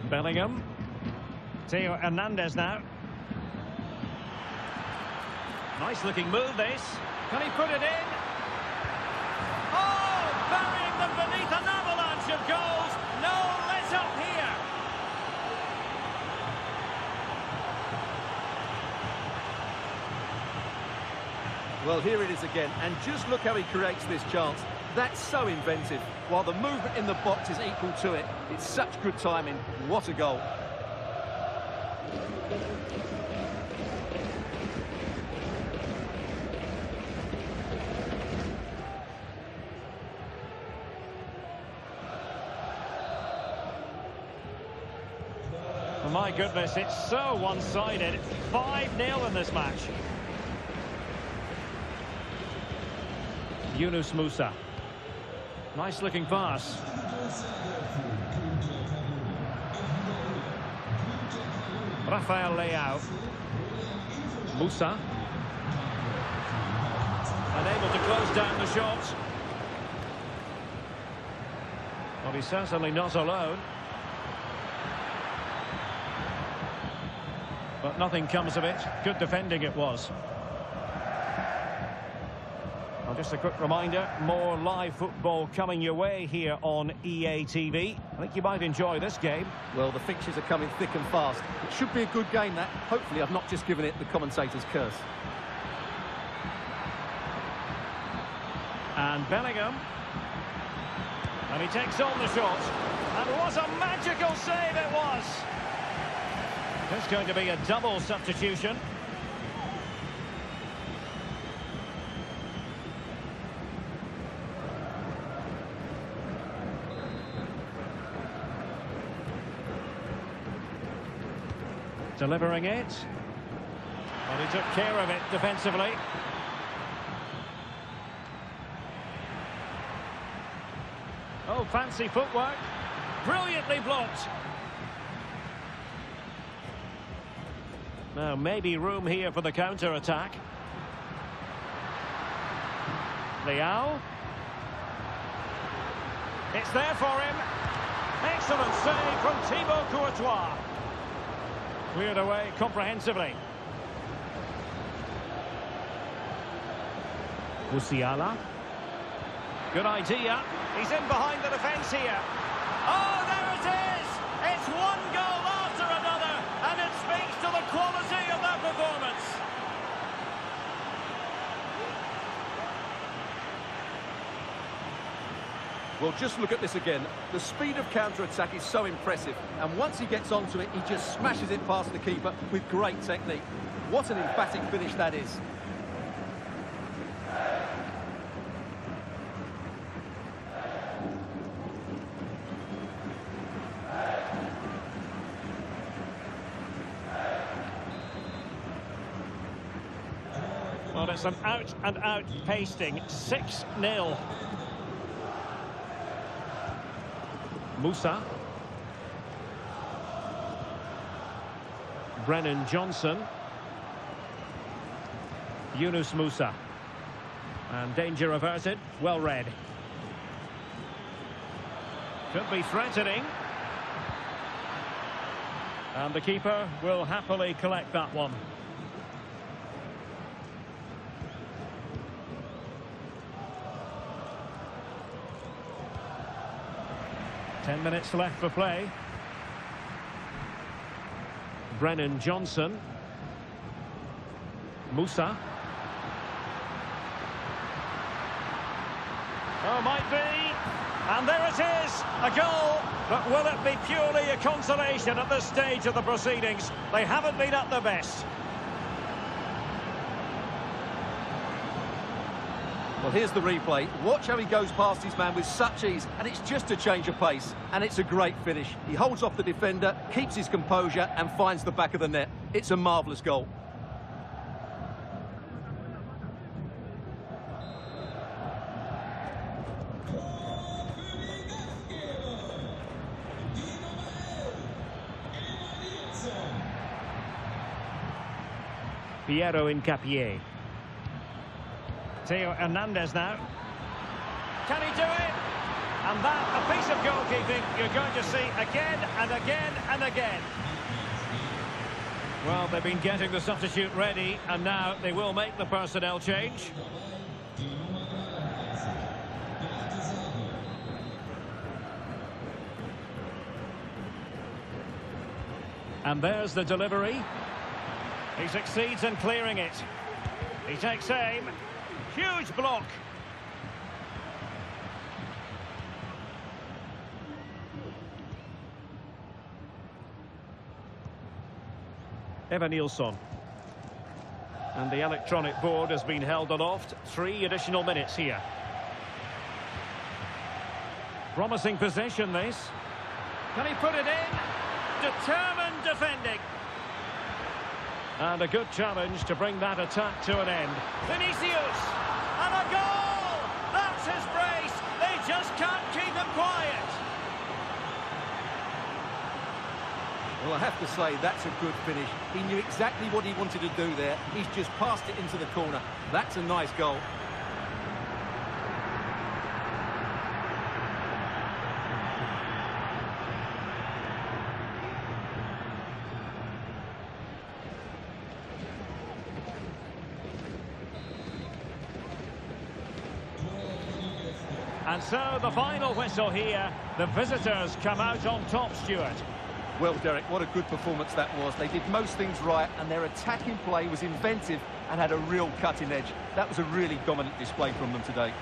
Bellingham. Theo Hernandez now. Nice looking move this. Can he put it in? Oh, burying them beneath an avalanche of goals. No let up here. Well, here it is again, and just look how he creates this chance. That's so inventive. While the movement in the box is equal to it, it's such good timing. What a goal. Oh, my goodness, it's so one-sided. 5-0 in this match. Yunus Musa. Nice looking pass. Rafael Leao. Musa. Unable to close down the shot. Well, he's certainly not alone. But nothing comes of it. Good defending it was. Well, just a quick reminder, more live football coming your way here on EA TV. I think you might enjoy this game. Well, the fixtures are coming thick and fast. It should be a good game, that. Hopefully I've not just given it the commentator's curse. And Bellingham. And he takes on the shot. And what a magical save it was! It's going to be a double substitution. Delivering it. Well, he took care of it defensively. Oh, fancy footwork. Brilliantly blocked. Now, maybe room here for the counter-attack. Leao. It's there for him. Excellent save from Thibaut Courtois. Cleared away comprehensively. Musiala. Good idea. He's in behind the defence here. Oh, there it is! It's one goal after another, and it speaks to the quality of that performance. Well, just look at this again. The speed of counter-attack is so impressive, and once he gets onto it, he just smashes it past the keeper with great technique. What an emphatic finish that is. Well, it's an out-and-out pasting. 6-0. Musa. Brennan Johnson. Yunus Musa. And danger averted. Well read. Could be threatening. And the keeper will happily collect that one. Ten minutes left for play. Brennan Johnson. Musa. Oh, might be. And there it is, a goal. But will it be purely a consolation at this stage of the proceedings? They haven't been at their best. Well, here's the replay. Watch how he goes past his man with such ease, and it's just a change of pace. And it's a great finish. He holds off the defender, keeps his composure, and finds the back of the net. It's a marvellous goal. Piero Incapié. Theo Hernandez now. Can he do it? And that, a piece of goalkeeping you're going to see again and again and again. Well, they've been getting the substitute ready, and now they will make the personnel change. And there's the delivery. He succeeds in clearing it. He takes aim. Huge block. Evan Nilsson. And the electronic board has been held aloft. 3 additional minutes here. Promising possession, this. Can he put it in? Determined defending. And a good challenge to bring that attack to an end. Vinicius! And a goal! That's his brace! They just can't Well, I have to say, that's a good finish. He knew exactly what he wanted to do there. He's just passed it into the corner. That's a nice goal. And so the final whistle here. The visitors come out on top, Stuart. Well, Derek, what a good performance that was. They did most things right, and their attacking play was inventive and had a real cutting edge. That was a really dominant display from them today.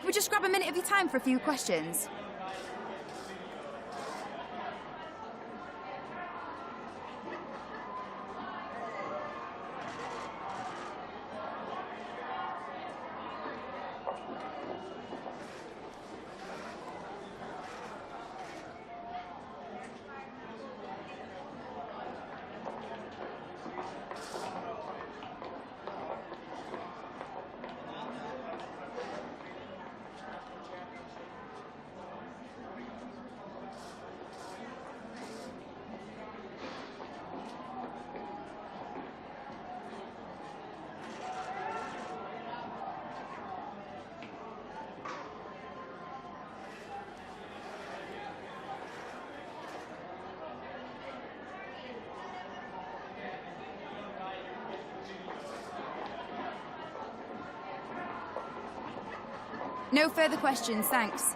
Can we just grab a minute of your time for a few questions? No further questions, thanks.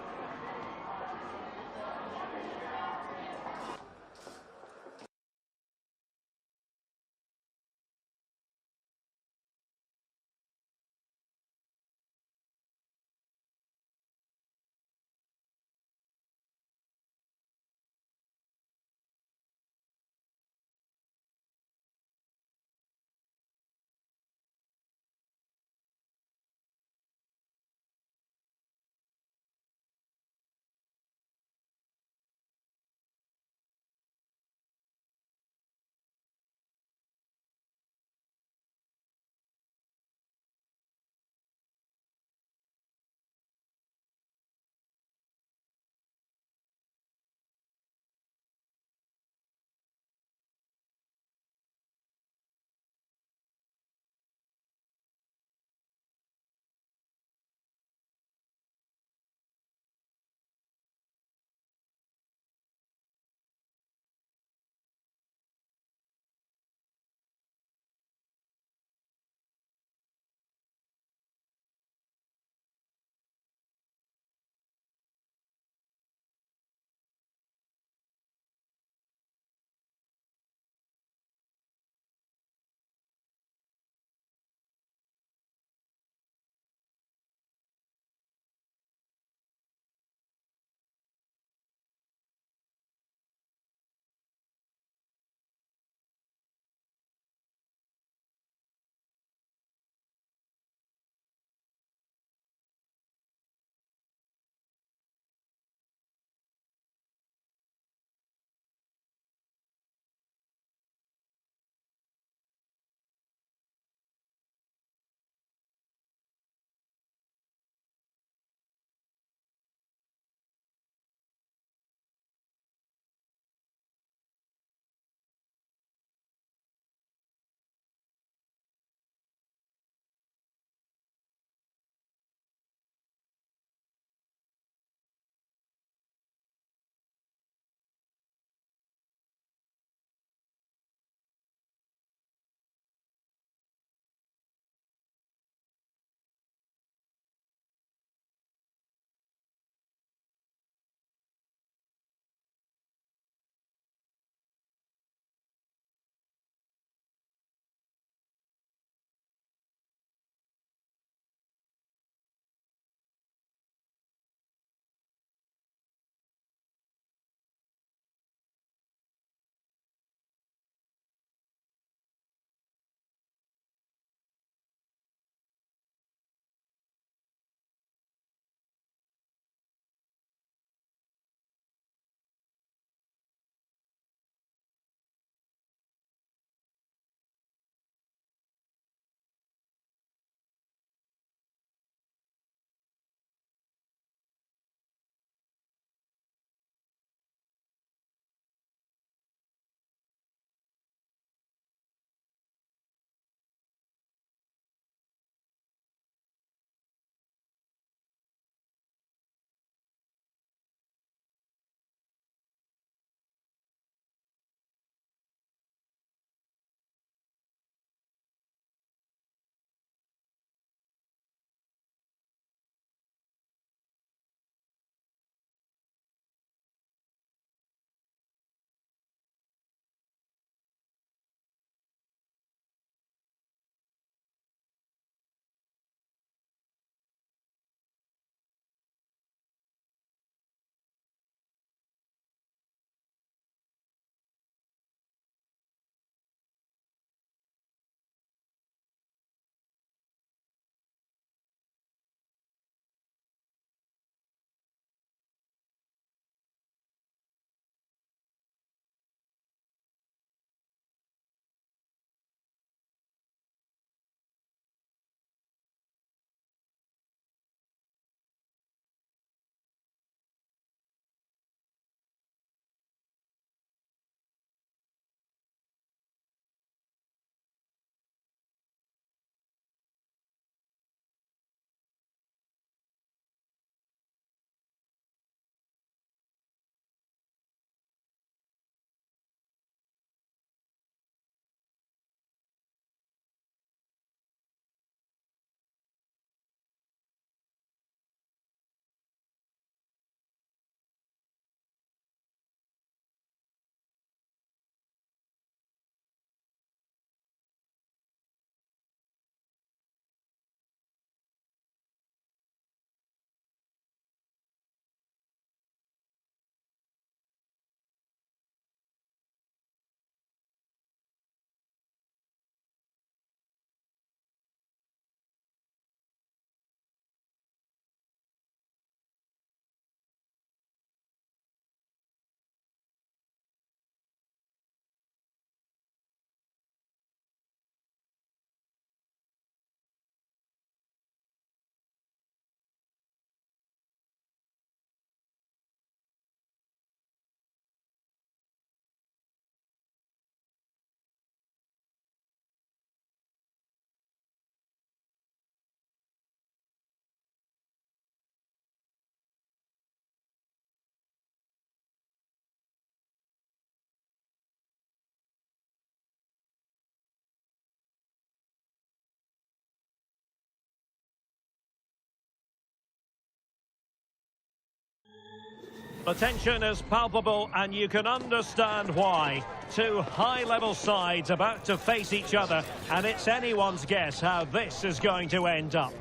The tension is palpable and you can understand why. Two high-level sides about to face each other, and it's anyone's guess how this is going to end up.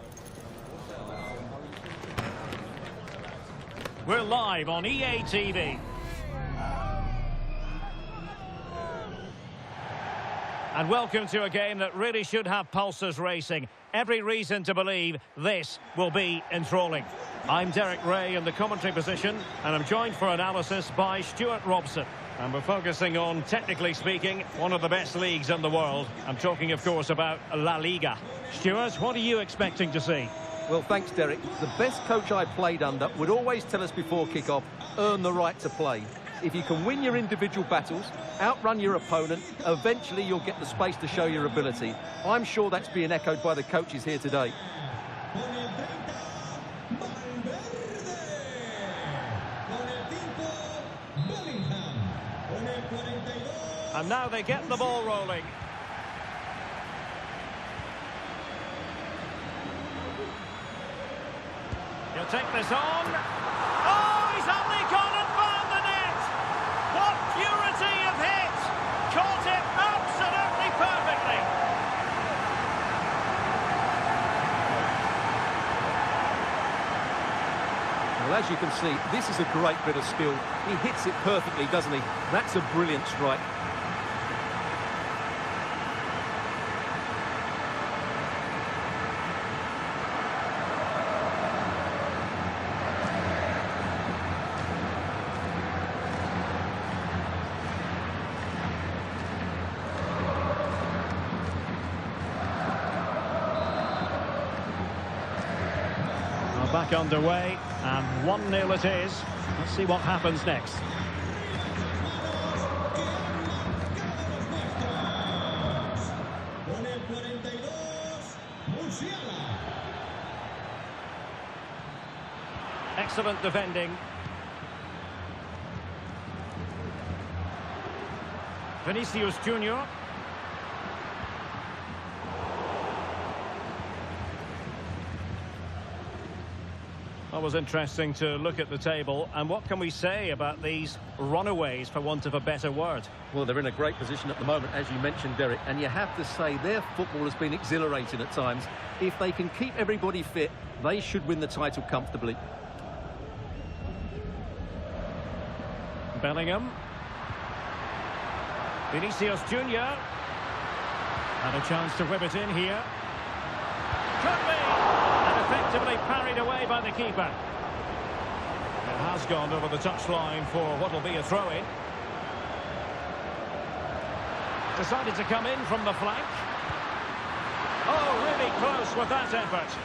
We're live on EA TV. And welcome to a game that really should have pulses racing. Every reason to believe this will be enthralling. I'm Derek Ray in the commentary position, and I'm joined for analysis by Stuart Robson. And we're focusing on, technically speaking, one of the best leagues in the world. I'm talking, of course, about La-Liga. Stuart, what are you expecting to see? Well, thanks, Derek. The best coach I played under would always tell us before kick-off, earn the right to play. If you can win your individual battles, outrun your opponent, eventually you'll get the space to show your ability. I'm sure that's being echoed by the coaches here today. And now they get the ball rolling. He'll take this on. Oh, he's only gone and found the net! What purity of hit! Caught it absolutely perfectly! Well, as you can see, this is a great bit of skill. He hits it perfectly, doesn't he? That's a brilliant strike. Back underway, and 1-0 it is. Let's see what happens next. Excellent defending. Vinicius Junior. It was interesting to look at the table, and what can we say about these runaways, for want of a better word? Well, they're in a great position at the moment, as you mentioned, Derek, and you have to say their football has been exhilarating at times. If they can keep everybody fit, they should win the title comfortably. Bellingham. Vinicius Junior. Had a chance to whip it in here. Could be! Effectively parried away by the keeper. It has gone over the touchline for what will be a throw-in. Decided to come in from the flank. Oh, really close with that effort.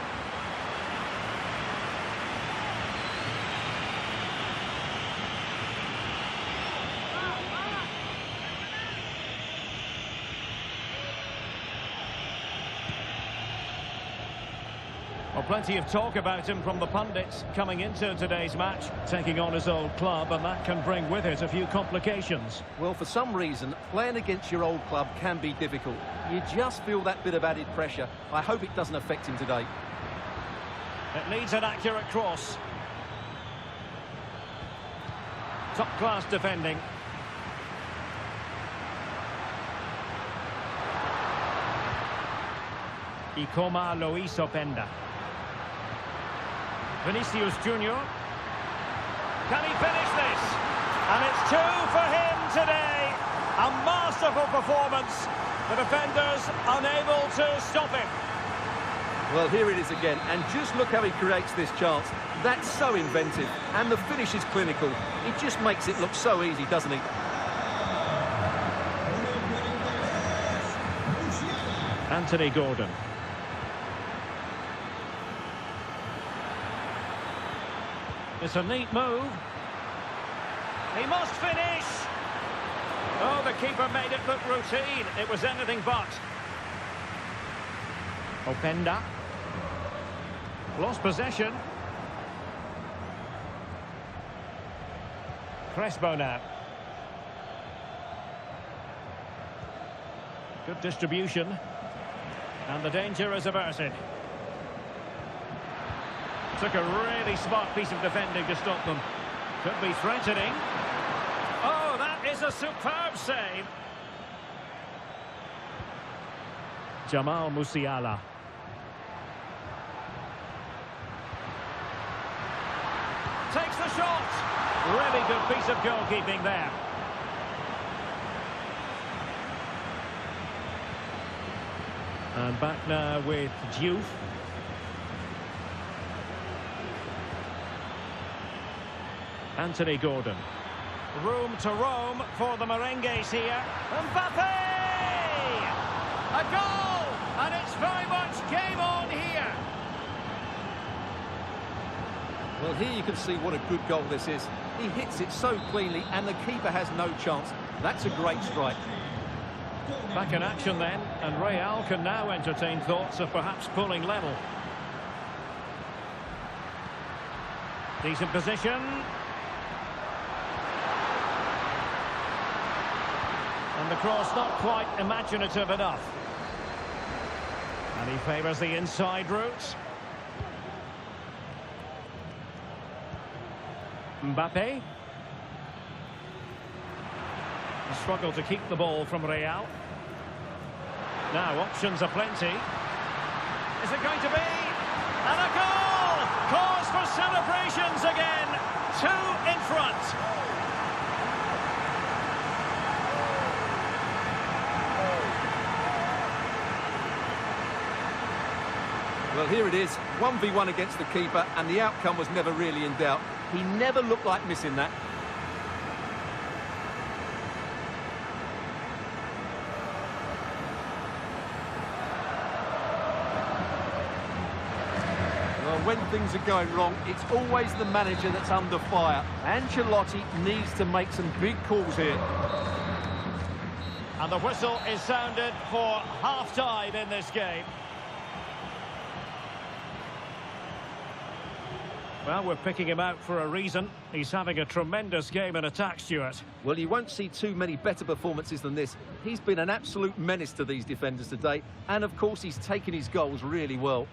Well, plenty of talk about him from the pundits coming into today's match, taking on his old club, and that can bring with it a few complications. Well, for some reason, playing against your old club can be difficult. You just feel that bit of added pressure. I hope it doesn't affect him today. It needs an accurate cross. Top-class defending. Ikoma Luis Openda. Vinicius Junior. Can he finish this? And it's 2 for him today. A masterful performance. The defenders unable to stop him. Well, here it is again, and just look how he creates this chance. That's so inventive, and the finish is clinical. It just makes it look so easy, doesn't it? Anthony Gordon. It's a neat move. He must finish. Oh, the keeper made it look routine. It was anything but. Openda. Lost possession. Crespo now. Good distribution. And the danger is averted. Took a really smart piece of defending to stop them. Could be threatening. Oh, that is a superb save. Jamal Musiala. Takes the shot. Really good piece of goalkeeping there. And back now with Diouf. Anthony Gordon. Room to roam for the Merengues here. Mbappe! A goal! And it's very much game on here. Well, here you can see what a good goal this is. He hits it so cleanly and the keeper has no chance. That's a great strike. Back in action then, and Real can now entertain thoughts of perhaps pulling level. Decent position. And the cross not quite imaginative enough. And he favours the inside route. Mbappe. Struggle to keep the ball from Real. Now options are plenty. Is it going to be? And a goal! Cause for celebrations again. 2 in front. Well, here it is, 1v1 against the keeper, and the outcome was never really in doubt. He never looked like missing that. Well, when things are going wrong, it's always the manager that's under fire. Ancelotti needs to make some big calls here. And the whistle is sounded for half-time in this game. Well, we're picking him out for a reason. He's having a tremendous game in attack, Stuart. Well, you won't see too many better performances than this. He's been an absolute menace to these defenders today. And, of course, he's taken his goals really well.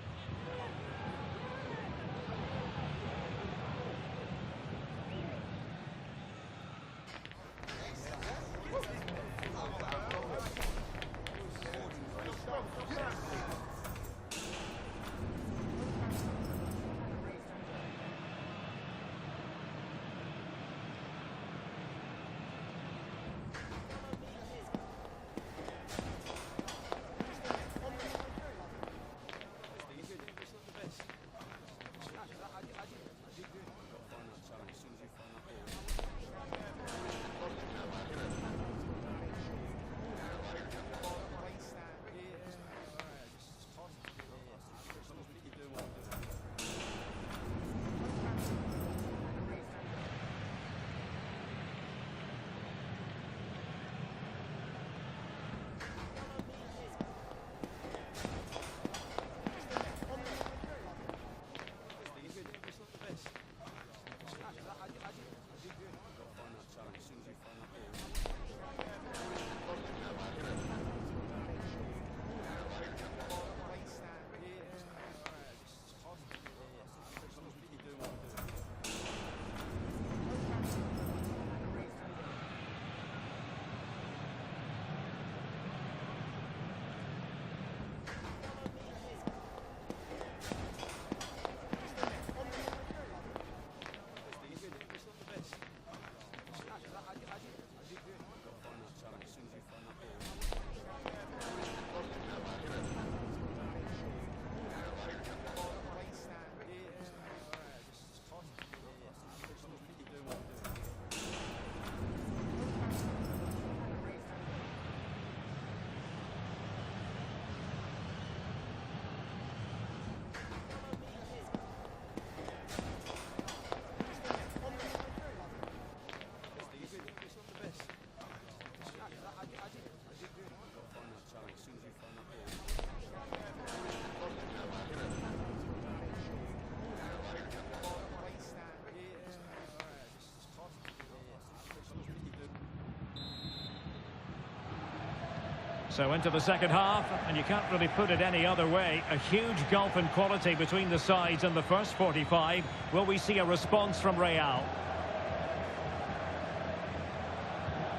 So into the second half, and you can't really put it any other way. A huge gulf in quality between the sides in the first 45. Will we see a response from Real?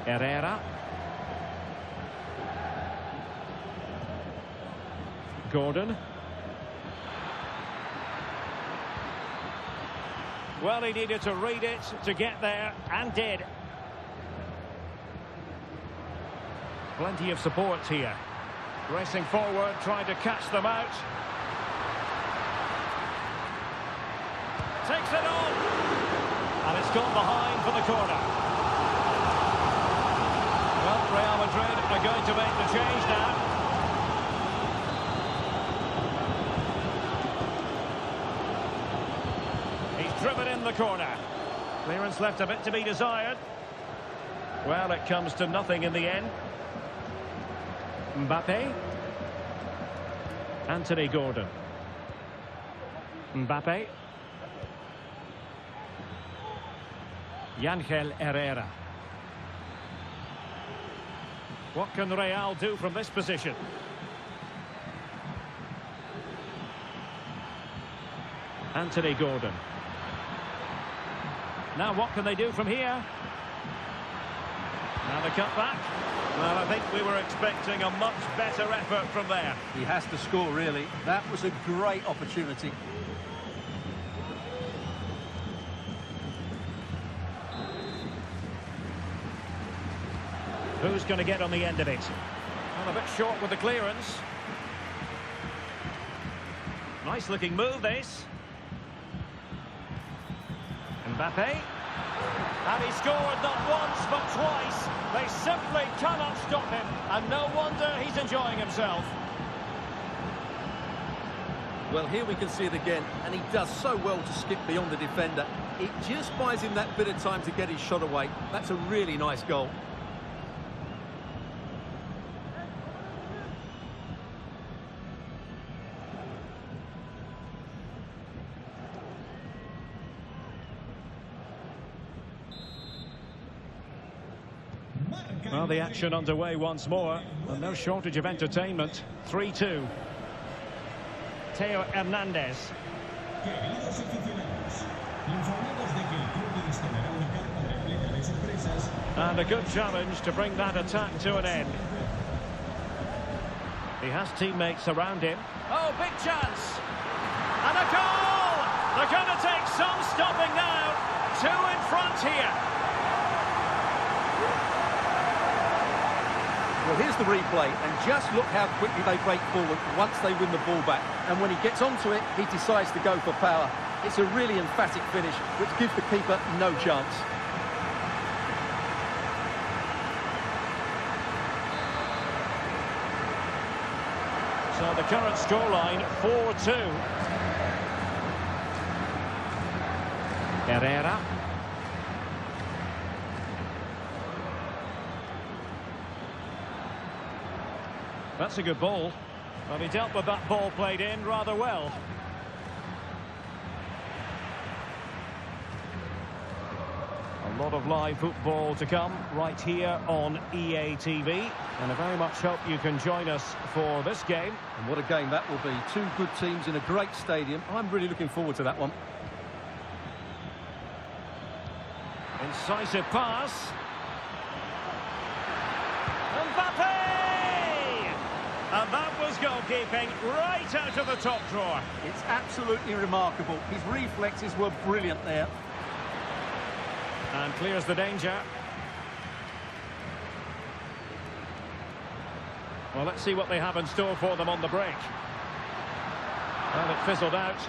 Herrera. Gordon. Well, he needed to read it to get there, and did. Plenty of support here. Racing forward, trying to catch them out. Takes it on. And it's gone behind for the corner. Well, Real Madrid are going to make the change now. He's driven in the corner. Clearance left a bit to be desired. Well, it comes to nothing in the end. Mbappe. Anthony Gordon. Mbappe. Ángel Herrera. What can Real do from this position? Anthony Gordon. Now what can they do from here? Now the cut back. Well, I think we were expecting a much better effort from there. He has to score, really. That was a great opportunity. Who's going to get on the end of it? Well, a bit short with the clearance. Nice looking move, this. Mbappe. And he scored not once but twice. They simply cannot stop him. And no wonder he's enjoying himself. Well, here we can see it again. And he does so well to skip beyond the defender. It just buys him that bit of time to get his shot away. That's a really nice goal. Well, the action underway once more, and no shortage of entertainment. 3-2. Theo Hernandez. Queridos aficionados, informados de que el club instalará una carpa repleta de sorpresas. And a good challenge to bring that attack to an end. He has teammates around him. Oh, big chance! And a goal! They're going to take some stopping now. 2 in front here. Well, here's the replay, and just look how quickly they break forward once they win the ball back. And when he gets onto it, he decides to go for power. It's a really emphatic finish, which gives the keeper no chance. So the current scoreline, 4-2. Herrera. That's a good ball. Well, he dealt with that ball played in rather well. A lot of live football to come right here on EA TV. And I very much hope you can join us for this game. And what a game that will be. 2 good teams in a great stadium. I'm really looking forward to that one. Incisive pass. Mbappe! And that was goalkeeping right out of the top drawer. It's absolutely remarkable. His reflexes were brilliant there. And clears the danger. Well, let's see what they have in store for them on the break. Well, it fizzled out.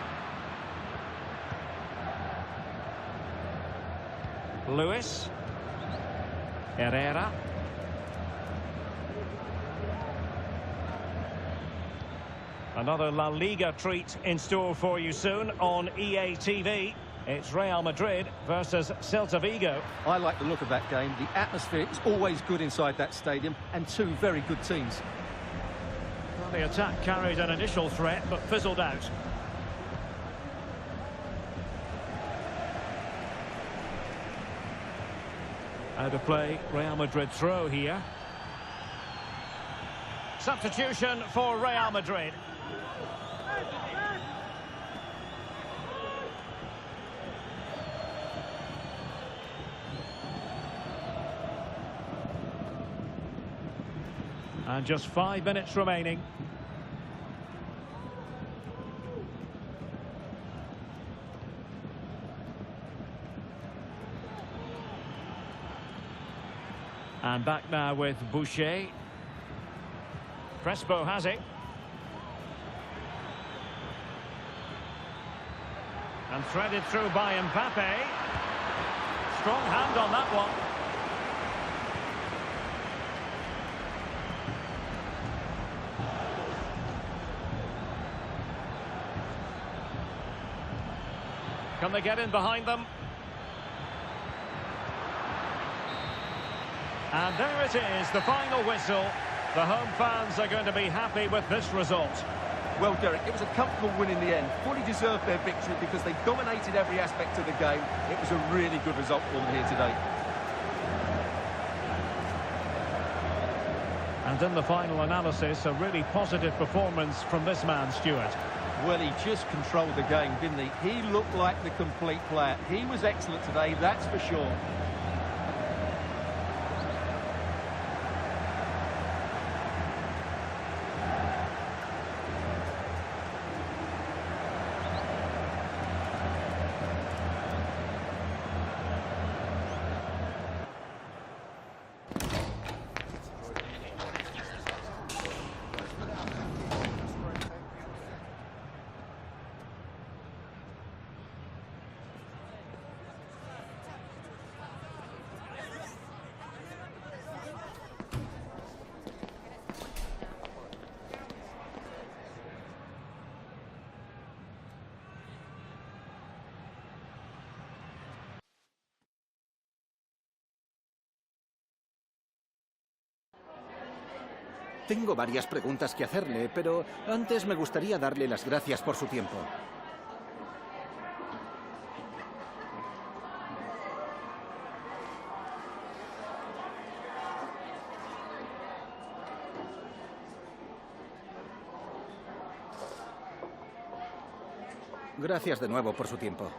Lewis. Herrera. Another La Liga treat in store for you soon on EA TV. It's Real Madrid versus Celta Vigo. I like the look of that game. The atmosphere is always good inside that stadium, and 2 very good teams. Well, the attack carried an initial threat, but fizzled out. Out of play, Real Madrid throw here. Substitution for Real Madrid. And just 5 minutes remaining. And back now with Boucher. Crespo has it. And threaded through by Mbappe. Strong hand on that one. Can they get in behind them? And there it is, the final whistle. The home fans are going to be happy with this result. Well, Derek, it was a comfortable win in the end. Fully deserved their victory because they dominated every aspect of the game. It was a really good result for them here today. And in the final analysis, a really positive performance from this man, Stuart. Well, he just controlled the game, didn't he? He looked like the complete player. He was excellent today, that's for sure. Tengo varias preguntas que hacerle, pero antes me gustaría darle las gracias por su tiempo. Gracias de nuevo por su tiempo.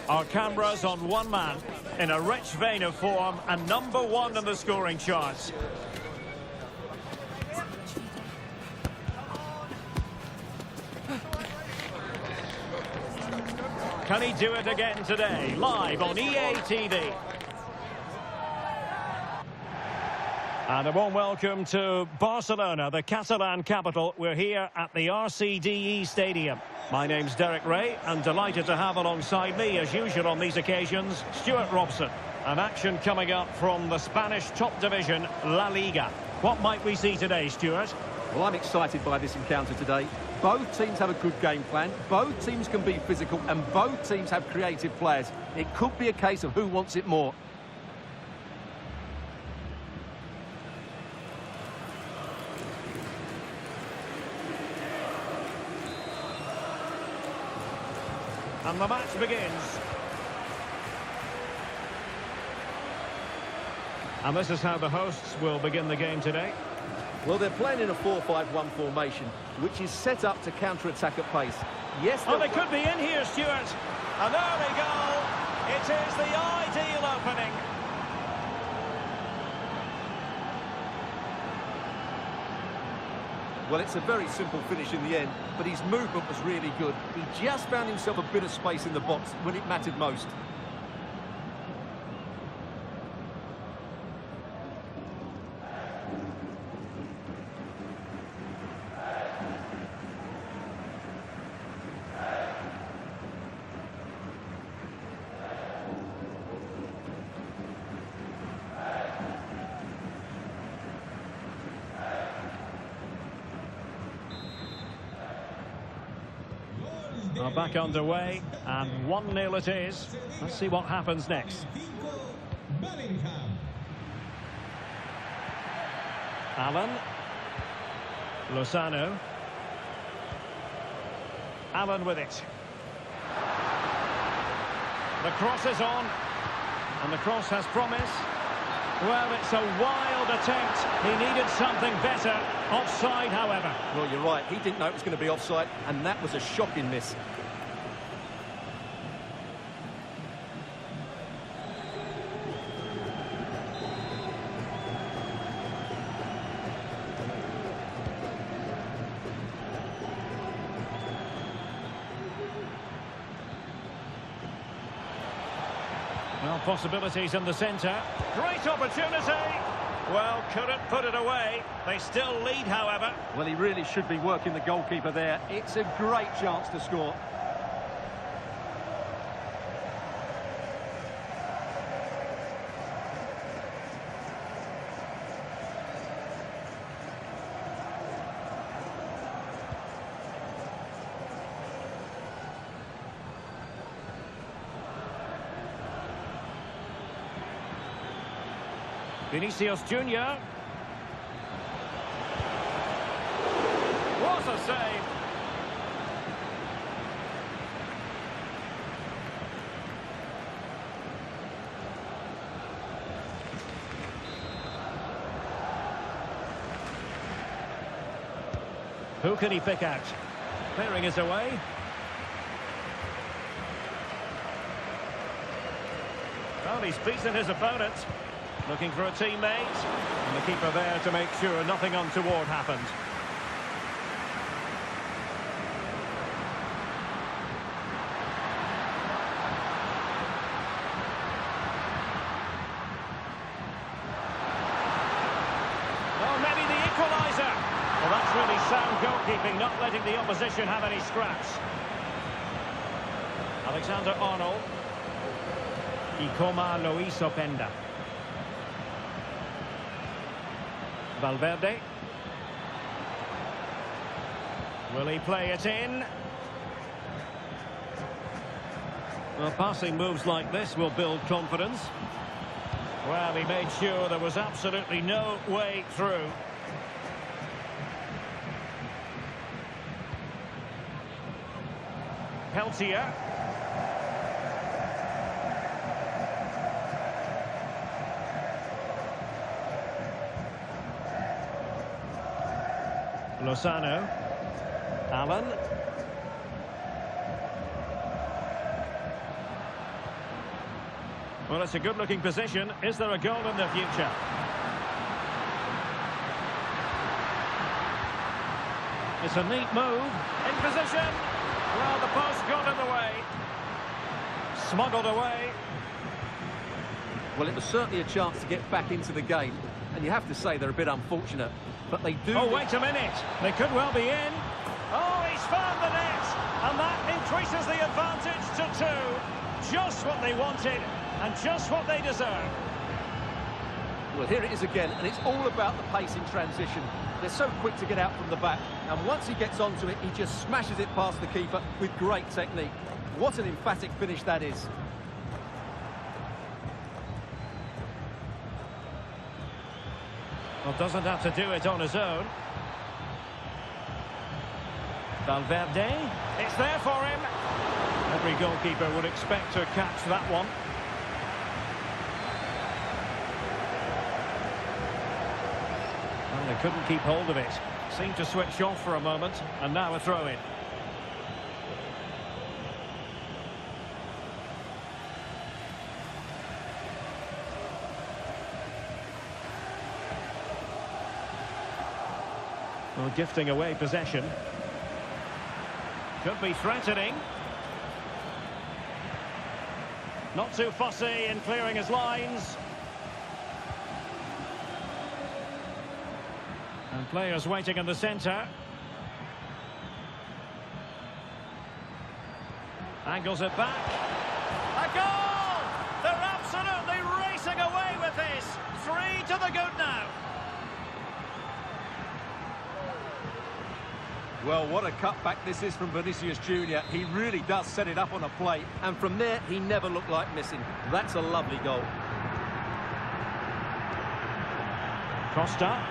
Our cameras on one man, in a rich vein of form and #1 in the scoring charts. Can he do it again today? Live on EA TV. And a warm welcome to Barcelona, the Catalan capital. We're here at the RCDE Stadium. My name's Derek Ray, and delighted to have alongside me, as usual on these occasions, Stuart Robson. An action coming up from the Spanish top division, La-Liga. What might we see today, Stuart? Well, I'm excited by this encounter today. Both teams have a good game plan, both teams can be physical, and both teams have creative players. It could be a case of who wants it more. And the match begins. And this is how the hosts will begin the game today. Well, they're playing in a 4-5-1 formation, which is set up to counter-attack at pace. Yes, oh, they could be in here, Stuart. And there we go. It is the ideal opening. Well, it's a very simple finish in the end, but his movement was really good. He just found himself a bit of space in the box when it mattered most. Are back underway, and 1-0 it is. Let's see what happens next. Allen. Lozano. Allen with it. The cross is on, and the cross has promise. Well, it's a wild attempt. He needed something better. Offside, however. Well, you're right. He didn't know it was going to be offside, and that was a shocking miss. Well, possibilities in the centre. Great opportunity. Well, couldn't put it away. They still lead, however. Well, he really should be working the goalkeeper there. It's a great chance to score. Vinicius Junior. What a save! Who can he pick out? Clearing his away. Well, he's beaten his opponent. Looking for a teammate, and the keeper there to make sure nothing untoward happened. Oh, maybe the equaliser. Well, that's really sound goalkeeping, not letting the opposition have any scraps. Alexander-Arnold. Y como lo hizo Penda. Valverde. Will he play it in? Well, passing moves like this will build confidence. Well, he made sure there was absolutely no way through. Peltier. Lozano. Allen. Well, it's a good-looking position. Is there a goal in the future? It's a neat move. In position. Well, the post got in the way. Smuggled away. Well, it was certainly a chance to get back into the game. And you have to say they're a bit unfortunate. But they do... Oh, wait a minute. They could well be in. Oh, he's found the net. And that increases the advantage to 2. Just what they wanted and just what they deserve. Well, here it is again, and it's all about the pace in transition. They're so quick to get out from the back, and once he gets onto it, he just smashes it past the keeper with great technique. What an emphatic finish that is. Well, doesn't have to do it on his own. Valverde, it's there for him. Every goalkeeper would expect to catch that one. Well, they couldn't keep hold of it. Seemed to switch off for a moment, and now a throw-in. Well, gifting away possession. Could be threatening. Not too fussy in clearing his lines. And players waiting in the centre. Angles it back. A goal! They're absolutely racing away with this. 3 to the good now. Well, what a cutback this is from Vinicius Junior. He really does set it up on a play, and from there, he never looked like missing. That's a lovely goal. Costa.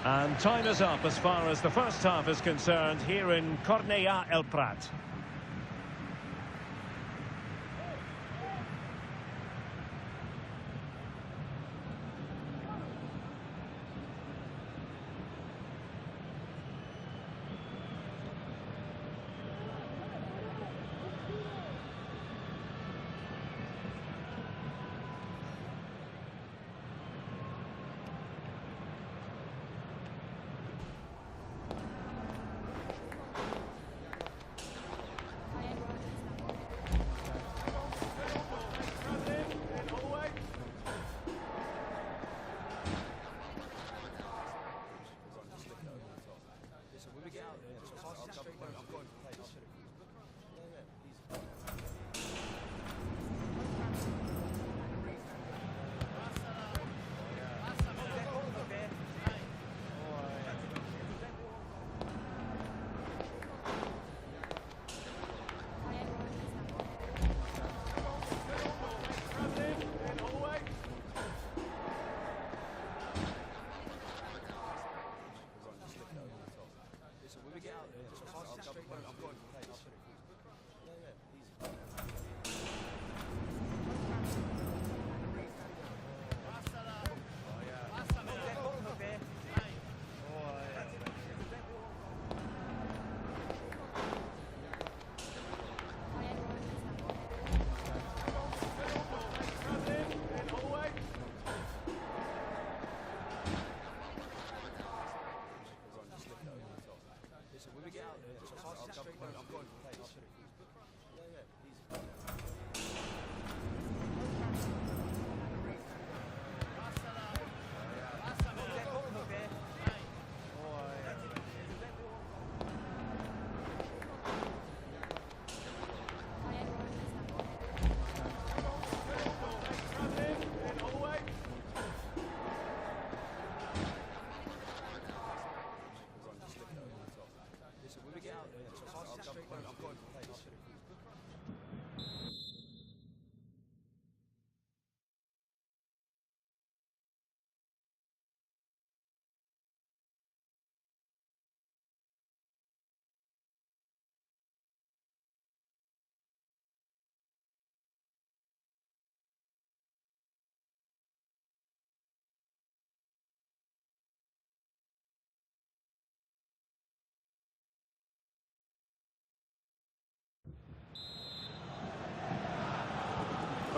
And time is up as far as the first half is concerned here in Cornellà El Prat.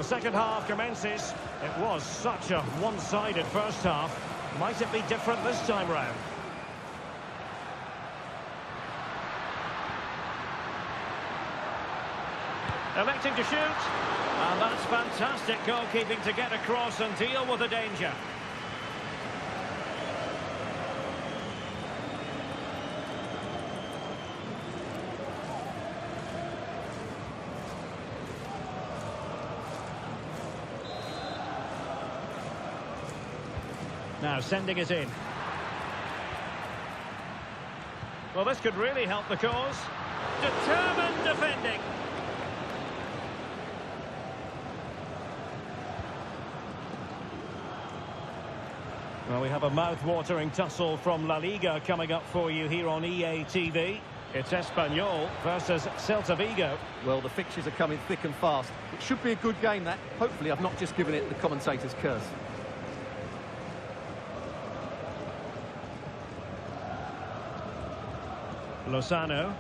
second half commences. It was such a one-sided first half. Might it be different this time round? Electing to shoot. And that's fantastic goalkeeping to get across and deal with the danger. Now sending it in. Well, this could really help the cause. Determined defending. Well, we have a mouth-watering tussle from La-Liga coming up for you here on EA TV. It's Espanyol versus Celta Vigo. Well, the fixtures are coming thick and fast. It should be a good game, that. Hopefully, I've not just given it the commentator's curse. Lozano.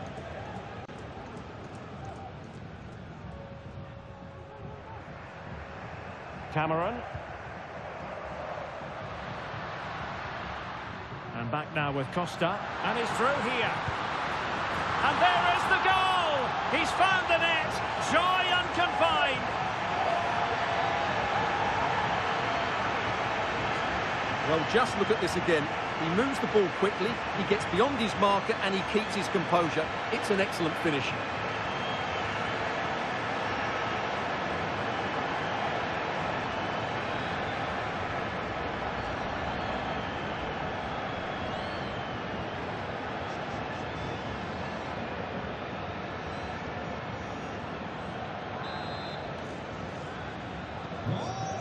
Cameron. And back now with Costa. And he's through here. And there is the goal! He's found the net. Joy unconfined. Well, just look at this again. He moves the ball quickly, he gets beyond his marker and he keeps his composure. It's an excellent finish.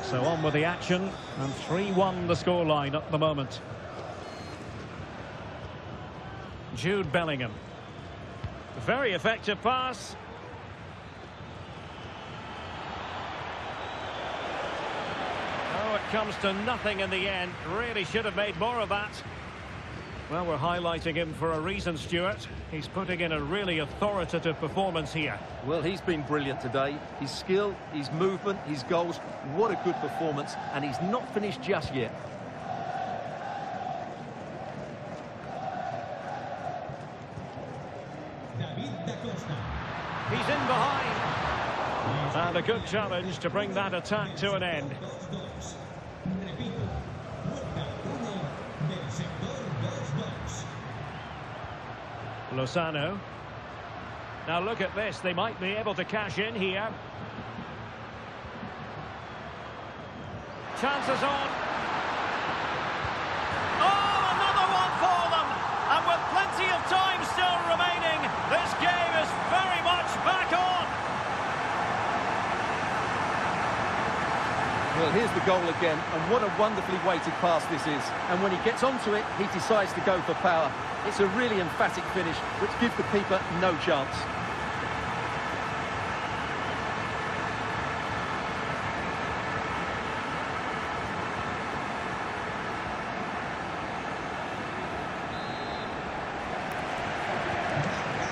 So on with the action, and 3-1 the scoreline at the moment. Jude Bellingham. Very effective pass. Oh, it comes to nothing in the end. Really should have made more of that. Well, we're highlighting him for a reason, Stuart. He's putting in a really authoritative performance here. Well, he's been brilliant today. His skill, his movement, his goals. What a good performance. And he's not finished just yet. He's in behind. And a good challenge to bring that attack to an end. Lozano. Now look at this. They might be able to cash in here. Chances on. Oh, another one for them. And with plenty of time still remaining, this game is very much back on. Well, here's the goal again, and what a wonderfully weighted pass this is. And when he gets onto it, he decides to go for power. It's a really emphatic finish, which gives the keeper no chance.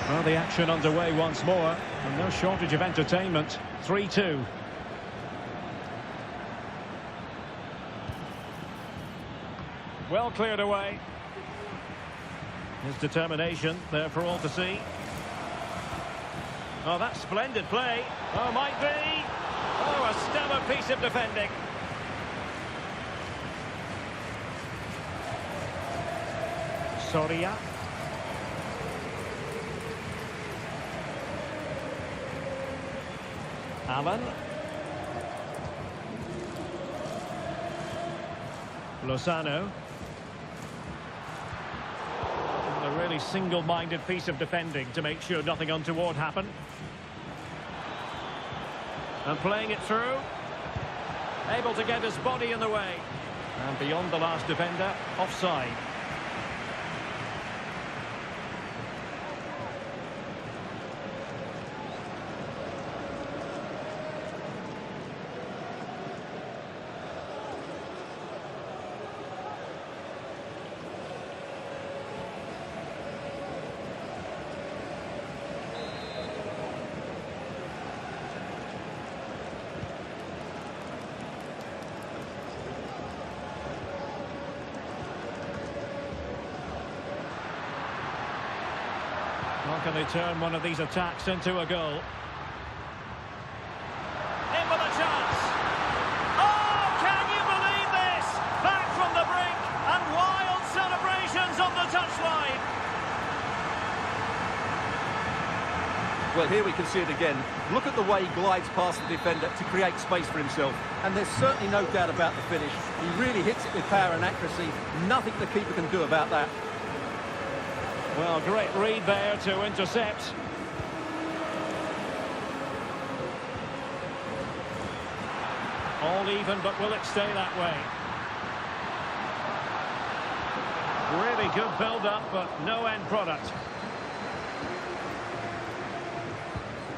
Well, the action underway once more, and no shortage of entertainment. 3-2. Well cleared away. His determination there for all to see. Oh, that's splendid play. Oh, might be. Oh, a stellar piece of defending. Soria. Allen. Lozano. A really single-minded piece of defending to make sure nothing untoward happened. And playing it through. Able to get his body in the way. And beyond the last defender, offside. can they turn one of these attacks into a goal? In with a chance. Oh, can you believe this? Back from the brink and wild celebrations on the touchline. Well, here we can see it again. Look at the way he glides past the defender to create space for himself. And there's certainly no doubt about the finish. He really hits it with power and accuracy. Nothing the keeper can do about that. Well, great read there to intercept. All even, but will it stay that way? Really good build-up, but no end product.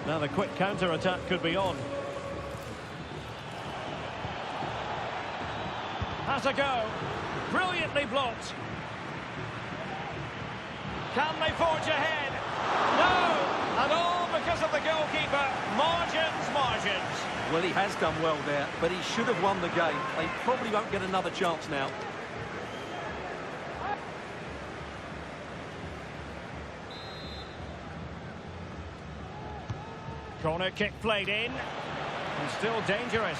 Now the quick counter-attack could be on. Has a go. Brilliantly blocked. Can they forge ahead? No! And all because of the goalkeeper. Margins. Well, he has done well there, but he should have won the game. They probably won't get another chance now. Corner kick played in. And still dangerous.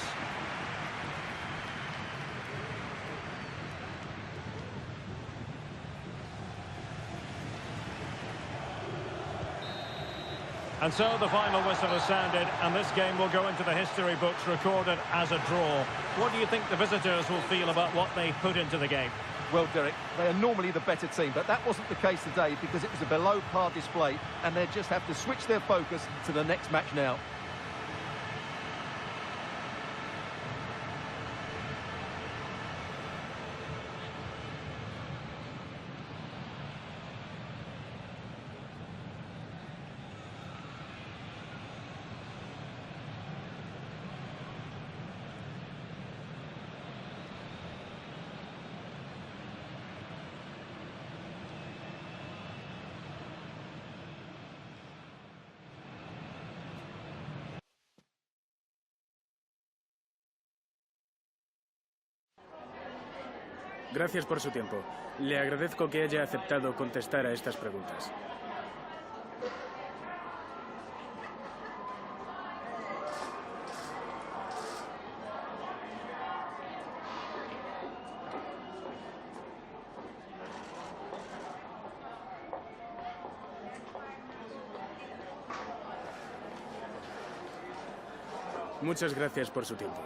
And so the final whistle has sounded, and this game will go into the history books recorded as a draw. What do you think the visitors will feel about what they put into the game? Well, Derek, they are normally the better team, but that wasn't the case today because it was a below-par display, and they just have to switch their focus to the next match now. Gracias por su tiempo. Le agradezco que haya aceptado contestar a estas preguntas. Muchas gracias por su tiempo.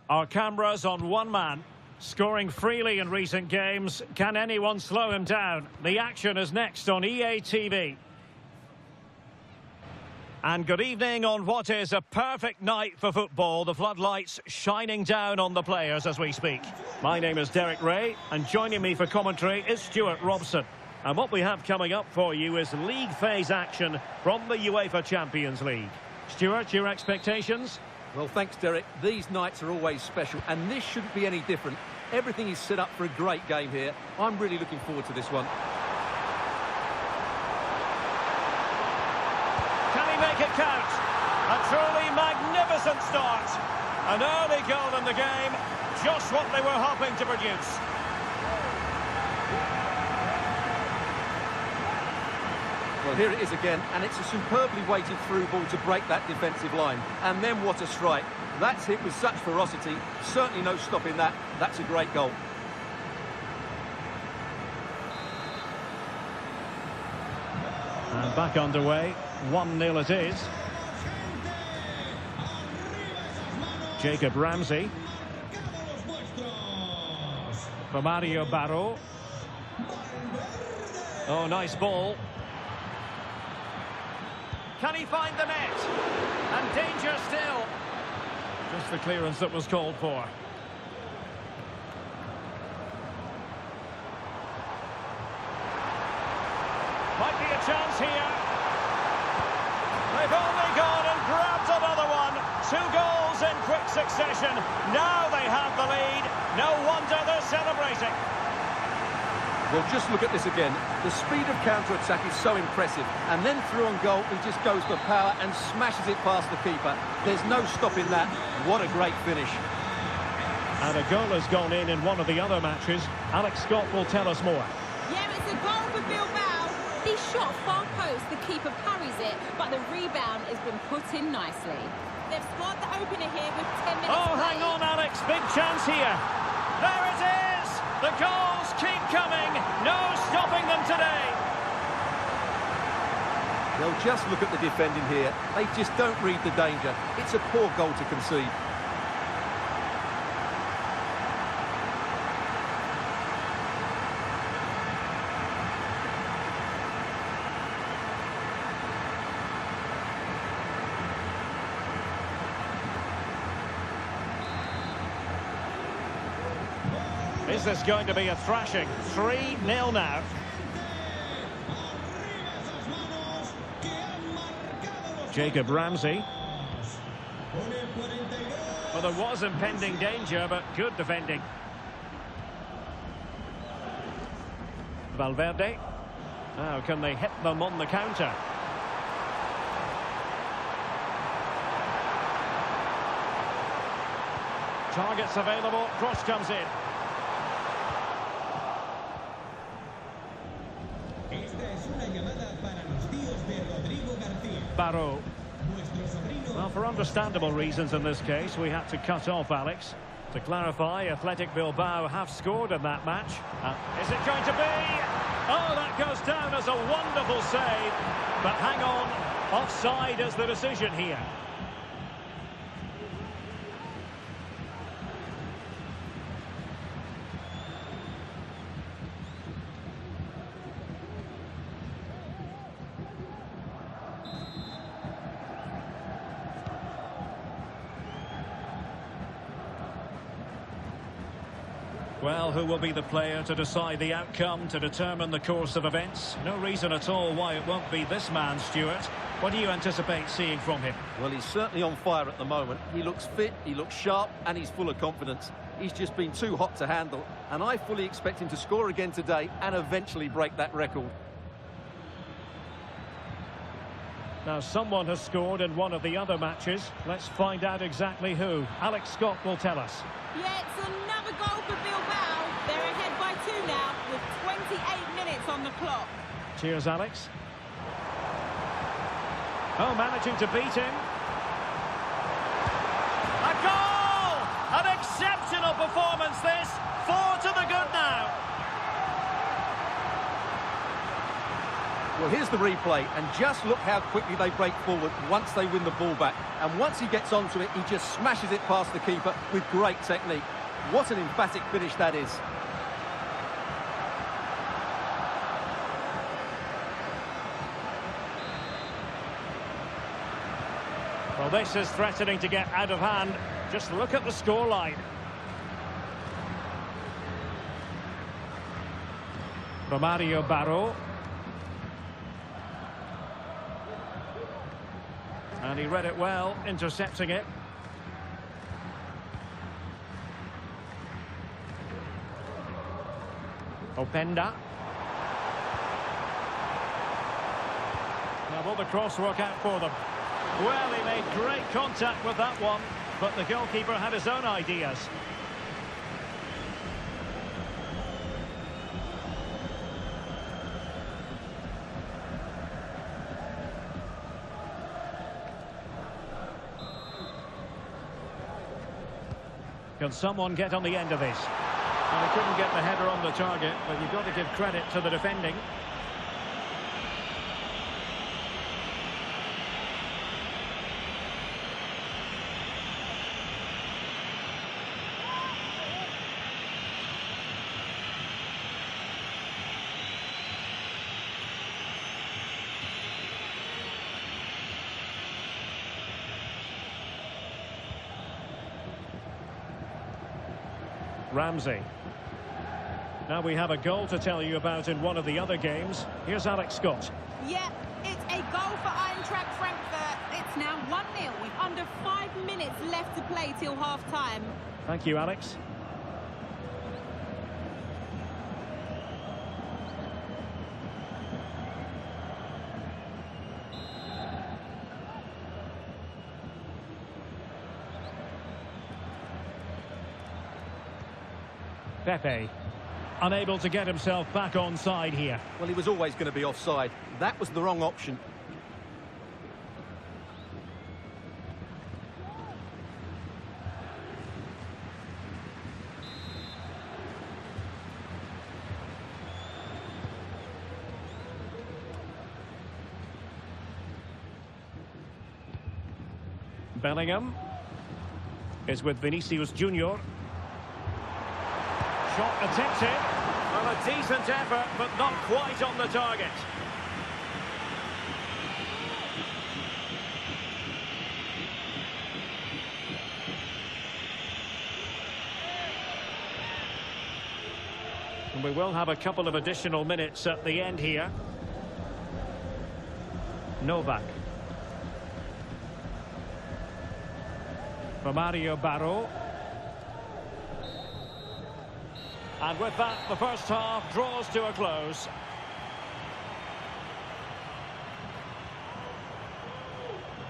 Our cameras on one man. Scoring freely in recent games. Can anyone slow him down? The action is next on EA TV. And good evening on what is a perfect night for football. The floodlights shining down on the players as we speak. My name is Derek Ray, and joining me for commentary is Stuart Robson. And what we have coming up for you is league phase action from the UEFA Champions League. Stuart, your expectations? Well, thanks, Derek. These nights are always special, and this shouldn't be any different. Everything is set up for a great game here. I'm really looking forward to this one. Make it count. A truly magnificent start. An early goal in the game, just what they were hoping to produce. Well, here it is again, and it's a superbly weighted through ball to break that defensive line. And then what a strike. That's hit with such ferocity. Certainly no stopping that. That's a great goal. And back underway. 1-0 it is. Jacob Ramsey. For Mario Barro. Oh, nice ball. Can he find the net? And danger still. Just the clearance that was called for. Might be a chance here. They've only gone and grabbed another one. 2 goals in quick succession. Now they have the lead. No wonder they're celebrating. Well, just look at this again. The speed of counter-attack is so impressive. And then through on goal, he just goes for power and smashes it past the keeper. There's no stopping that. What a great finish. And a goal has gone in one of the other matches. Alex Scott will tell us more. Yeah, it's a goal for Bilbao. He shot far post, the keeper parries it, but the rebound has been put in nicely. They've scored the opener here with 10 minutes Oh, played. hang on, Alex. Big chance here. There it is. The goals keep coming. No stopping them today. Well, just look at the defending here. They just don't read the danger. It's a poor goal to concede. Is this going to be a thrashing? 3-0 now. Jacob Ramsey. Well, there was impending danger, but good defending. Valverde. Now, can they hit them on the counter? Targets available. Cross comes in. Barro. Well, for understandable reasons in this case, we had to cut off Alex. To clarify, Athletic Bilbao have scored in that match. Is it going to be? Oh, that goes down as a wonderful save. But hang on, offside is the decision here. Well, who will be the player to decide the outcome, to determine the course of events? No reason at all why it won't be this man, Stuart. What do you anticipate seeing from him? Well, he's certainly on fire at the moment. He looks fit, he looks sharp, and he's full of confidence. He's just been too hot to handle, and I fully expect him to score again today and eventually break that record. Now, someone has scored in one of the other matches. Let's find out exactly who. Alex Scott will tell us. Yeah, it's another goal for Bilbao. They're ahead by 2 now with 28 minutes on the clock. Cheers, Alex. Oh, managing to beat him. A goal! An exceptional performance, this. 4 to the good now. Well, here's the replay, and just look how quickly they break forward once they win the ball back. And once he gets onto it, he just smashes it past the keeper with great technique. What an emphatic finish that is. Well, this is threatening to get out of hand. Just look at the scoreline. Romario Barro. And he read it well, intercepting it. Openda. Now will the cross work out for them? Well, he made great contact with that one, but the goalkeeper had his own ideas. Can someone get on the end of this? Well, he couldn't get the header on the target, but you've got to give credit to the defending. Ramsey. Now we have a goal to tell you about in one of the other games. Here's Alex Scott. Yeah, it's a goal for Eintracht Frankfurt. It's now 1-0 with under 5 minutes left to play till half-time. Thank you, Alex. Pepe, unable to get himself back on side here. Well, he was always going to be offside. That was the wrong option. Bellingham is with Vinicius Junior. Shot attempted. Well, a decent effort, but not quite on the target. And we will have a couple of additional minutes at the end here. Novak. Romario Barro. And with that, the first half draws to a close.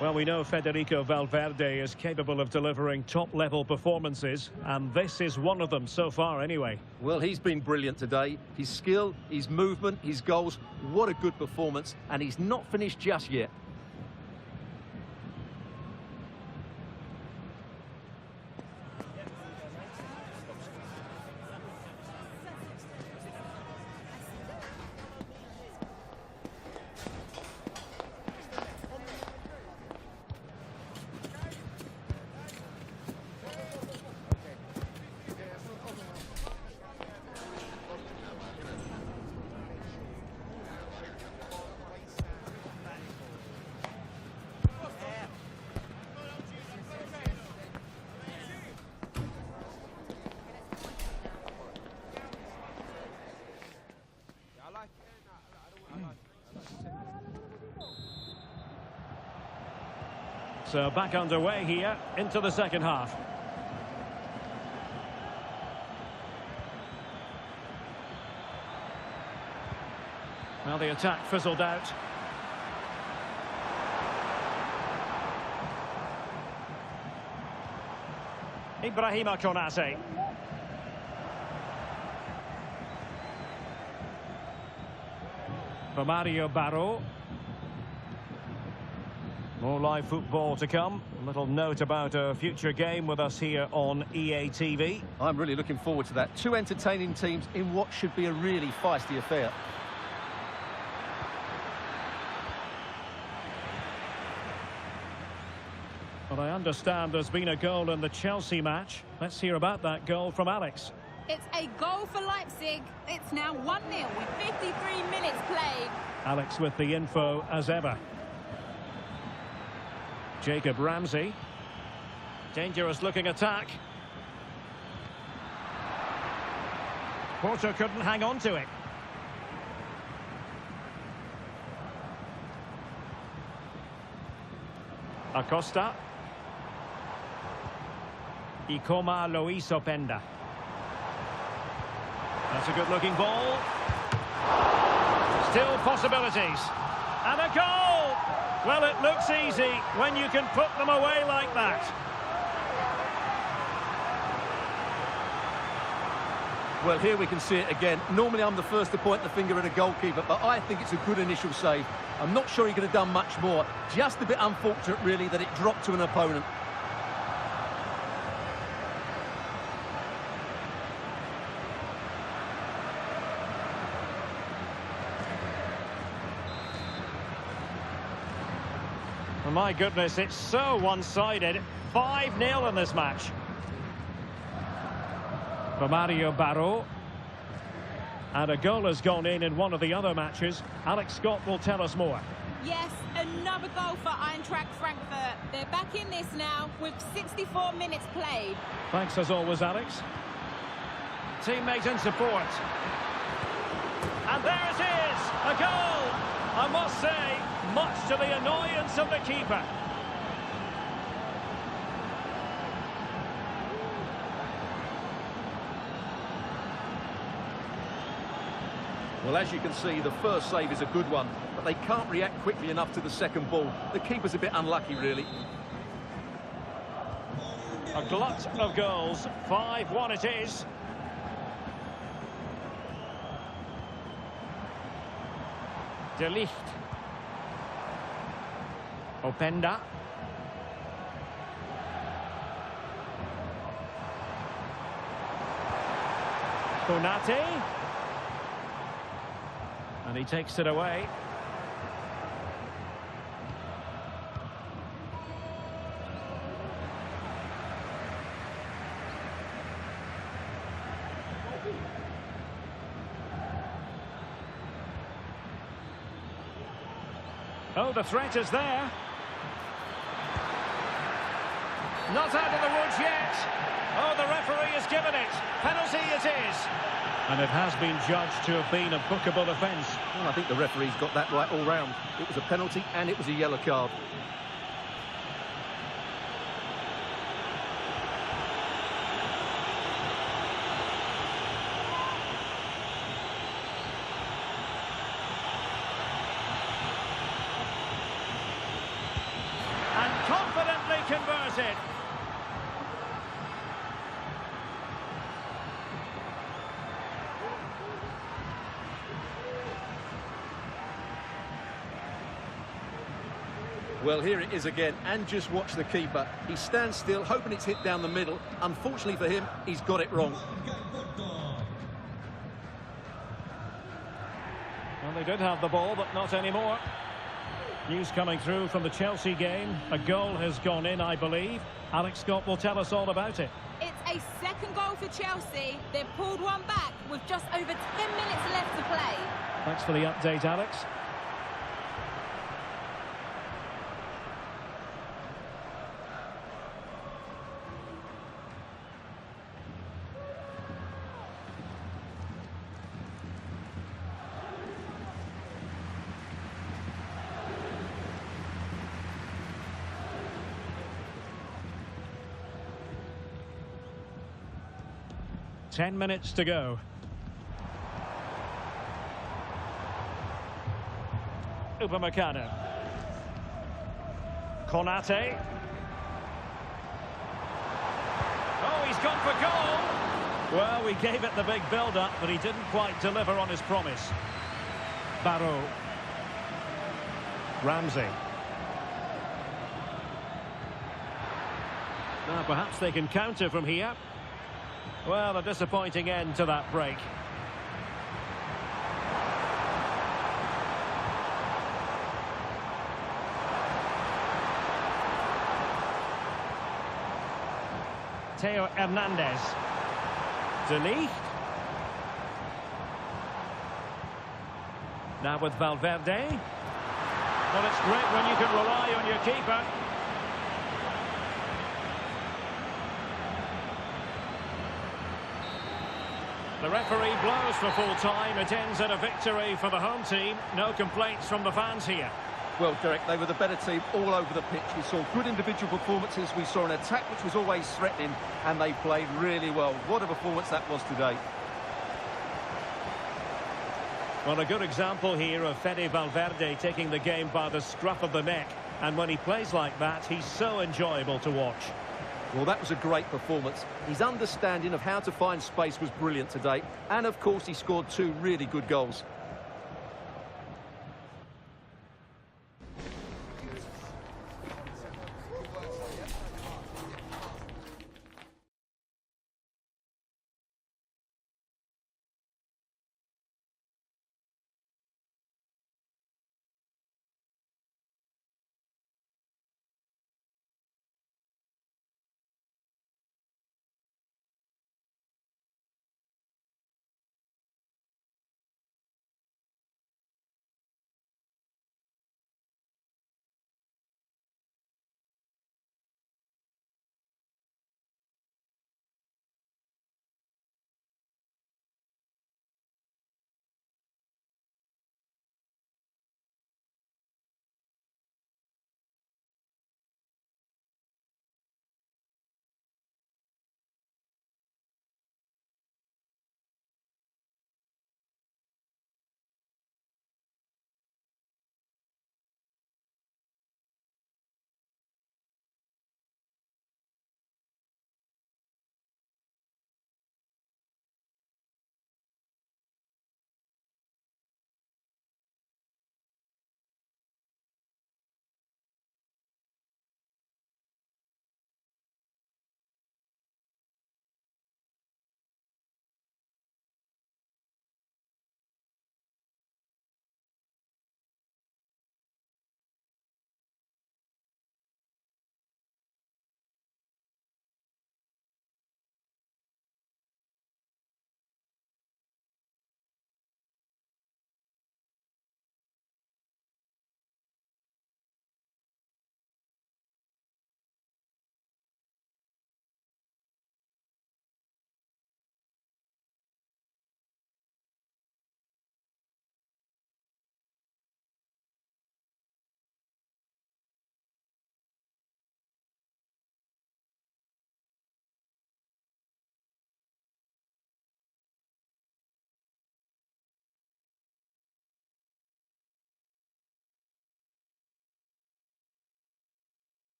Well, we know Federico Valverde is capable of delivering top-level performances, and this is one of them so far anyway. Well, he's been brilliant today. His skill, his movement, his goals, what a good performance, and he's not finished just yet. So back underway here into the second half. Well, the attack fizzled out. Ibrahima Konate. Romario Barro. More live football to come. A little note about a future game with us here on EA TV. I'm really looking forward to that. Two entertaining teams in what should be a really feisty affair. Well, I understand there's been a goal in the Chelsea match. Let's hear about that goal from Alex. It's a goal for Leipzig. It's now 1-0 with 53 minutes played. Alex with the info as ever. Jacob Ramsey. Dangerous looking attack. Porto couldn't hang on to it. Acosta. Ikoma Luis Openda. That's a good-looking ball. Still possibilities. And a goal! Well, it looks easy when you can put them away like that. Well, here we can see it again. Normally I'm the first to point the finger at a goalkeeper, but I think it's a good initial save. I'm not sure he could have done much more. Just a bit unfortunate, really, that it dropped to an opponent. Oh, my goodness, it's so one-sided. 5-0 in this match. For Mario Barro. And a goal has gone in one of the other matches. Alex Scott will tell us more. Yes, another goal for Eintracht Frankfurt. They're back in this now with 64 minutes played. Thanks as always, Alex. Teammate in support. And there it is, a goal. I must say, much to the annoyance of the keeper. Well, as you can see, the first save is a good one, but they can't react quickly enough to the second ball. The keeper's a bit unlucky, really. A glut of goals. 5-1 it is. De Ligt. Openda. Konate. And he takes it away. Oh, the threat is there. Not out of the woods yet. Oh, the referee has given it. Penalty it is. And it has been judged to have been a bookable offence. Well, I think the referee's got that right all round. It was a penalty and it was a yellow card. And confidently converted. Well, here it is again, and just watch the keeper. He stands still, hoping it's hit down the middle. Unfortunately for him, he's got it wrong. Well, they did have the ball, but not anymore. News coming through from the Chelsea game. A goal has gone in, I believe. Alex Scott will tell us all about it. It's a second goal for Chelsea. They've pulled one back with just over 10 minutes left to play. Thanks for the update, Alex. Ten minutes to go. Upamecano. Konate. Oh, he's gone for goal. Well, we gave it the big build-up, but he didn't quite deliver on his promise. Barrow. Ramsey. Now, perhaps they can counter from here. Well, a disappointing end to that break. Theo Hernandez. De Ligt. Now with Valverde. Well, it's great when you can rely on your keeper. The referee blows for full time. It ends in a victory for the home team. No complaints from the fans here. Well, Derek, they were the better team all over the pitch. We saw good individual performances. We saw an attack which was always threatening, and they played really well. What a performance that was today. Well, a good example here of Fede Valverde taking the game by the scruff of the neck. And when he plays like that, he's so enjoyable to watch. Well, that was a great performance. His understanding of how to find space was brilliant today. And, of course, he scored 2 really good goals.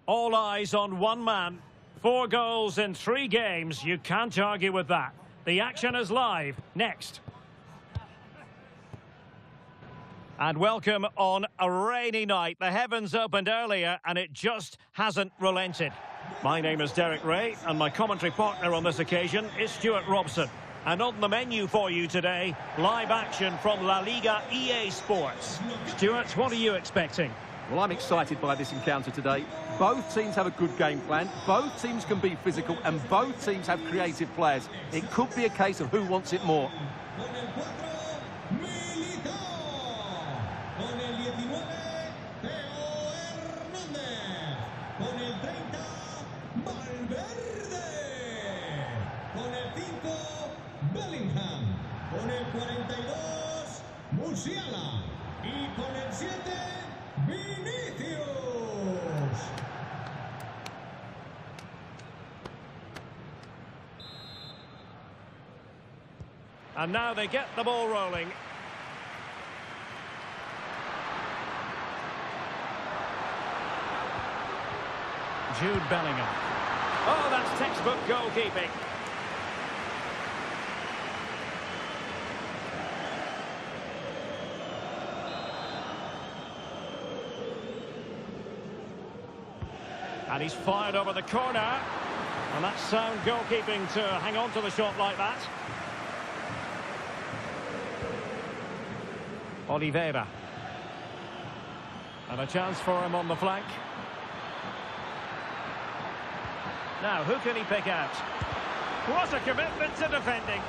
All eyes on one man. 4 goals in 3 games. You can't argue with that. The action is live. Next. And welcome on a rainy night. The heavens opened earlier and it just hasn't relented. My name is Derek Ray and my commentary partner on this occasion is Stuart Robson. And on the menu for you today, live action from La-Liga EA Sports. Stuart, what are you expecting? Well, I'm excited by this encounter today. Both teams have a good game plan, both teams can be physical, and both teams have creative players. It could be a case of who wants it more. Con el 42, Musiala. Y con el 7, Vinicius. And now they get the ball rolling. Jude Bellingham. Oh, that's textbook goalkeeping. And he's fired over the corner. And that's sound goalkeeping to hang on to the shot like that. Oliveira. And a chance for him on the flank. Now, who can he pick out? What a commitment to defending.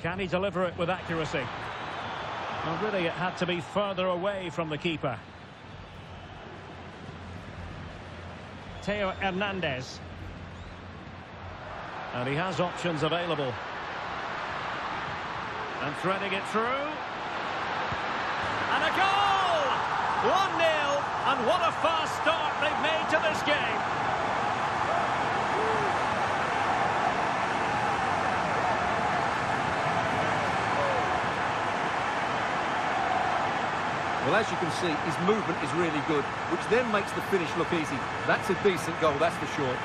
Can he deliver it with accuracy? Well, really, it had to be further away from the keeper. Theo Hernandez. And he has options available. And threading it through. And a goal! 1-0. And what a fast start they've made to this game. Well, as you can see, his movement is really good, which then makes the finish look easy. That's a decent goal, that's for sure.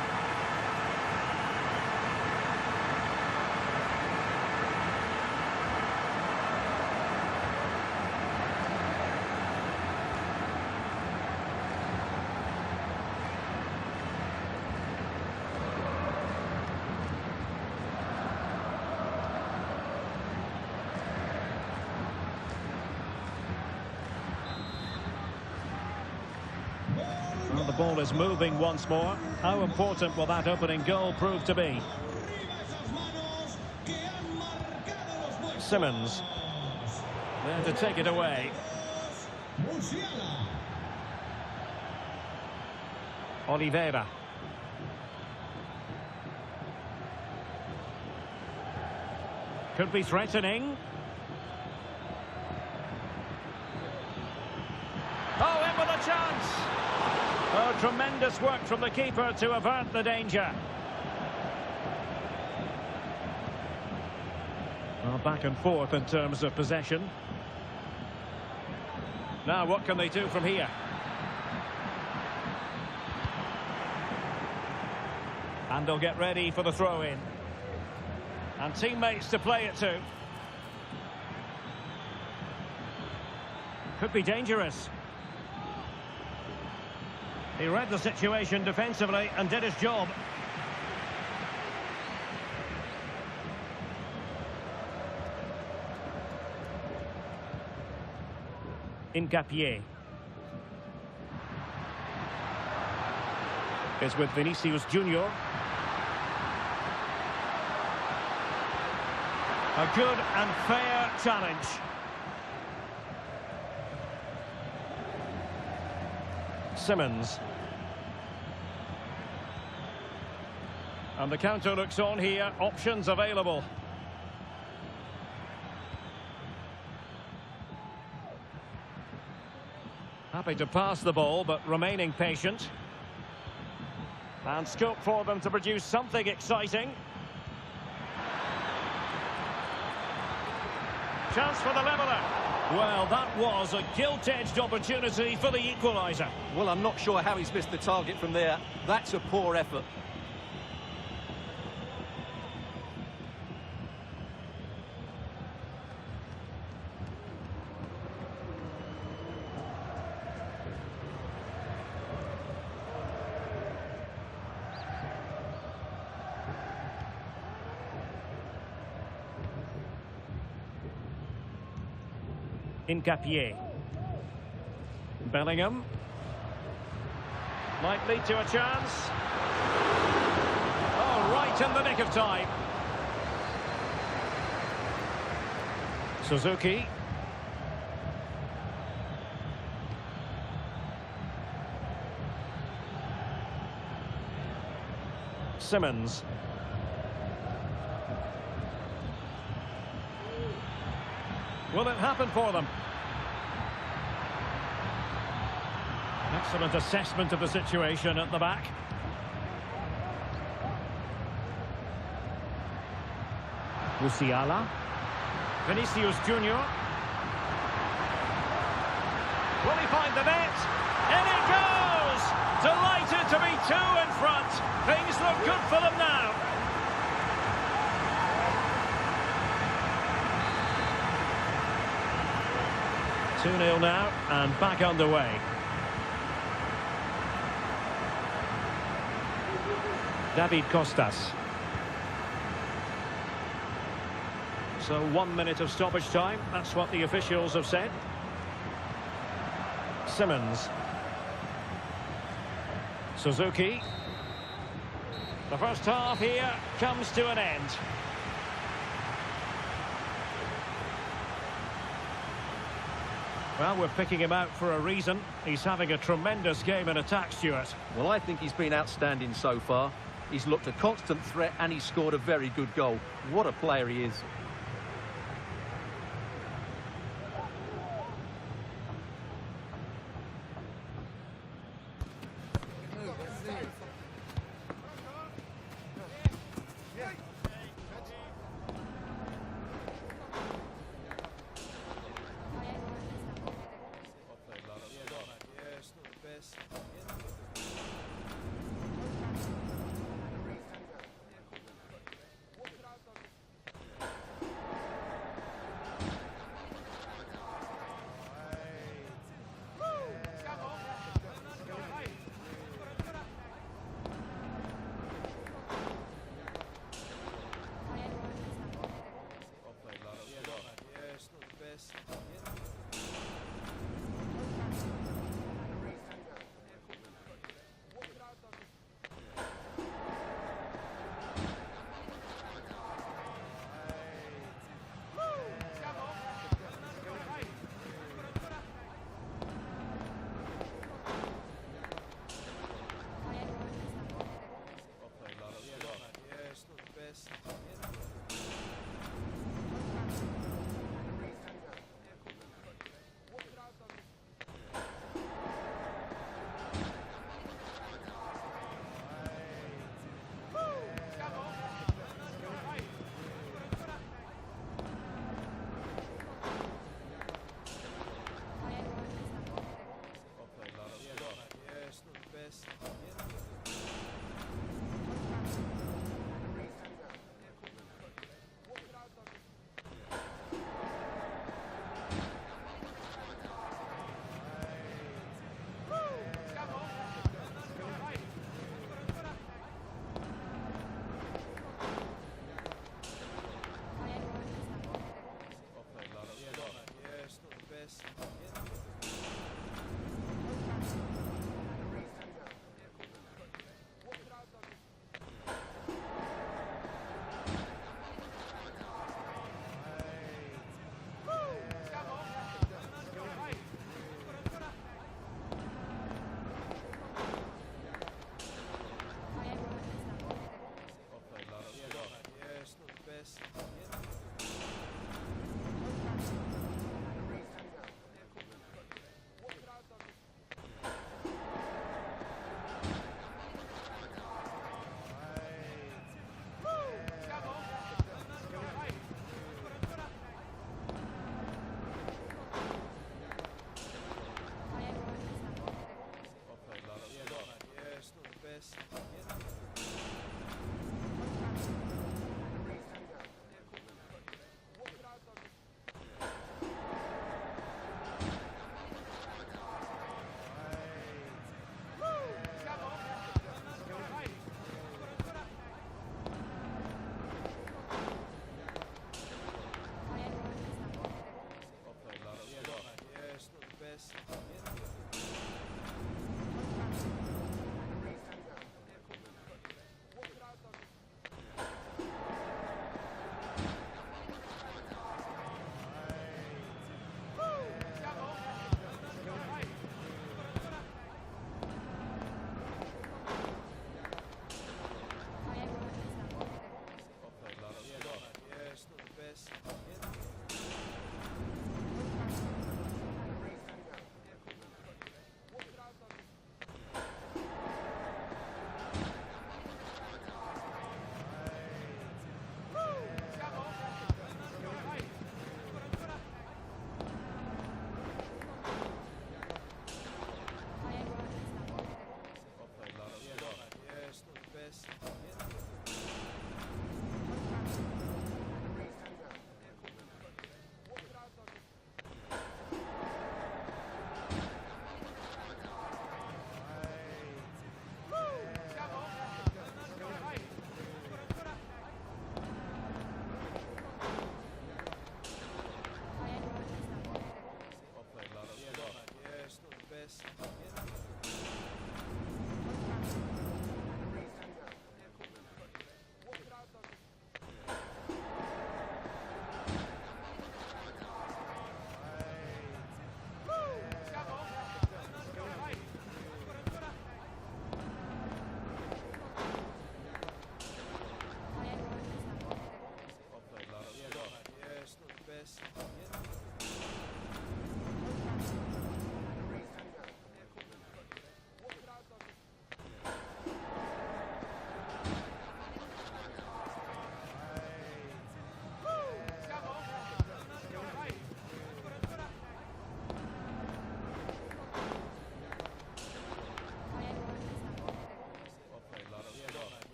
Well, the ball is moving once more. How important will that opening goal prove to be? Simmons. There to take it away. Oliveira. Could be threatening. Oh, in with a chance! Oh, tremendous work from the keeper to avert the danger. Well, back and forth in terms of possession. Now, what can they do from here? And they'll get ready for the throw-in. And teammates to play it to. Could be dangerous. He read the situation defensively and did his job. Ngapié is with Vinicius Junior. A good and fair challenge. Simmons. And the counter looks on here. Options available. Happy to pass the ball, but remaining patient. And scope for them to produce something exciting. Chance for the leveller. Well, that was a gilt-edged opportunity for the equaliser. Well, I'm not sure how he's missed the target from there. That's a poor effort. Ngapié. Bellingham. Might lead to a chance. Oh, right in the nick of time. Suzuki. Simmons. Will it happen for them? Excellent assessment of the situation at the back. Musiala. Vinicius Junior. Will he find the net? In it goes! Delighted to be 2 in front. Things look good for them now. Two 0 now, and back underway. David Costas. So 1 minute of stoppage time, that's what the officials have said. Simmons. Suzuki. The first half here comes to an end. Well, we're picking him out for a reason. He's having a tremendous game in attack, Stuart. Well, I think he's been outstanding so far. He's looked a constant threat and he's scored a very good goal. What a player he is.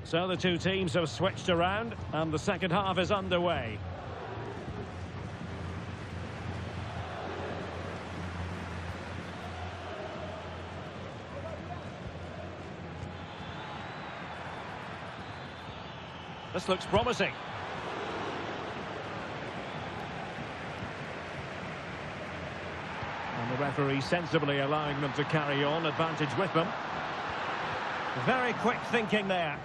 So the two teams have switched around and the second half is underway. This looks promising. And the referee sensibly allowing them to carry on, advantage with them. Very quick thinking there.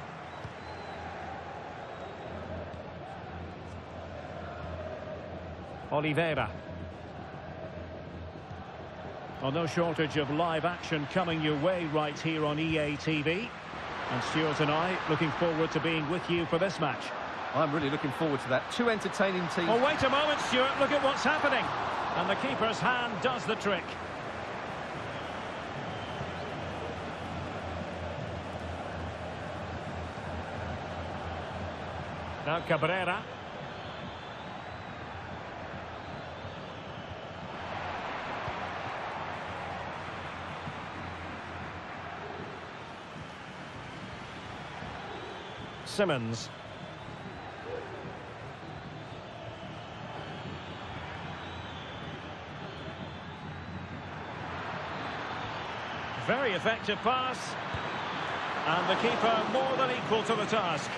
Oliveira. Well, no shortage of live action coming your way right here on EA TV. And Stuart and I looking forward to being with you for this match. I'm really looking forward to that. Two entertaining teams. Oh, wait a moment, Stuart. Look at what's happening. And the keeper's hand does the trick. Now Cabrera. Simmons. Very effective pass. And the keeper more than equal to the task.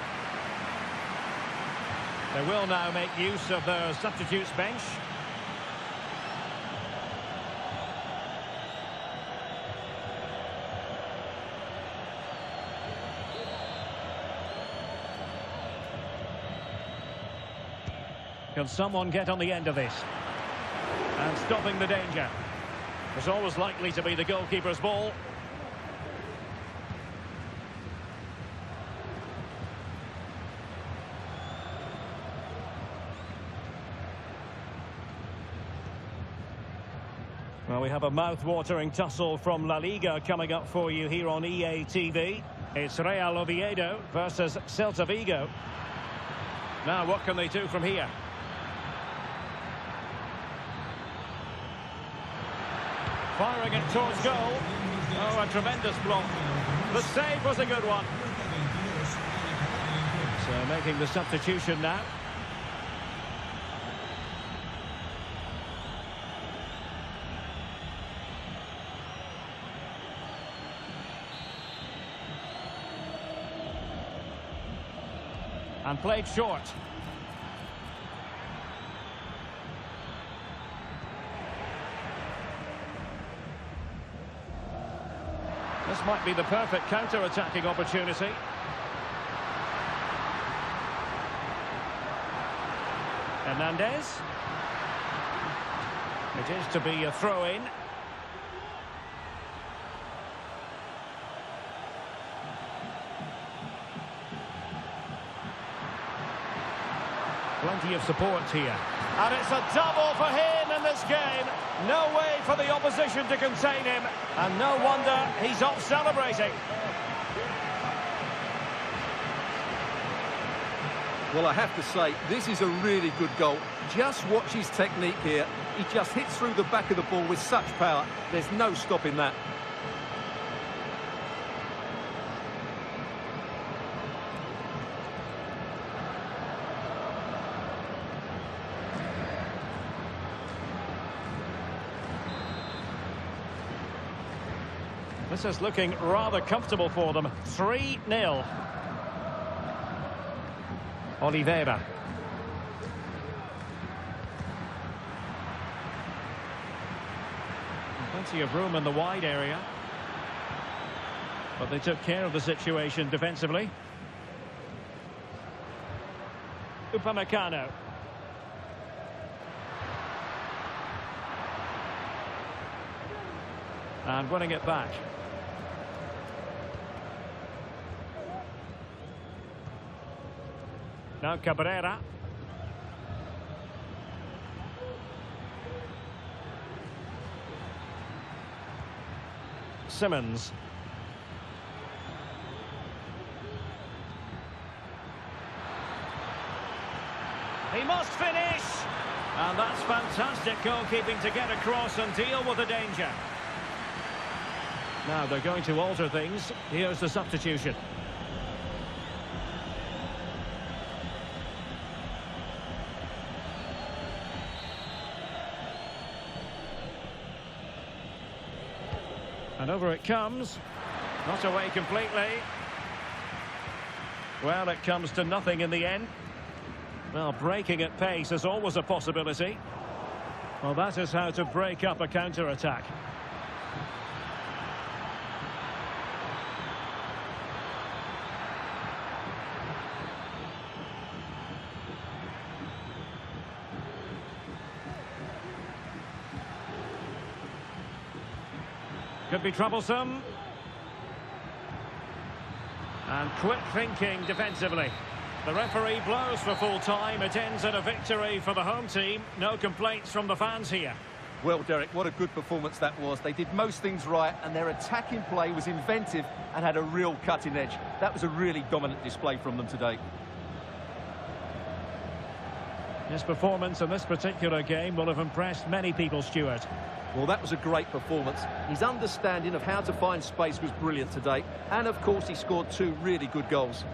They will now make use of their substitutes bench. Can someone get on the end of this? And stopping the danger. It's always likely to be the goalkeeper's ball. Well, we have a mouth-watering tussle from La Liga coming up for you here on EA TV. It's Real Oviedo versus Celta Vigo. Now, what can they do from here? Firing it towards goal. Oh, a tremendous block. The save was a good one. So making the substitution now. And played short. This might be the perfect counter-attacking opportunity. Hernandez. It is to be a throw-in. Plenty of support here. And it's a double for him in this game. No way for the opposition to contain him. And no wonder he's off celebrating. Well, I have to say, this is a really good goal. Just watch his technique here. He just hits through the back of the ball with such power. There's no stopping that. This is looking rather comfortable for them. 3-0. Oliveira. Plenty of room in the wide area. But they took care of the situation defensively. Upamecano. And winning it back. Now Cabrera. Simmons. He must finish! And that's fantastic goalkeeping to get across and deal with the danger. Now they're going to alter things. Here's the substitution. And over it comes. Not away completely. Well, it comes to nothing in the end. Well, breaking at pace is always a possibility. Well, that is how to break up a counter-attack. Could be troublesome. And quick thinking defensively. The referee blows for full time. It ends in a victory for the home team. No complaints from the fans here. Well, Derek, what a good performance that was. They did most things right, and their attacking play was inventive and had a real cutting edge. That was a really dominant display from them today. His performance in this particular game will have impressed many people, Stuart. Well, that was a great performance. His understanding of how to find space was brilliant today. And, of course, he scored 2 really good goals.